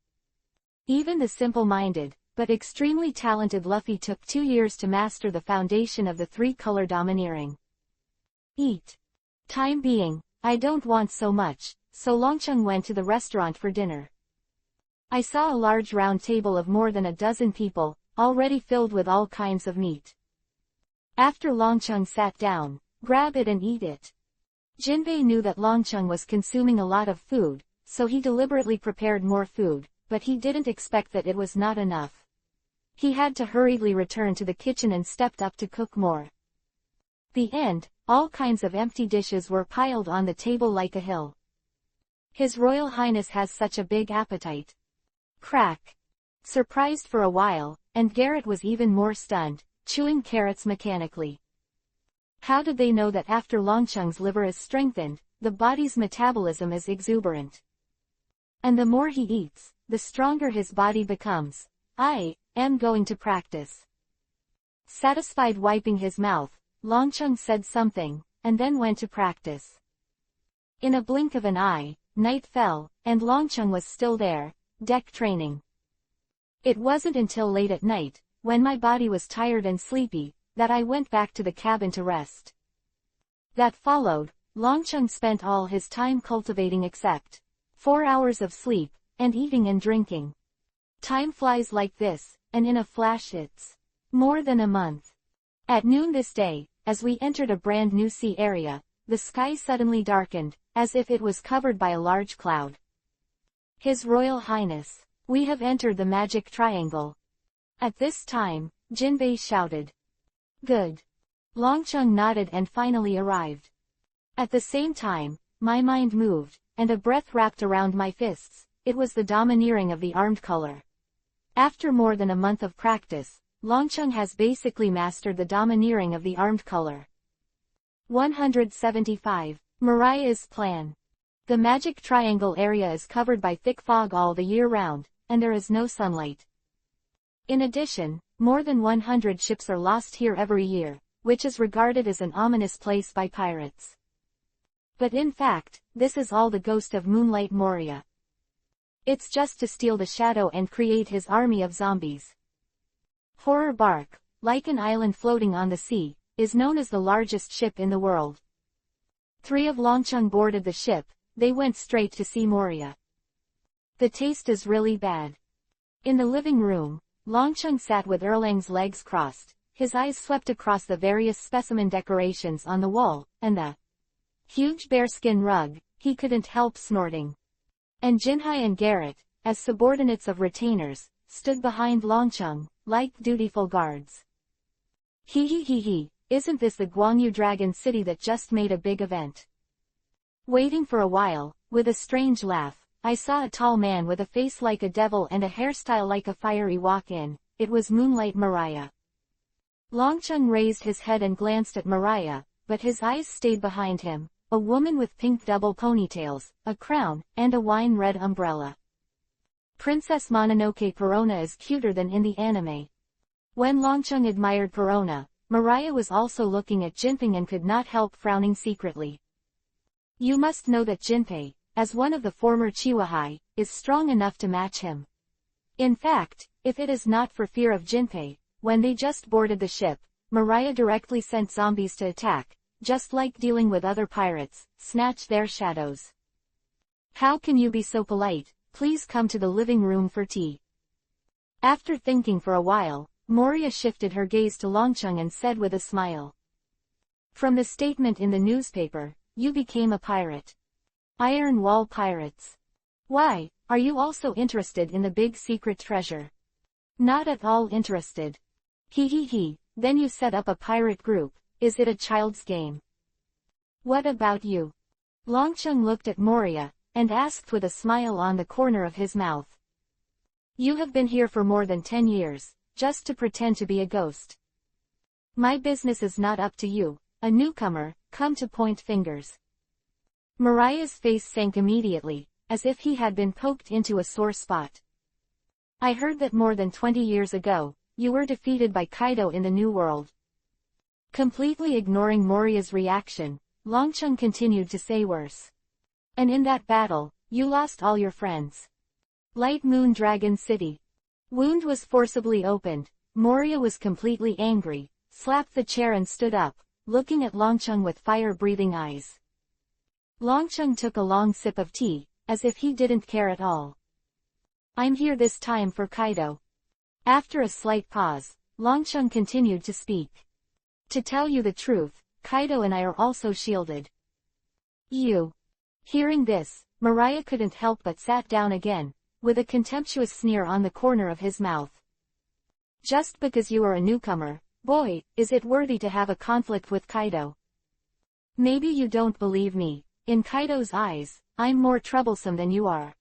Even the simple-minded, but extremely talented Luffy took 2 years to master the foundation of the 3-color domineering. Eat. Time being, I don't want so much, so Longcheng went to the restaurant for dinner. I saw a large round table of more than a dozen people, already filled with all kinds of meat. After Longcheng sat down, grab it and eat it. Jinbei knew that Longcheng was consuming a lot of food, so he deliberately prepared more food, but he didn't expect that it was not enough. He had to hurriedly return to the kitchen and stepped up to cook more. The end, all kinds of empty dishes were piled on the table like a hill. His Royal Highness has such a big appetite. Crack. surprised for a while, and Garrett was even more stunned, chewing carrots mechanically. How did they know that after Longcheng's liver is strengthened, the body's metabolism is exuberant? And the more he eats, the stronger his body becomes. I am going to practice. Satisfied wiping his mouth, Longcheng said something, and then went to practice. In a blink of an eye, night fell, and Longcheng was still there, deck training. It wasn't until late at night, when my body was tired and sleepy, that I went back to the cabin to rest. That followed, Longcheng spent all his time cultivating except 4 hours of sleep, and eating and drinking. Time flies like this, and in a flash it's more than a month. At noon this day, as we entered a brand new sea area, the sky suddenly darkened, as if it was covered by a large cloud. His Royal Highness, we have entered the magic triangle. At this time, Jinbei shouted. Good. Longcheng nodded and finally arrived. At the same time, my mind moved, and a breath wrapped around my fists. It was the domineering of the armed color. After more than a month of practice, Longcheng has basically mastered the domineering of the armed color. 175. Mariah's plan. The magic triangle area is covered by thick fog all the year round, and there is no sunlight. In addition, more than 100 ships are lost here every year, which is regarded as an ominous place by pirates. But in fact, this is all the ghost of Moonlight Moria. It's just to steal the shadow and create his army of zombies. Horror Bark, like an island floating on the sea, is known as the largest ship in the world. 3 of Longcheng boarded the ship. They went straight to see Moria. The taste is really bad. In the living room, Longcheng sat with Erlang's legs crossed. His eyes swept across the various specimen decorations on the wall, and the huge bearskin rug. He couldn't help snorting. And Jinhai and Garrett, as subordinates of retainers, stood behind Longcheng, like dutiful guards. He, isn't this the Guangyu Dragon City that just made a big event? Waiting for a while, with a strange laugh, I saw a tall man with a face like a devil and a hairstyle like a fiery walk in. It was Moonlight Mariah. Longcheng raised his head and glanced at Mariah, but his eyes stayed behind him, a woman with pink double ponytails, a crown, and a wine-red umbrella. Princess Mononoke Perona is cuter than in the anime. When Longcheng admired Perona, Mariah was also looking at Jinpei and could not help frowning secretly. You must know that Jinpei, as one of the former Chihuahai, is strong enough to match him. In fact, if it is not for fear of Jinpei, when they just boarded the ship, Mariah directly sent zombies to attack, just like dealing with other pirates, snatch their shadows. How can you be so polite? Please come to the living room for tea. After thinking for a while, Moria shifted her gaze to Longcheng and said with a smile. From the statement in the newspaper, you became a pirate. Iron Wall Pirates. Why, are you also interested in the big secret treasure? Not at all interested. Then you set up a pirate group. Is it a child's game? What about you? Longcheng looked at Moria, and asked with a smile on the corner of his mouth. You have been here for more than 10 years, just to pretend to be a ghost. My business is not up to you, a newcomer, come to point fingers. Mariah's face sank immediately, as if he had been poked into a sore spot. I heard that more than 20 years ago, you were defeated by Kaido in the New World. Completely ignoring Moria's reaction, Longcheng continued to say worse. And in that battle, you lost all your friends. Light Moon Dragon City. Wound was forcibly opened. Moria was completely angry, slapped the chair and stood up, looking at Longcheng with fire-breathing eyes. Longcheng took a long sip of tea, as if he didn't care at all. I'm here this time for Kaido. After a slight pause, Longcheng continued to speak. To tell you the truth, Kaido and I are also shielded. You. Hearing this, Mariah couldn't help but sat down again, with a contemptuous sneer on the corner of his mouth. Just because you are a newcomer, boy, is it worthy to have a conflict with Kaido. Maybe you don't believe me. In Kaido's eyes, I'm more troublesome than you are.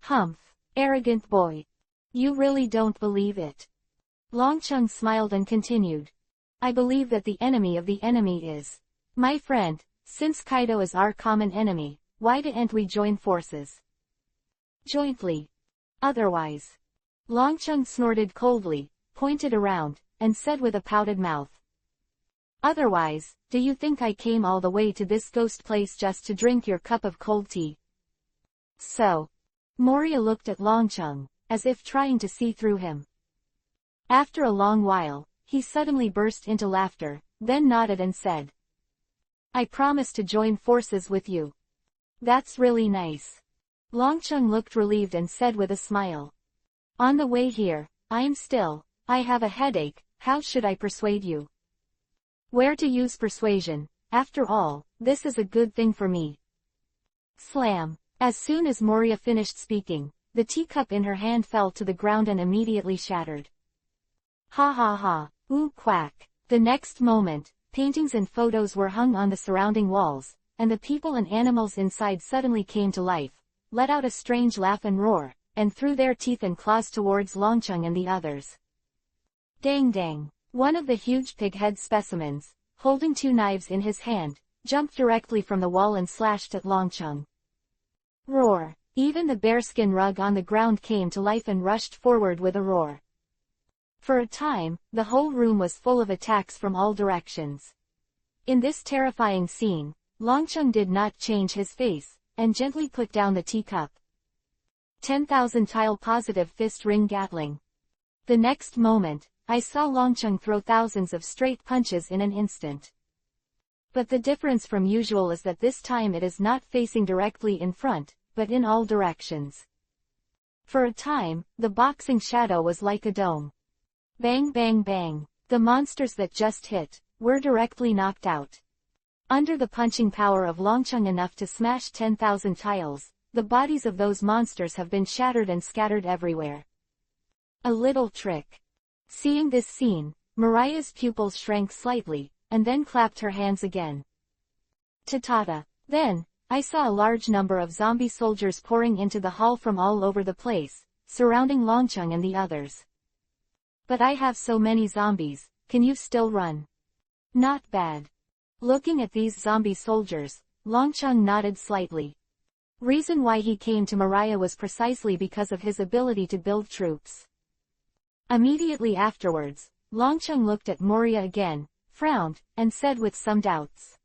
Humph, arrogant boy. You really don't believe it? Longcheng smiled and continued. I believe that the enemy of the enemy is my friend. Since Kaido is our common enemy, why didn't we join forces jointly? Otherwise. Longcheng snorted coldly, pointed around, and said with a pouted mouth. Otherwise, do you think I came all the way to this ghost place just to drink your cup of cold tea? So. Moria looked at Longcheng, as if trying to see through him. After a long while, he suddenly burst into laughter, then nodded and said. I promise to join forces with you. That's really nice. Longcheng looked relieved and said with a smile. On the way here, I have a headache, how should I persuade you? Where to use persuasion, after all, this is a good thing for me. Slam. As soon as Moria finished speaking, the teacup in her hand fell to the ground and immediately shattered. Ha ha ha, ooh quack. The next moment, paintings and photos were hung on the surrounding walls, and the people and animals inside suddenly came to life, let out a strange laugh and roar, and threw their teeth and claws towards Longcheng and the others. Dang dang. One of the huge pig-head specimens, holding 2 knives in his hand, jumped directly from the wall and slashed at Longcheng. Roar. Even the bearskin rug on the ground came to life and rushed forward with a roar. For a time, the whole room was full of attacks from all directions. In this terrifying scene, Longcheng did not change his face, and gently put down the teacup. 10,000 tile positive fist ring Gatling. The next moment, I saw Longcheng throw thousands of straight punches in an instant. But the difference from usual is that this time it is not facing directly in front, but in all directions. For a time, the boxing shadow was like a dome. Bang bang bang. The monsters that just hit were directly knocked out. Under the punching power of Longcheng enough to smash 10,000 tiles, the bodies of those monsters have been shattered and scattered everywhere. A little trick. Seeing this scene, Mariah's pupils shrank slightly, and then clapped her hands again. Ta-ta-ta. Then, I saw a large number of zombie soldiers pouring into the hall from all over the place, surrounding Longcheng and the others. But I have so many zombies, can you still run? Not bad. Looking at these zombie soldiers, Longcheng nodded slightly. Reason why he came to Mariah was precisely because of his ability to build troops. Immediately afterwards, Longcheng looked at Moria again, frowned, and said with some doubts.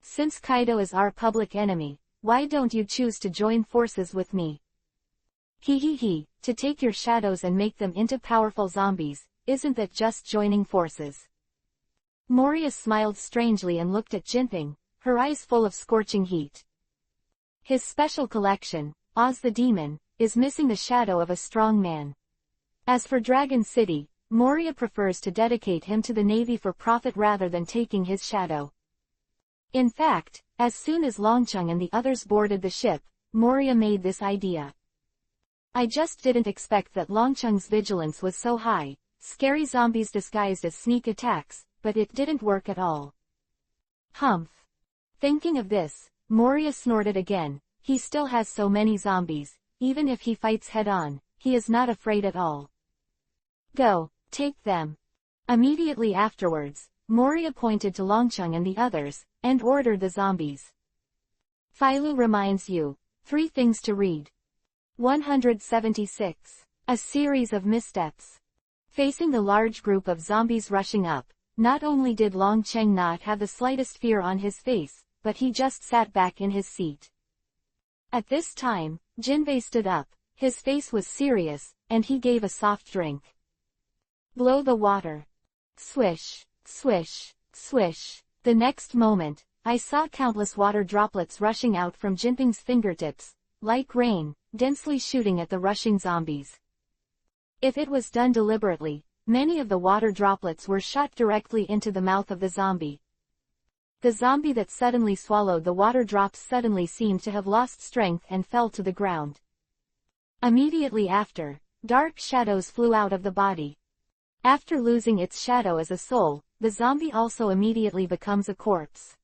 Since Kaido is our public enemy, why don't you choose to join forces with me? He, to take your shadows and make them into powerful zombies, isn't that just joining forces? Moria smiled strangely and looked at Jinping, her eyes full of scorching heat. His special collection, Oz the Demon, is missing the shadow of a strong man. As for Dragon City, Moria prefers to dedicate him to the Navy for profit rather than taking his shadow. In fact, as soon as Longcheng and the others boarded the ship, Moria made this idea. I just didn't expect that Longcheng's vigilance was so high, scary zombies disguised as sneak attacks, but it didn't work at all. Humph. Thinking of this, Moria snorted again. He still has so many zombies, even if he fights head-on, he is not afraid at all. Go, take them. Immediately afterwards, Moria pointed to Longcheng and the others, and ordered the zombies. Philo reminds you, 3 things to read. 176. A series of missteps. Facing the large group of zombies rushing up, not only did Longcheng not have the slightest fear on his face, but he just sat back in his seat. At this time, Jinbei stood up, his face was serious, and he gave a soft drink. Blow the water. Swish, swish, swish. The next moment, I saw countless water droplets rushing out from Jinping's fingertips, like rain, densely shooting at the rushing zombies. If it was done deliberately, many of the water droplets were shot directly into the mouth of the zombie. The zombie that suddenly swallowed the water drops suddenly seemed to have lost strength and fell to the ground. Immediately after, dark shadows flew out of the body. After losing its shadow as a soul, the zombie also immediately becomes a corpse.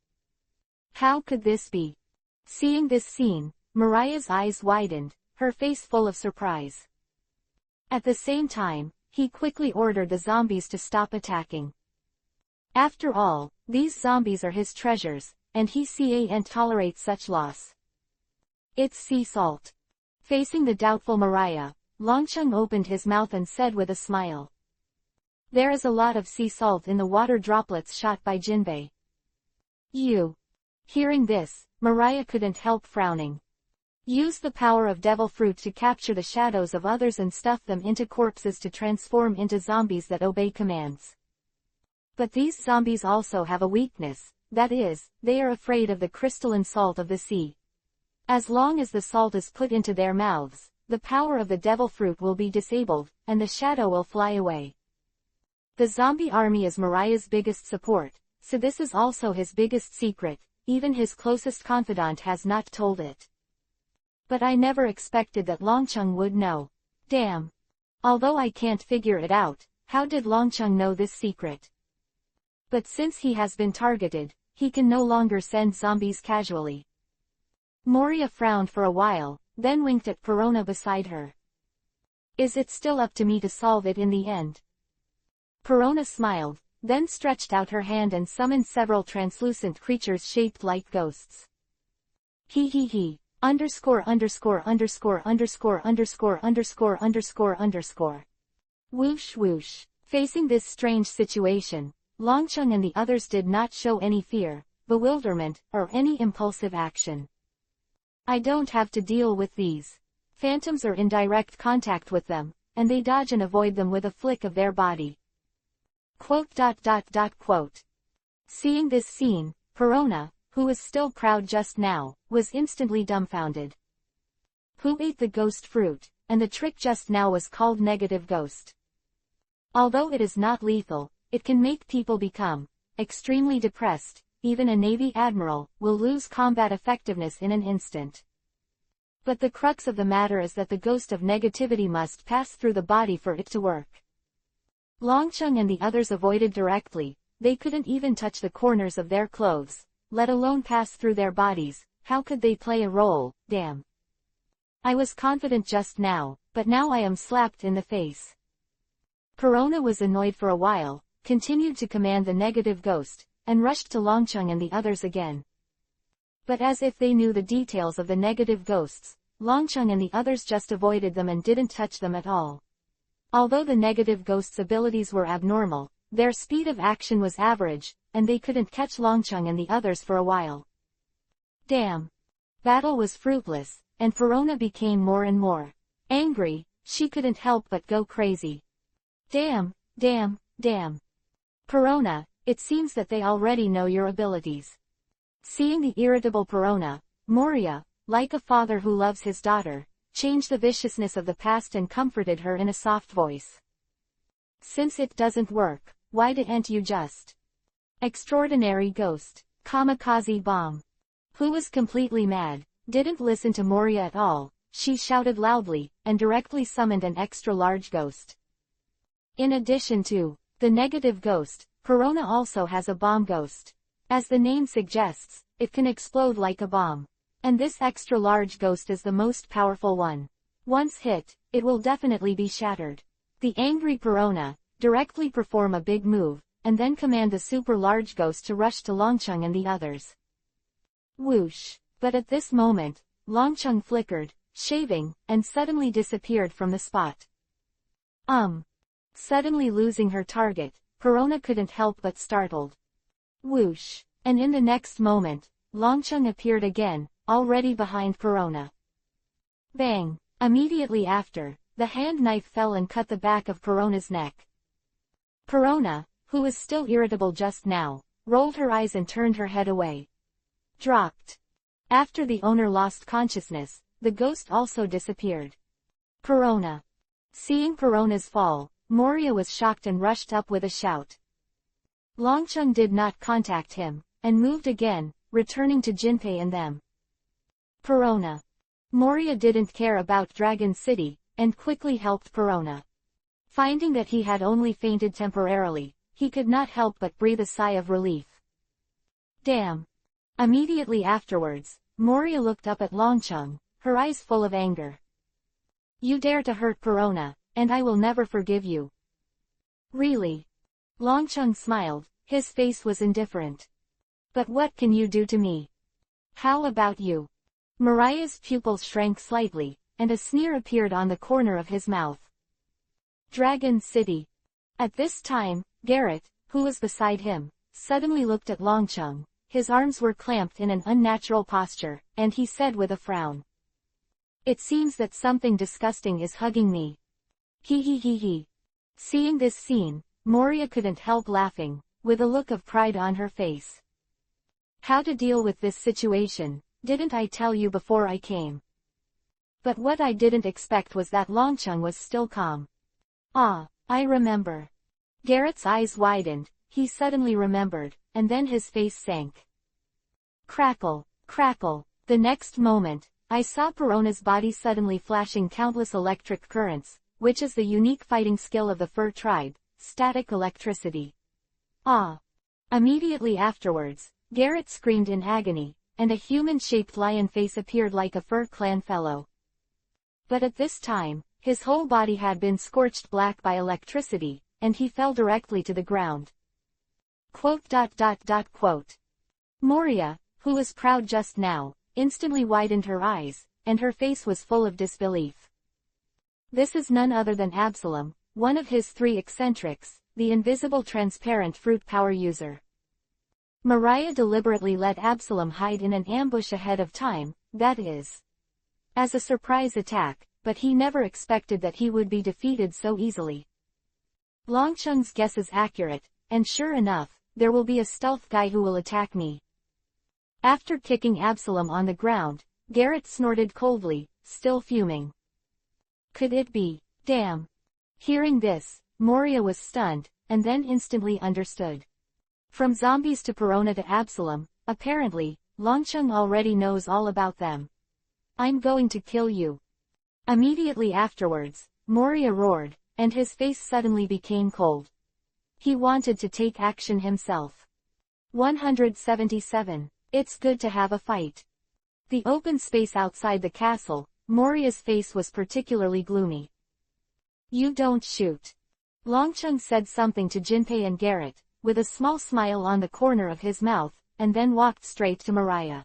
How could this be? Seeing this scene, Mariah's eyes widened, her face full of surprise. At the same time, he quickly ordered the zombies to stop attacking. After all, these zombies are his treasures, and he can't tolerate such loss. It's sea salt. Facing the doubtful Mariah, Longcheng opened his mouth and said with a smile. There is a lot of sea salt in the water droplets shot by Jinbei. You. Hearing this, Mariah couldn't help frowning. Use the power of devil fruit to capture the shadows of others and stuff them into corpses to transform into zombies that obey commands. But these zombies also have a weakness, that is, they are afraid of the crystalline salt of the sea. As long as the salt is put into their mouths, the power of the devil fruit will be disabled, and the shadow will fly away. The zombie army is Mariah's biggest support, so this is also his biggest secret, even his closest confidant has not told it. But I never expected that Longcheng would know. Damn. Although I can't figure it out, how did Longcheng know this secret? But since he has been targeted, he can no longer send zombies casually. Moria frowned for a while, then winked at Perona beside her. Is it still up to me to solve it in the end? Perona smiled, then stretched out her hand and summoned several translucent creatures shaped like ghosts. He. __________________. Whoosh whoosh. Facing this strange situation, Longcheng and the others did not show any fear, bewilderment, or any impulsive action. I don't have to deal with these. Phantoms are in direct contact with them, and they dodge and avoid them with a flick of their body. Quote. Seeing this scene, Perona, who was still proud just now, was instantly dumbfounded. Who ate the ghost fruit? And the trick just now was called negative ghost. Although it is not lethal, it can make people become extremely depressed. Even a Navy admiral will lose combat effectiveness in an instant. But the crux of the matter is that the ghost of negativity must pass through the body for it to work. Longcheng and the others avoided directly, they couldn't even touch the corners of their clothes, let alone pass through their bodies. How could they play a role? Damn. I was confident just now, but now I am slapped in the face. Perona was annoyed for a while, continued to command the negative ghost, and rushed to Longcheng and the others again. But as if they knew the details of the negative ghosts, Longcheng and the others just avoided them and didn't touch them at all. Although the negative ghosts' abilities were abnormal, their speed of action was average, and they couldn't catch Longcheng and the others for a while. Damn. Battle was fruitless, and Perona became more and more angry. She couldn't help but go crazy. Damn. Perona, it seems that they already know your abilities. Seeing the irritable Perona, Moria, like a father who loves his daughter, changed the viciousness of the past and comforted her in a soft voice. Since it doesn't work, why didn't you just? Extraordinary ghost, kamikaze bomb. Who was completely mad, didn't listen to Moria at all. She shouted loudly, and directly summoned an extra-large ghost. In addition to the negative ghost, Perona also has a bomb ghost. As the name suggests, it can explode like a bomb. And this extra-large ghost is the most powerful one. Once hit, it will definitely be shattered. The angry Perona directly perform a big move, and then command the super-large ghost to rush to Longcheng and the others. Whoosh! But at this moment, Longcheng flickered, shaving, and suddenly disappeared from the spot. Suddenly losing her target, Perona couldn't help but startled. Whoosh! And in the next moment, Longcheng appeared again, already behind Perona. Bang! Immediately after, the hand knife fell and cut the back of Perona's neck. Perona, who was still irritable just now, rolled her eyes and turned her head away. Dropped. After the owner lost consciousness, the ghost also disappeared. Perona. Seeing Perona's fall, Moria was shocked and rushed up with a shout. Longcheng did not contact him, and moved again, returning to Jinpei and them. Perona. Moria didn't care about Dragon City, and quickly helped Perona. Finding that he had only fainted temporarily, he could not help but breathe a sigh of relief. Damn. Immediately afterwards, Moria looked up at Longcheng, her eyes full of anger. You dare to hurt Perona, and I will never forgive you. Really? Longcheng smiled, his face was indifferent. But what can you do to me? How about you? Mariah's pupils shrank slightly, and a sneer appeared on the corner of his mouth. Dragon City. At this time, Garrett, who was beside him, suddenly looked at Longcheng. His arms were clamped in an unnatural posture, and he said with a frown. It seems that something disgusting is hugging me. He he he he. Seeing this scene, Moria couldn't help laughing, with a look of pride on her face. How to deal with this situation, didn't I tell you before I came? But what I didn't expect was that Longcheng was still calm. Ah, I remember. Garrett's eyes widened, he suddenly remembered, and then his face sank. Crackle, crackle. The next moment, I saw Perona's body suddenly flashing countless electric currents, which is the unique fighting skill of the fur tribe, static electricity. Ah! Immediately afterwards, Garrett screamed in agony, and a human-shaped lion face appeared like a Fur Clan fellow. But at this time, his whole body had been scorched black by electricity, and he fell directly to the ground. Quote. Moria, who was proud just now, instantly widened her eyes, and her face was full of disbelief. This is none other than Absalom, one of his 3 eccentrics, the invisible transparent fruit power user. Mariah deliberately let Absalom hide in an ambush ahead of time, that is, as a surprise attack, but he never expected that he would be defeated so easily. Longcheng's guess is accurate, and sure enough, there will be a stealth guy who will attack me. After kicking Absalom on the ground, Garrett snorted coldly, still fuming. Could it be? Damn. Hearing this, Moria was stunned, and then instantly understood. From zombies to Perona to Absalom, apparently, Longcheng already knows all about them. I'm going to kill you. Immediately afterwards, Moria roared, and his face suddenly became cold. He wanted to take action himself. 177. It's good to have a fight. The open space outside the castle, Moria's face was particularly gloomy. You don't shoot. Longcheng said something to Jinpei and Garrett, with a small smile on the corner of his mouth, and then walked straight to Mariah.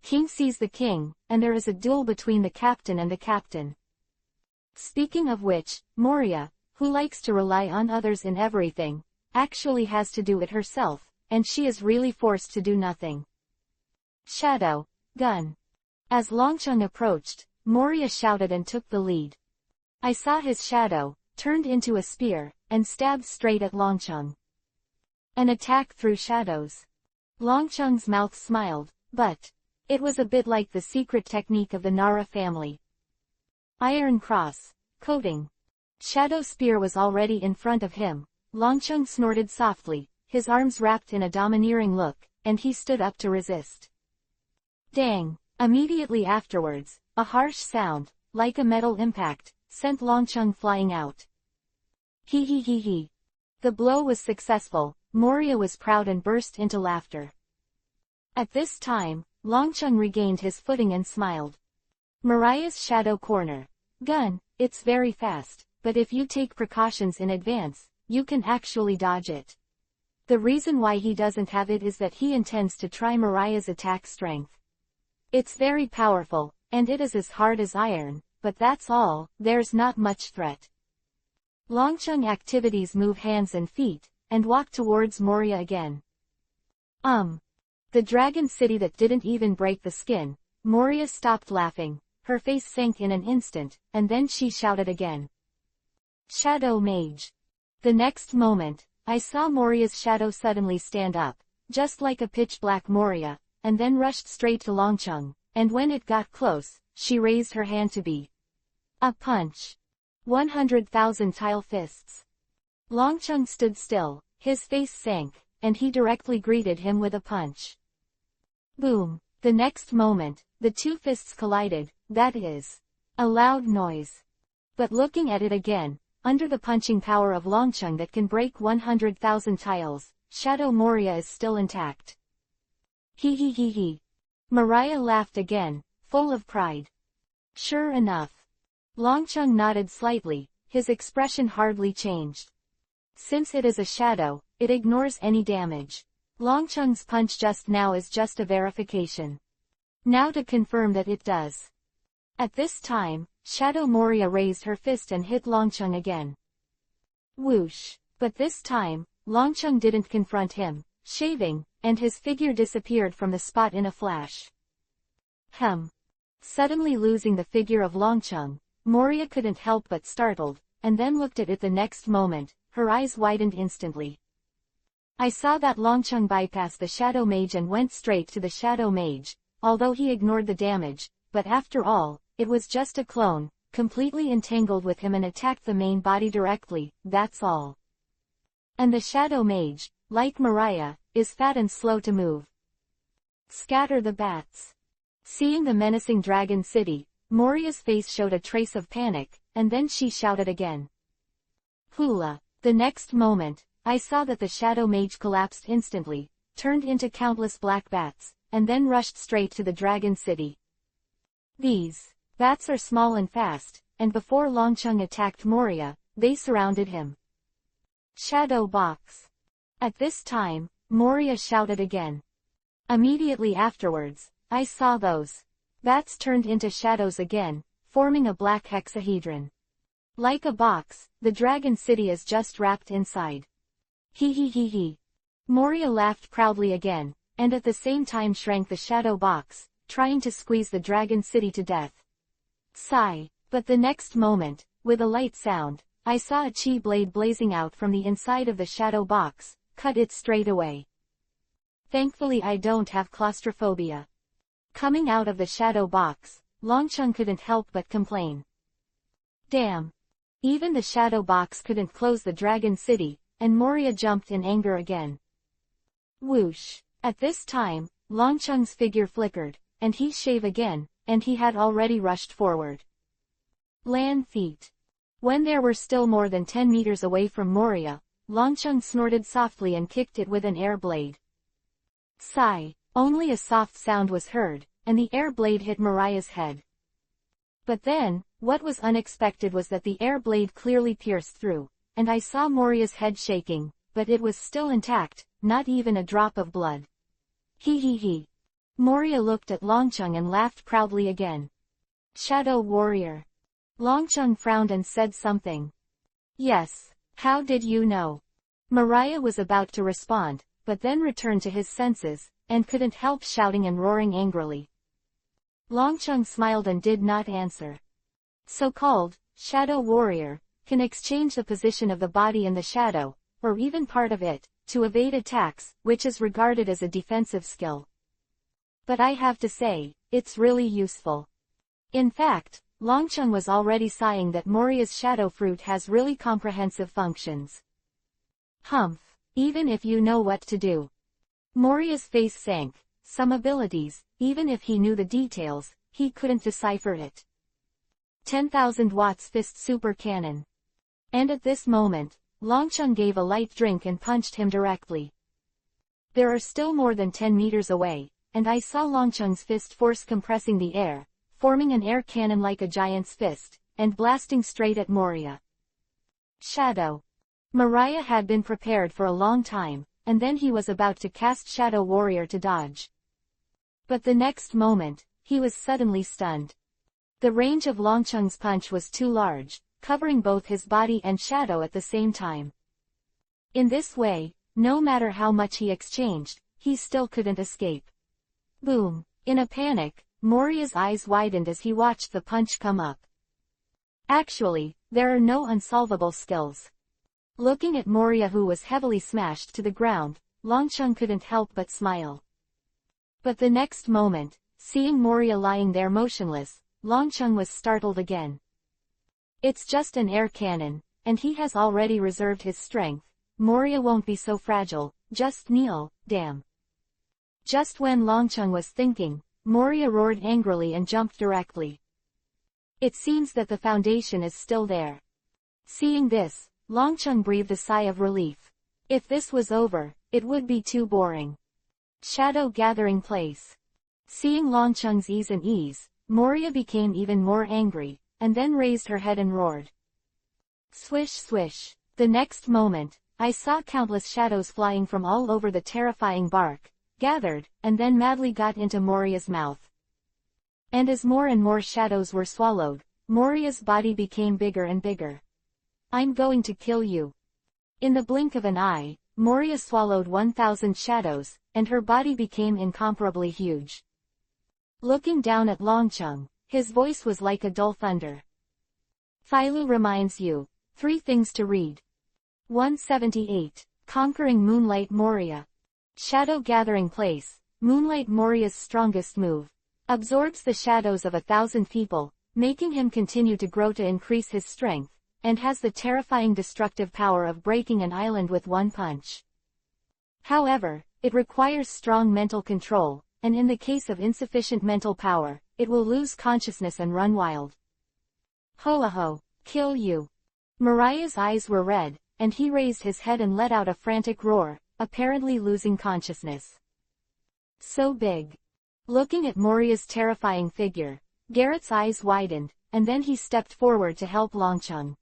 King sees the king, and there is a duel between the captain and the captain. Speaking of which, Moria, who likes to rely on others in everything, actually has to do it herself, and she is really forced to do nothing. Shadow, gun. As Longcheng approached, Moria shouted and took the lead. I saw his shadow, turned into a spear, and stabbed straight at Longcheng. An attack through shadows. Longcheng's mouth smiled, but it was a bit like the secret technique of the Nara family. Iron Cross, coating. Shadow Spear was already in front of him. Longcheng snorted softly, his arms wrapped in a domineering look, and he stood up to resist. Dang! Immediately afterwards, a harsh sound, like a metal impact, sent Longcheng flying out. He he he he. The blow was successful. Moria was proud and burst into laughter. At this time, Longcheng regained his footing and smiled. Mariah's shadow corner. Gun, it's very fast, but if you take precautions in advance, you can actually dodge it. The reason why he doesn't have it is that he intends to try Mariah's attack strength. It's very powerful, and it is as hard as iron, but that's all, there's not much threat. Longcheng activities move hands and feet, and walk towards Moria again. The dragon city that didn't even break the skin. Moria stopped laughing, her face sank in an instant, and then she shouted again. Shadow Mage. The next moment, I saw Moria's shadow suddenly stand up, just like a pitch-black Moria, and then rushed straight to Longcheng, and when it got close, she raised her hand to be a punch. 100,000 tile fists. Longcheng stood still, his face sank, and he directly greeted him with a punch. Boom! The next moment, the two fists collided, that is, a loud noise. But looking at it again, under the punching power of Longcheng that can break 100,000 tiles, Shadow Moria is still intact. He he he he. Mariah laughed again, full of pride. Sure enough. Longcheng nodded slightly, his expression hardly changed. Since it is a shadow, it ignores any damage. Longcheng's punch just now is just a verification. Now to confirm that it does. At this time, Shadow Moria raised her fist and hit Longcheng again. Whoosh! But this time, Longcheng didn't confront him, shaving, and his figure disappeared from the spot in a flash. Suddenly losing the figure of Longcheng, Moria couldn't help but startled, and then looked at it the next moment, her eyes widened instantly. I saw that Longcheng bypassed the Shadow Mage and went straight to the Shadow Mage, although he ignored the damage, but after all, it was just a clone, completely entangled with him and attacked the main body directly, that's all. And the Shadow Mage, like Mariah, is fat and slow to move. Scatter the bats. Seeing the menacing dragon city, Moria's face showed a trace of panic, and then she shouted again. Hula! The next moment, I saw that the Shadow Mage collapsed instantly, turned into countless black bats, and then rushed straight to the dragon city. These bats are small and fast, and before Longcheng attacked Moria, they surrounded him. Shadow Box. At this time, Moria shouted again. Immediately afterwards, I saw those bats turned into shadows again, forming a black hexahedron. Like a box, the dragon city is just wrapped inside. Hee hee hee hee. Moria laughed proudly again, and at the same time shrank the shadow box, trying to squeeze the dragon city to death. Sigh. But the next moment, with a light sound, I saw a chi blade blazing out from the inside of the shadow box, cut it straight away. Thankfully I don't have claustrophobia. Coming out of the shadow box, Longcheng couldn't help but complain. Damn. Even the shadow box couldn't close the dragon city, and Moria jumped in anger again. Whoosh. At this time, Longcheng's figure flickered, and he shaved again, and he had already rushed forward. Land feet. When there were still more than 10 meters away from Moria, Longcheng snorted softly and kicked it with an air blade. Sigh. Only a soft sound was heard, and the air blade hit Mariah's head. But then, what was unexpected was that the air blade clearly pierced through, and I saw Moria's head shaking, but it was still intact, not even a drop of blood. Hee hee hee. Moria looked at Longcheng and laughed proudly again. Shadow Warrior. Longcheng frowned and said something. Yes. How did you know? Mariah was about to respond, but then returned to his senses, and couldn't help shouting and roaring angrily. Longcheng smiled and did not answer. So-called Shadow Warrior can exchange the position of the body in the shadow, or even part of it, to evade attacks, which is regarded as a defensive skill. But I have to say, it's really useful. In fact, Longcheng was already sighing that Moria's shadow fruit has really comprehensive functions. Humph. Even if you know what to do. Moria's face sank. Some abilities, even if he knew the details, he couldn't decipher it. 10,000 watts fist super cannon. And at this moment, Longcheng gave a light drink and punched him directly. There are still more than 10 meters away, and I saw Longcheng's fist force compressing the air, forming an air cannon like a giant's fist, and blasting straight at Moria. Shadow. Mariah had been prepared for a long time, and then he was about to cast Shadow Warrior to dodge. But the next moment, he was suddenly stunned. The range of Longcheng's punch was too large, covering both his body and shadow at the same time. In this way, no matter how much he exchanged, he still couldn't escape. Boom! In a panic, Moria's eyes widened as he watched the punch come up. Actually, there are no unsolvable skills. Looking at Moria, who was heavily smashed to the ground, Longcheng couldn't help but smile. But the next moment, seeing Moria lying there motionless, Longcheng was startled again. It's just an air cannon, and he has already reserved his strength. Moria won't be so fragile, just kneel, damn. Just when Longcheng was thinking, Moria roared angrily and jumped directly. It seems that the foundation is still there. Seeing this, Longcheng breathed a sigh of relief. If this was over, it would be too boring. Shadow gathering place. Seeing Longcheng's ease, Moria became even more angry, and then raised her head and roared. Swish swish. The next moment, I saw countless shadows flying from all over the terrifying bark, gathered, and then madly got into Moria's mouth. And as more and more shadows were swallowed, Moria's body became bigger and bigger. I'm going to kill you. In the blink of an eye, Moria swallowed 1,000 shadows, and her body became incomparably huge. Looking down at Longcheng, his voice was like a dull thunder. Phailu reminds you. 3 things to read. 178. Conquering Moonlight Moria. Shadow Gathering Place. Moonlight Moria's strongest move. Absorbs the shadows of 1,000 people, making him continue to grow to increase his strength, and has the terrifying destructive power of breaking an island with one punch. However, it requires strong mental control, and in the case of insufficient mental power, it will lose consciousness and run wild. Ho-a-ho, kill you. Mariah's eyes were red, and he raised his head and let out a frantic roar, apparently losing consciousness. So big. Looking at Moria's terrifying figure, Garrett's eyes widened, and then he stepped forward to help Longcheng.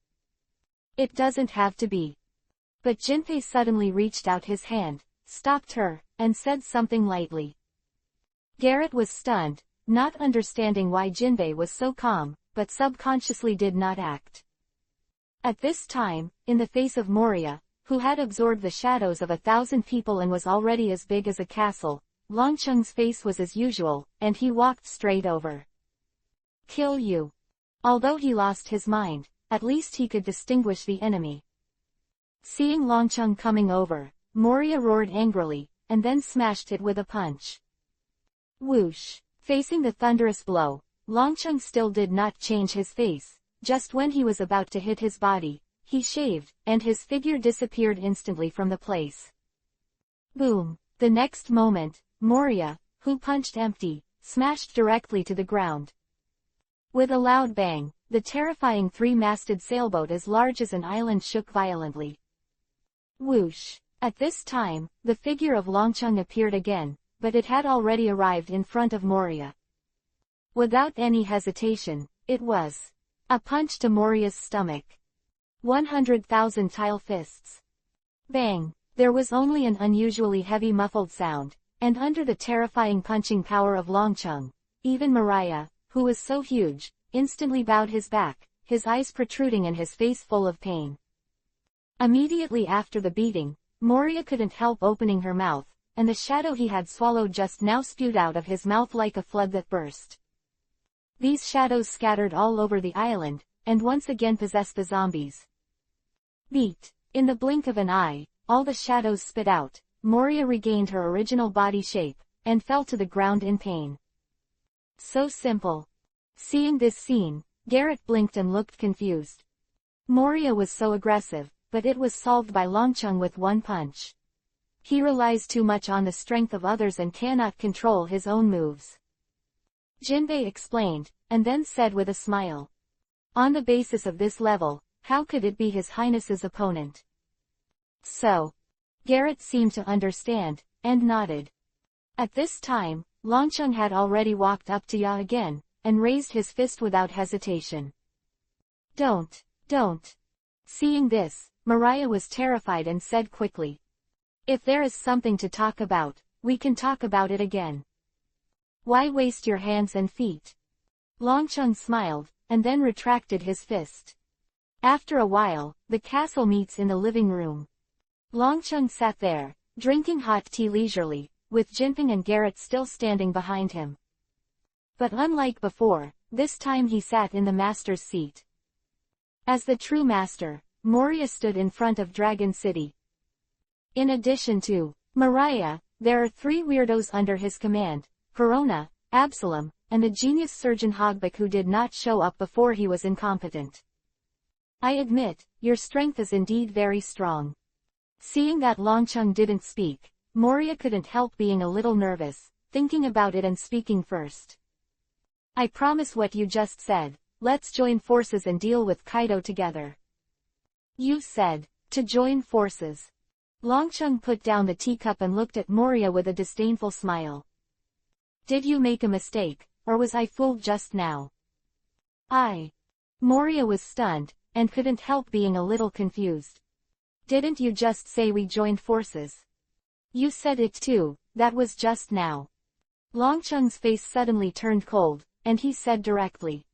It doesn't have to be. But Jinpei suddenly reached out his hand, stopped her, and said something lightly. Garrett was stunned, not understanding why Jinbei was so calm, but subconsciously did not act. At this time, in the face of Moria, who had absorbed the shadows of 1,000 people and was already as big as a castle, Longcheng's face was as usual, and he walked straight over. Kill you. Although he lost his mind, at least he could distinguish the enemy. Seeing Longcheng coming over, Moria roared angrily, and then smashed it with a punch. Whoosh! Facing the thunderous blow, Longcheng still did not change his face. Just when he was about to hit his body, he shaved, and his figure disappeared instantly from the place. Boom! The next moment, Moria, who punched empty, smashed directly to the ground. With a loud bang, the terrifying 3-masted sailboat as large as an island shook violently. Whoosh! At this time, the figure of Longcheng appeared again, but it had already arrived in front of Moria. Without any hesitation, it was a punch to Moria's stomach. 100,000 tile fists. Bang! There was only an unusually heavy muffled sound, and under the terrifying punching power of Longcheng, even Moria, who was so huge, instantly bowed his back, his eyes protruding and his face full of pain. Immediately after the beating, Moria couldn't help opening her mouth, and the shadow he had swallowed just now spewed out of his mouth like a flood that burst. These shadows scattered all over the island, and once again possessed the zombies. Beat! In the blink of an eye, all the shadows spit out, Moria regained her original body shape, and fell to the ground in pain. So simple. Seeing this scene, Garrett blinked and looked confused. Moria was so aggressive, but it was solved by Longcheng with one punch. He relies too much on the strength of others and cannot control his own moves. Jinbei explained, and then said with a smile. On the basis of this level, how could it be His Highness's opponent? So. Garrett seemed to understand, and nodded. At this time, Longcheng had already walked up to Ya again, and raised his fist without hesitation. Don't. Seeing this, Moria was terrified and said quickly. If there is something to talk about, we can talk about it again. Why waste your hands and feet? Longcheng smiled, and then retracted his fist. After a while, the castle meets in the living room. Longcheng sat there, drinking hot tea leisurely, with Jinping and Garrett still standing behind him. But unlike before, this time he sat in the master's seat. As the true master, Moria stood in front of Dragon City. In addition to Moria, there are 3 weirdos under his command, Corona, Absalom, and the genius surgeon Hogbek, who did not show up before he was incompetent. I admit, your strength is indeed very strong. Seeing that Longcheng didn't speak, Moria couldn't help being a little nervous, thinking about it and speaking first. I promise what you just said, let's join forces and deal with Kaido together. You said, to join forces. Longcheng put down the teacup and looked at Moria with a disdainful smile. Did you make a mistake, or was I fooled just now? Moria was stunned, and couldn't help being a little confused. Didn't you just say we joined forces? You said it too, that was just now. Longcheng's face suddenly turned cold, and he said directly.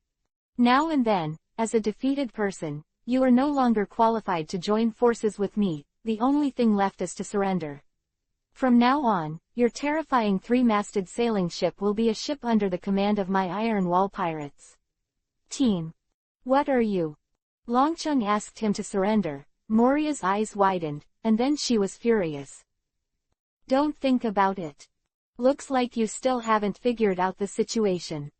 Now and then, as a defeated person, you are no longer qualified to join forces with me, the only thing left is to surrender. From now on, your terrifying three-masted sailing ship will be a ship under the command of my Iron Wall pirates. Team. What are you? Longcheng asked him to surrender. Moria's eyes widened, and then she was furious. Don't think about it. Looks like you still haven't figured out the situation.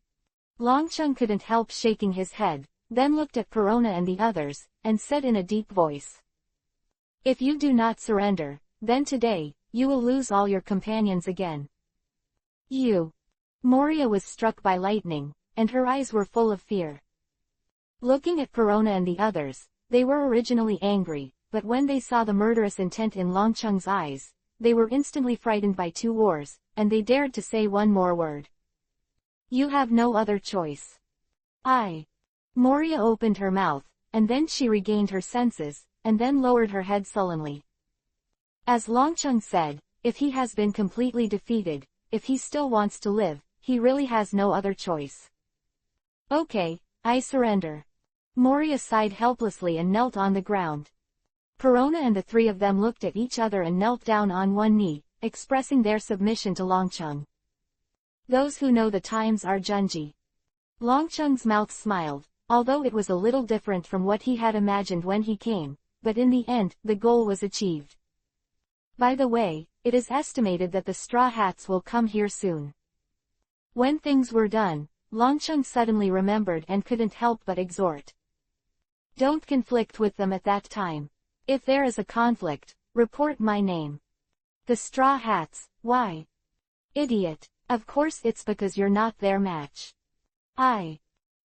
Longcheng couldn't help shaking his head, then looked at Perona and the others, and said in a deep voice. If you do not surrender, then today, you will lose all your companions again. You. Moria was struck by lightning, and her eyes were full of fear. Looking at Perona and the others, they were originally angry, but when they saw the murderous intent in Longcheng's eyes, they were instantly frightened by two wars, and they dared to say one more word. You have no other choice. Moria opened her mouth, and then she regained her senses, and then lowered her head sullenly. As Longcheng said, if he has been completely defeated, if he still wants to live, he really has no other choice. Okay, I surrender. Moria sighed helplessly and knelt on the ground. Perona and the three of them looked at each other and knelt down on one knee, expressing their submission to Longcheng. Those who know the times are Junji. Longcheng's mouth smiled, although it was a little different from what he had imagined when he came, but in the end, the goal was achieved. By the way, it is estimated that the Straw Hats will come here soon. When things were done, Longcheng suddenly remembered and couldn't help but exhort. Don't conflict with them at that time. If there is a conflict, report my name. The Straw Hats, why? Idiot, of course it's because you're not their match.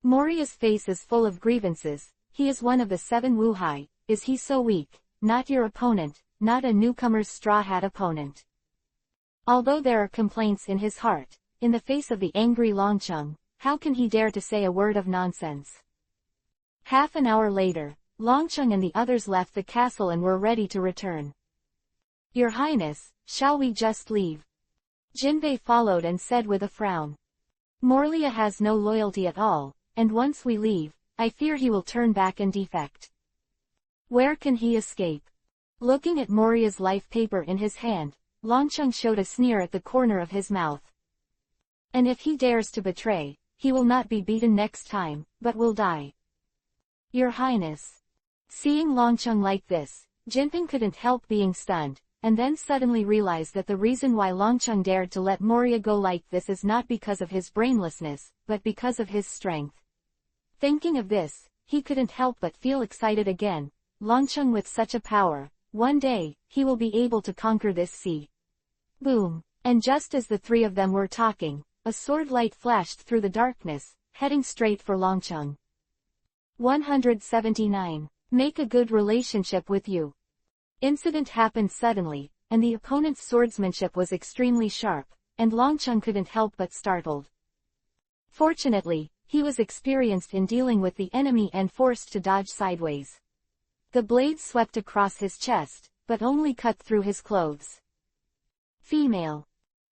Moria's face is full of grievances, he is one of the 7 Wuhai, is he so weak? Not your opponent, not a newcomer's Straw Hat opponent. Although there are complaints in his heart, in the face of the angry Longcheng, how can he dare to say a word of nonsense? Half an hour later, Longcheng and the others left the castle and were ready to return. Your Highness, shall we just leave? Jinbei followed and said with a frown. Morlia has no loyalty at all, and once we leave, I fear he will turn back and defect. Where can he escape? Looking at Moria's life paper in his hand, Longcheng showed a sneer at the corner of his mouth. And if he dares to betray, he will not be beaten next time, but will die. Your Highness. Seeing Longcheng like this, Jinping couldn't help being stunned, and then suddenly realized that the reason why Longcheng dared to let Moria go like this is not because of his brainlessness, but because of his strength. Thinking of this, he couldn't help but feel excited again. Longcheng with such a power, one day, he will be able to conquer this sea. Boom! And just as the three of them were talking, a sword light flashed through the darkness, heading straight for Longcheng. 179. Make a good relationship with you. Incident happened suddenly, and the opponent's swordsmanship was extremely sharp, and Longcheng couldn't help but startled. Fortunately, he was experienced in dealing with the enemy and forced to dodge sideways. The blade swept across his chest, but only cut through his clothes. Female.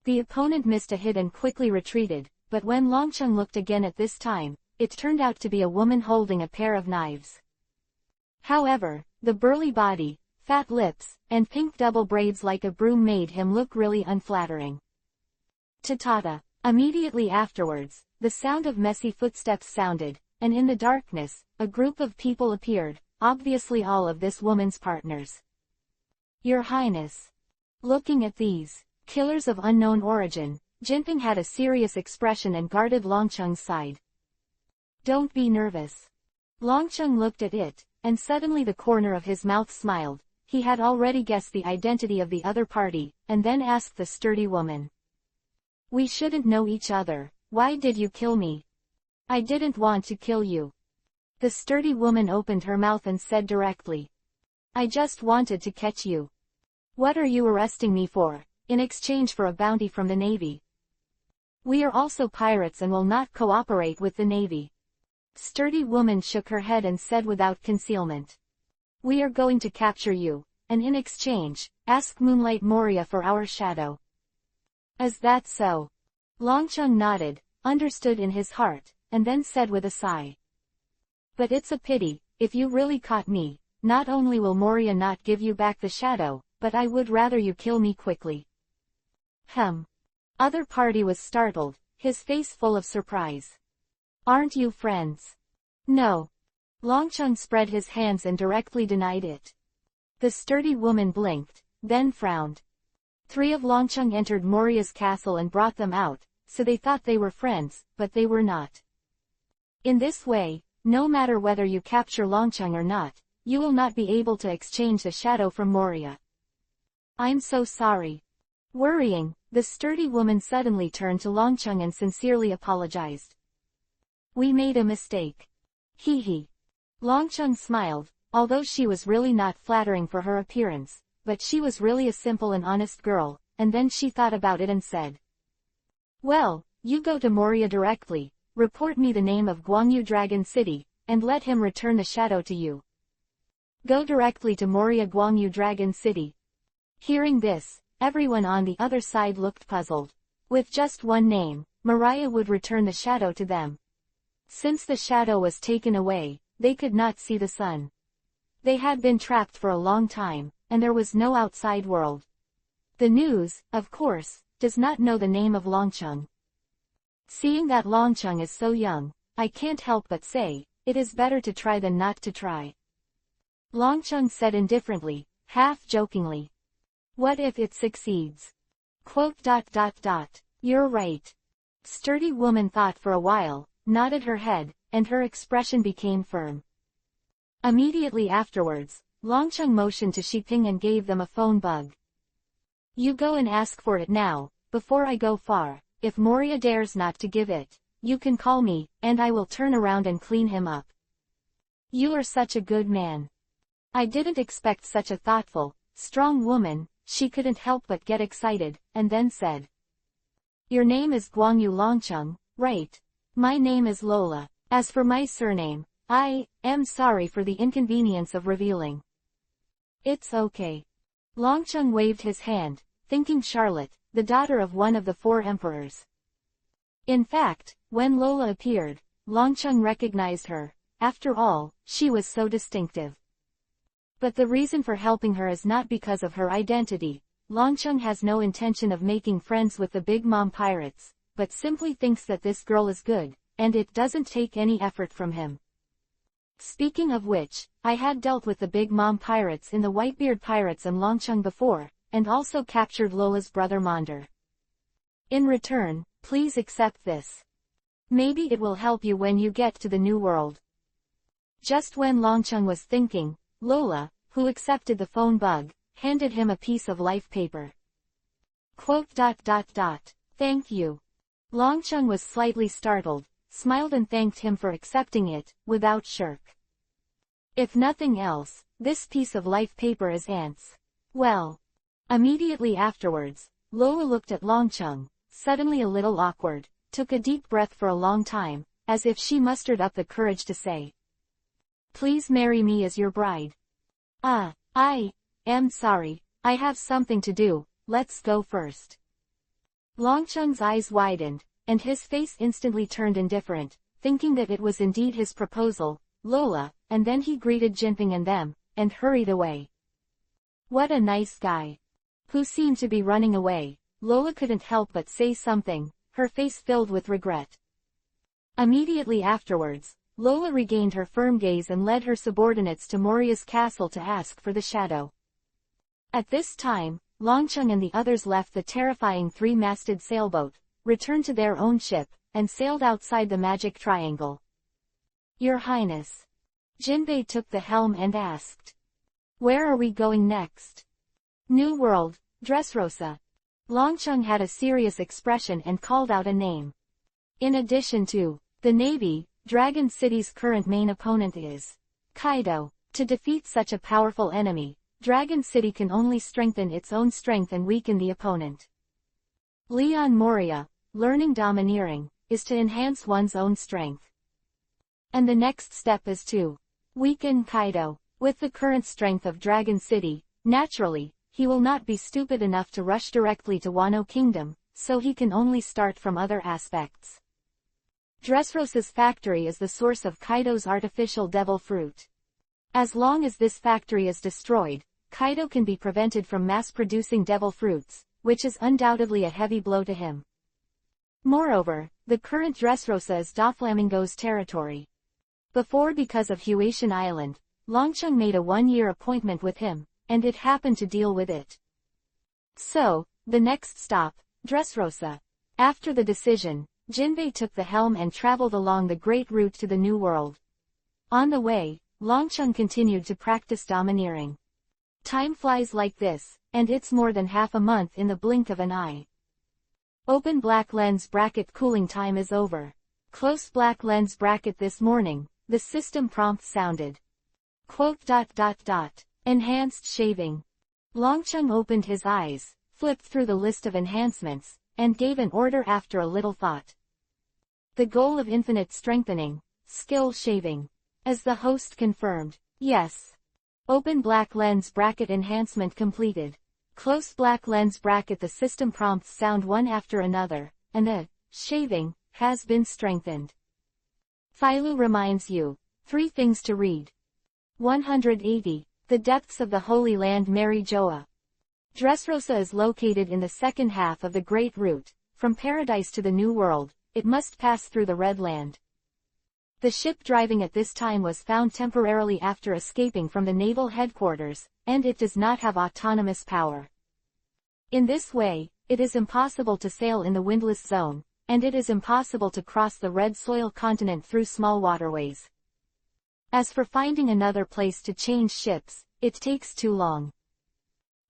The opponent missed a hit and quickly retreated, but when Longcheng looked again at this time, it turned out to be a woman holding a pair of knives. However, the burly body, fat lips, and pink double braids like a broom made him look really unflattering. Ta-ta-ta. Immediately afterwards, the sound of messy footsteps sounded, and in the darkness, a group of people appeared, obviously all of this woman's partners. Your Highness. Looking at these killers of unknown origin, Jinping had a serious expression and guarded Longcheng's side. Don't be nervous. Longcheng looked at it, and suddenly the corner of his mouth smiled. He had already guessed the identity of the other party, and then asked the sturdy woman. We shouldn't know each other, why did you kill me? I didn't want to kill you. The sturdy woman opened her mouth and said directly. I just wanted to catch you. What are you arresting me for, in exchange for a bounty from the Navy? We are also pirates and will not cooperate with the Navy. Sturdy woman shook her head and said without concealment. We are going to capture you, and in exchange, ask Moonlight Moria for our shadow. Is that so? Longcheng nodded, understood in his heart, and then said with a sigh. But it's a pity, if you really caught me, not only will Moria not give you back the shadow, but I would rather you kill me quickly. Other party was startled, his face full of surprise. Aren't you friends? No. Longcheng spread his hands and directly denied it. The sturdy woman blinked, then frowned. 3 of Longcheng entered Moria's castle and brought them out, so they thought they were friends, but they were not. In this way, no matter whether you capture Longcheng or not, you will not be able to exchange the shadow from Moria. I'm so sorry. Worrying, the sturdy woman suddenly turned to Longcheng and sincerely apologized. We made a mistake. Hee hee. Longcheng smiled, although she was really not flattering for her appearance, but she was really a simple and honest girl, and then she thought about it and said. Well, you go to Moria directly, report me the name of Guangyu Dragon City, and let him return the shadow to you. Go directly to Moria Guangyu Dragon City. Hearing this, everyone on the other side looked puzzled. With just one name, Moria would return the shadow to them. Since the shadow was taken away, they could not see the sun. They had been trapped for a long time, and there was no outside world. The news, of course, does not know the name of Longcheng. Seeing that Longcheng is so young, I can't help but say, it is better to try than not to try. Longcheng said indifferently, half-jokingly. What if it succeeds? You're right. Sturdy woman thought for a while, nodded her head, and her expression became firm. Immediately afterwards, Longcheng motioned to Shiping and gave them a phone bug. You go and ask for it now, before I go far. If Moria dares not to give it, you can call me, and I will turn around and clean him up. You are such a good man. I didn't expect such a thoughtful, strong woman. She couldn't help but get excited, and then said. Your name is Guangyu Longcheng, right? My name is Lola. As for my surname, I am sorry for the inconvenience of revealing. It's okay. Longcheng waved his hand, thinking Charlotte, the daughter of one of the 4 emperors. In fact, when Lola appeared, Longcheng recognized her. After all, she was so distinctive. But the reason for helping her is not because of her identity. Longcheng has no intention of making friends with the Big Mom pirates, but simply thinks that this girl is good, and it doesn't take any effort from him. Speaking of which, I had dealt with the Big Mom pirates in the Whitebeard Pirates and Longcheng before, and also captured Lola's brother Monder. In return, please accept this. Maybe it will help you when you get to the new world. Just when Longcheng was thinking, Lola, who accepted the phone bug, handed him a piece of life paper. Thank you. Longcheng was slightly startled, smiled and thanked him for accepting it, without shirk. If nothing else, this piece of life paper is ants. Well. Immediately afterwards, Lola looked at Longcheng, suddenly a little awkward, took a deep breath for a long time, as if she mustered up the courage to say. Please marry me as your bride. I am sorry, I have something to do, let's go first. Longcheng's eyes widened, and his face instantly turned indifferent, thinking that it was indeed his proposal, Lola, and then he greeted Jinping and them, and hurried away. What a nice guy. Who seemed to be running away. Lola couldn't help but say something, her face filled with regret. Immediately afterwards, Lola regained her firm gaze and led her subordinates to Moria's castle to ask for the shadow. At this time, Longcheng and the others left the terrifying 3-masted sailboat, returned to their own ship, and sailed outside the magic triangle. Your Highness. Jinbei took the helm and asked. Where are we going next? New World, Dressrosa. Longcheng had a serious expression and called out a name. In addition to the Navy, Dragon City's current main opponent is Kaido. To defeat such a powerful enemy, Dragon City can only strengthen its own strength and weaken the opponent. Leon Moria, learning domineering, is to enhance one's own strength. And the next step is to weaken Kaido. With the current strength of Dragon City, naturally, he will not be stupid enough to rush directly to Wano Kingdom, so he can only start from other aspects. Dressrosa's factory is the source of Kaido's artificial devil fruit. As long as this factory is destroyed, Kaido can be prevented from mass-producing devil fruits, which is undoubtedly a heavy blow to him. Moreover, the current Dressrosa is Doflamingo's territory. Before, because of Huatian Island, Longcheng made a one-year appointment with him, and it happened to deal with it. So, the next stop, Dressrosa. After the decision, Jinbei took the helm and traveled along the Great Route to the New World. On the way, Longcheng continued to practice domineering. Time flies like this, and it's more than half a month in the blink of an eye. Open black lens bracket cooling time is over. Close black lens bracket this morning, the system prompt sounded. Quote. Enhanced shaving. Longcheng opened his eyes, flipped through the list of enhancements, and gave an order after a little thought. The goal of infinite strengthening, skill shaving. As the host confirmed, yes. Open black lens bracket enhancement completed. Close black lens bracket. The system prompts sound one after another, and the shaving has been strengthened. Philo reminds you, 3 things to read. 180. The Depths of the Holy Land. Mary Joa. Dressrosa is located in the second half of the Great Route. From Paradise to the New World, it must pass through the Red Land. The ship driving at this time was found temporarily after escaping from the naval headquarters, and it does not have autonomous power. In this way, it is impossible to sail in the windless zone, and it is impossible to cross the red soil continent through small waterways. As for finding another place to change ships, it takes too long.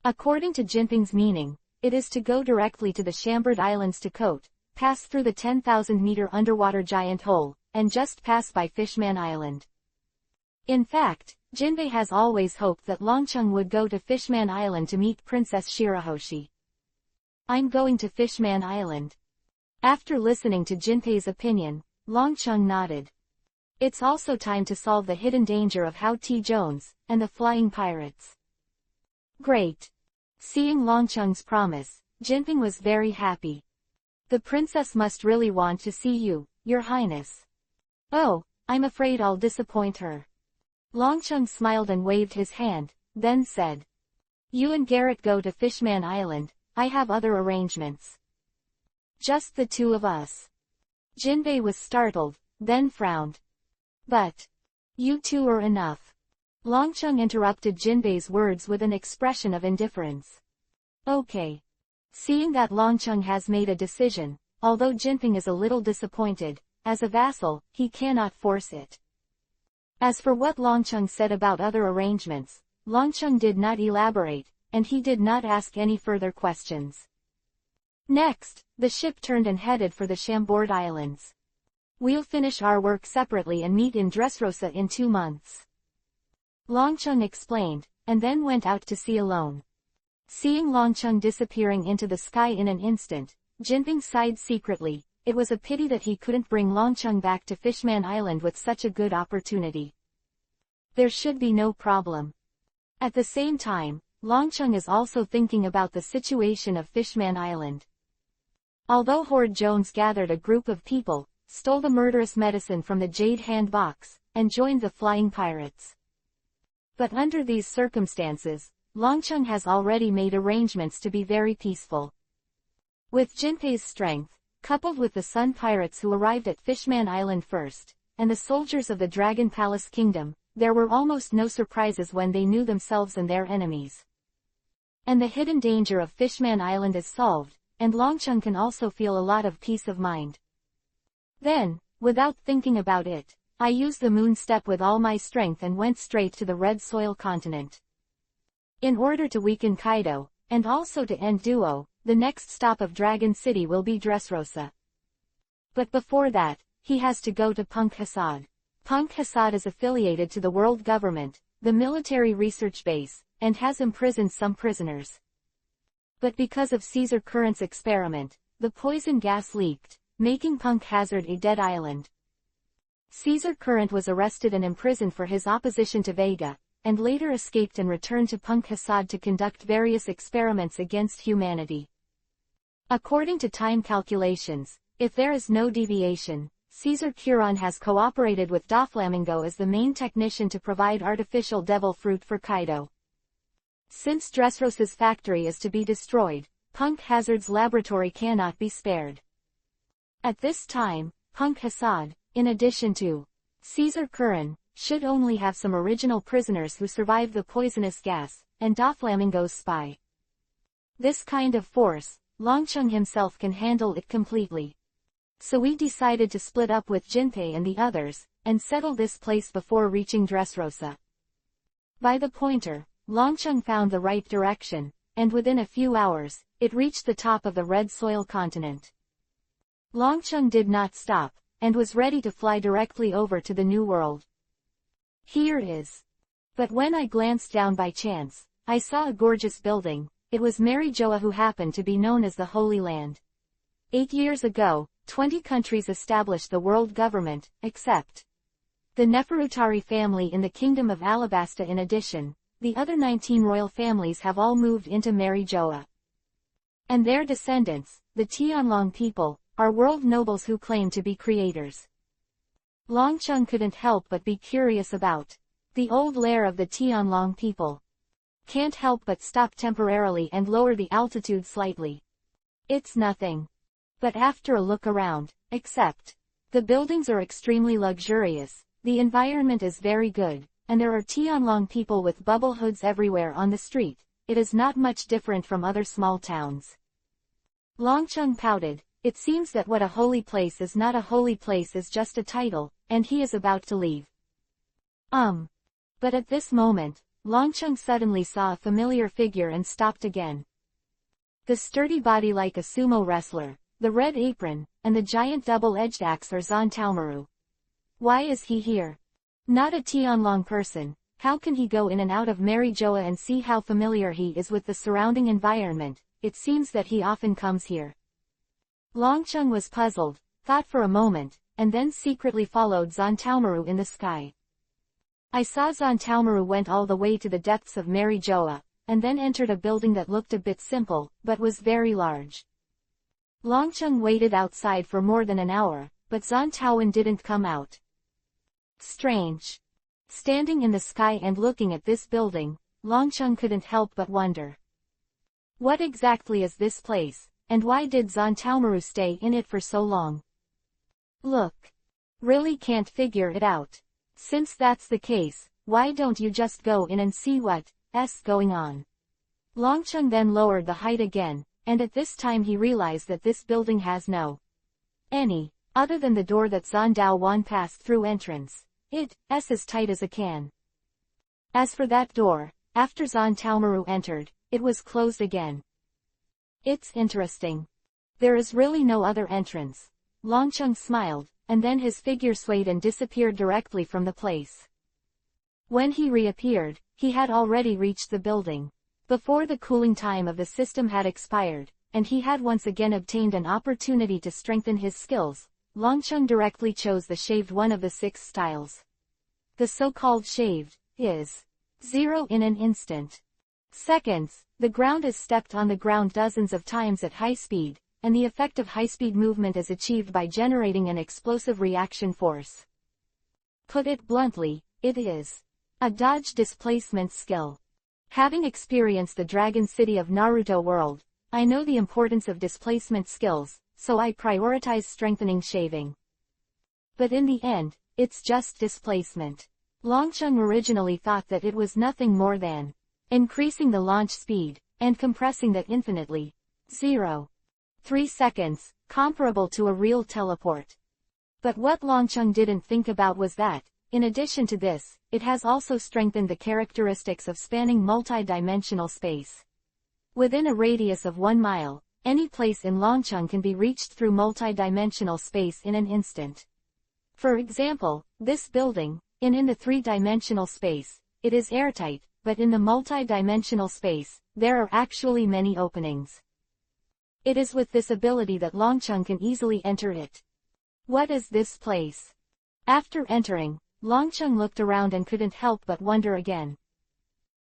According to Jinping's meaning, it is to go directly to the Chambered Islands to Kote, pass through the 10,000-meter underwater giant hole, and just pass by Fishman Island. In fact, Jinbei has always hoped that Longcheng would go to Fishman Island to meet Princess Shirahoshi. I'm going to Fishman Island. After listening to Jinpei's opinion, Longcheng nodded. It's also time to solve the hidden danger of Hao T. Jones, and the flying pirates. Great. Seeing Longcheng's promise, Jinping was very happy. The princess must really want to see you, Your Highness. Oh, I'm afraid I'll disappoint her. Longcheng smiled and waved his hand, then said. You and Garrett go to Fishman Island, I have other arrangements. Just the 2 of us. Jinbei was startled, then frowned. But you 2 are enough. Longcheng interrupted Jinbei's words with an expression of indifference. Okay. Seeing that Longcheng has made a decision, although Jinping is a little disappointed, as a vassal, he cannot force it. As for what Longcheng said about other arrangements, Longcheng did not elaborate, and he did not ask any further questions. Next, the ship turned and headed for the Chambord Islands. We'll finish our work separately and meet in Dressrosa in 2 months. Longcheng explained, and then went out to sea alone. Seeing Longcheng disappearing into the sky in an instant, Jinping sighed secretly. It was a pity that he couldn't bring Longcheng back to Fishman Island with such a good opportunity. There should be no problem. At the same time, Longcheng is also thinking about the situation of Fishman Island. Although Horde Jones gathered a group of people, stole the murderous medicine from the Jade Hand Box, and joined the flying pirates. But under these circumstances, Longcheng has already made arrangements to be very peaceful. With Jinpei's strength, coupled with the Sun Pirates who arrived at Fishman Island first, and the soldiers of the Dragon Palace Kingdom, there were almost no surprises when they knew themselves and their enemies. And the hidden danger of Fishman Island is solved, and Longcheng can also feel a lot of peace of mind. Then, without thinking about it, I used the moon step with all my strength and went straight to the Red Soil continent. In order to weaken Kaido, and also to end Duo, the next stop of Dragon City will be Dressrosa. But before that, he has to go to Punk Hassad. Punk Hassad is affiliated to the world government, the military research base, and has imprisoned some prisoners. But because of Caesar Current's experiment, the poison gas leaked, making Punk Hazard a dead island. Caesar Current was arrested and imprisoned for his opposition to Vega, and later escaped and returned to Punk Hassad to conduct various experiments against humanity. According to time calculations, if there is no deviation, Caesar Curon has cooperated with Doflamingo as the main technician to provide artificial devil fruit for Kaido. Since Dressrosa's factory is to be destroyed, Punk Hazard's laboratory cannot be spared. At this time, Punk Hassad, in addition to Caesar Curran, should only have some original prisoners who survived the poisonous gas, and Doflamingo's spy. This kind of force, Longcheng himself can handle it completely. So we decided to split up with Jinpei and the others, and settle this place before reaching Dressrosa. By the pointer, Longcheng found the right direction, and within a few hours, it reached the top of the red soil continent. Longcheng did not stop, and was ready to fly directly over to the New World. Here is. But when I glanced down by chance, I saw a gorgeous building. It was Mary Joa, who happened to be known as the Holy Land. 8 years ago, 20 countries established the world government, except the Neferutari family in the Kingdom of Alabasta. In addition, the other 19 royal families have all moved into Mary Joa. And their descendants, the Tianlong people, are world nobles who claim to be creators. Longcheng couldn't help but be curious about the old lair of the Tianlong people. Can't help but stop temporarily and lower the altitude slightly. It's nothing. But after a look around, except the buildings are extremely luxurious, the environment is very good, and there are Tianlong people with bubble hoods everywhere on the street. It is not much different from other small towns. Longcheng pouted. It seems that what a holy place is not a holy place is just a title, and he is about to leave. But at this moment, Longcheng suddenly saw a familiar figure and stopped again. The sturdy body like a sumo wrestler, the red apron, and the giant double-edged axe are Zan Taomaru. Why is he here? Not a Tianlong person, how can he go in and out of Mary Joa and see how familiar he is with the surrounding environment? It seems that he often comes here. Longcheng was puzzled, thought for a moment, and then secretly followed Zan Taomaru in the sky. I saw Zan Taomaru went all the way to the depths of Mary Joa, and then entered a building that looked a bit simple, but was very large. Longcheng waited outside for more than an hour, but Zan Taowen didn't come out. Strange. Standing in the sky and looking at this building, Longcheng couldn't help but wonder. What exactly is this place, and why did Zan Taomaru stay in it for so long? Look. Really can't figure it out. Since that's the case, why don't you just go in and see what's going on? Longcheng then lowered the height again, and at this time he realized that this building has no any other than the door that Zan Daowan passed through entrance. It's as tight as a can. As for that door, after Zan Taomaru entered, it was closed again. It's interesting. There is really no other entrance. Longcheng smiled, and then his figure swayed and disappeared directly from the place. When he reappeared, he had already reached the building. Before the cooling time of the system had expired, and he had once again obtained an opportunity to strengthen his skills, Longcheng directly chose the shaved one of the 6 styles. The so-called shaved is 0 in an instant. Seconds, the ground is stepped on the ground dozens of times at high speed, and the effect of high-speed movement is achieved by generating an explosive reaction force. Put it bluntly, it is a dodge displacement skill. Having experienced the Dragon City of Naruto World, I know the importance of displacement skills, so I prioritize strengthening shaving. But in the end, it's just displacement. Longcheng originally thought that it was nothing more than increasing the launch speed, and compressing that infinitely. 0.3 seconds, comparable to a real teleport. But what Longcheng didn't think about was that, in addition to this, it has also strengthened the characteristics of spanning multi-dimensional space. Within a radius of 1 mile, any place in Longcheng can be reached through multi-dimensional space in an instant. For example, this building, in the 3-dimensional space, it is airtight, but in the multi-dimensional space, there are actually many openings. It is with this ability that Longcheng can easily enter it. What is this place? After entering, Longcheng looked around and couldn't help but wonder again.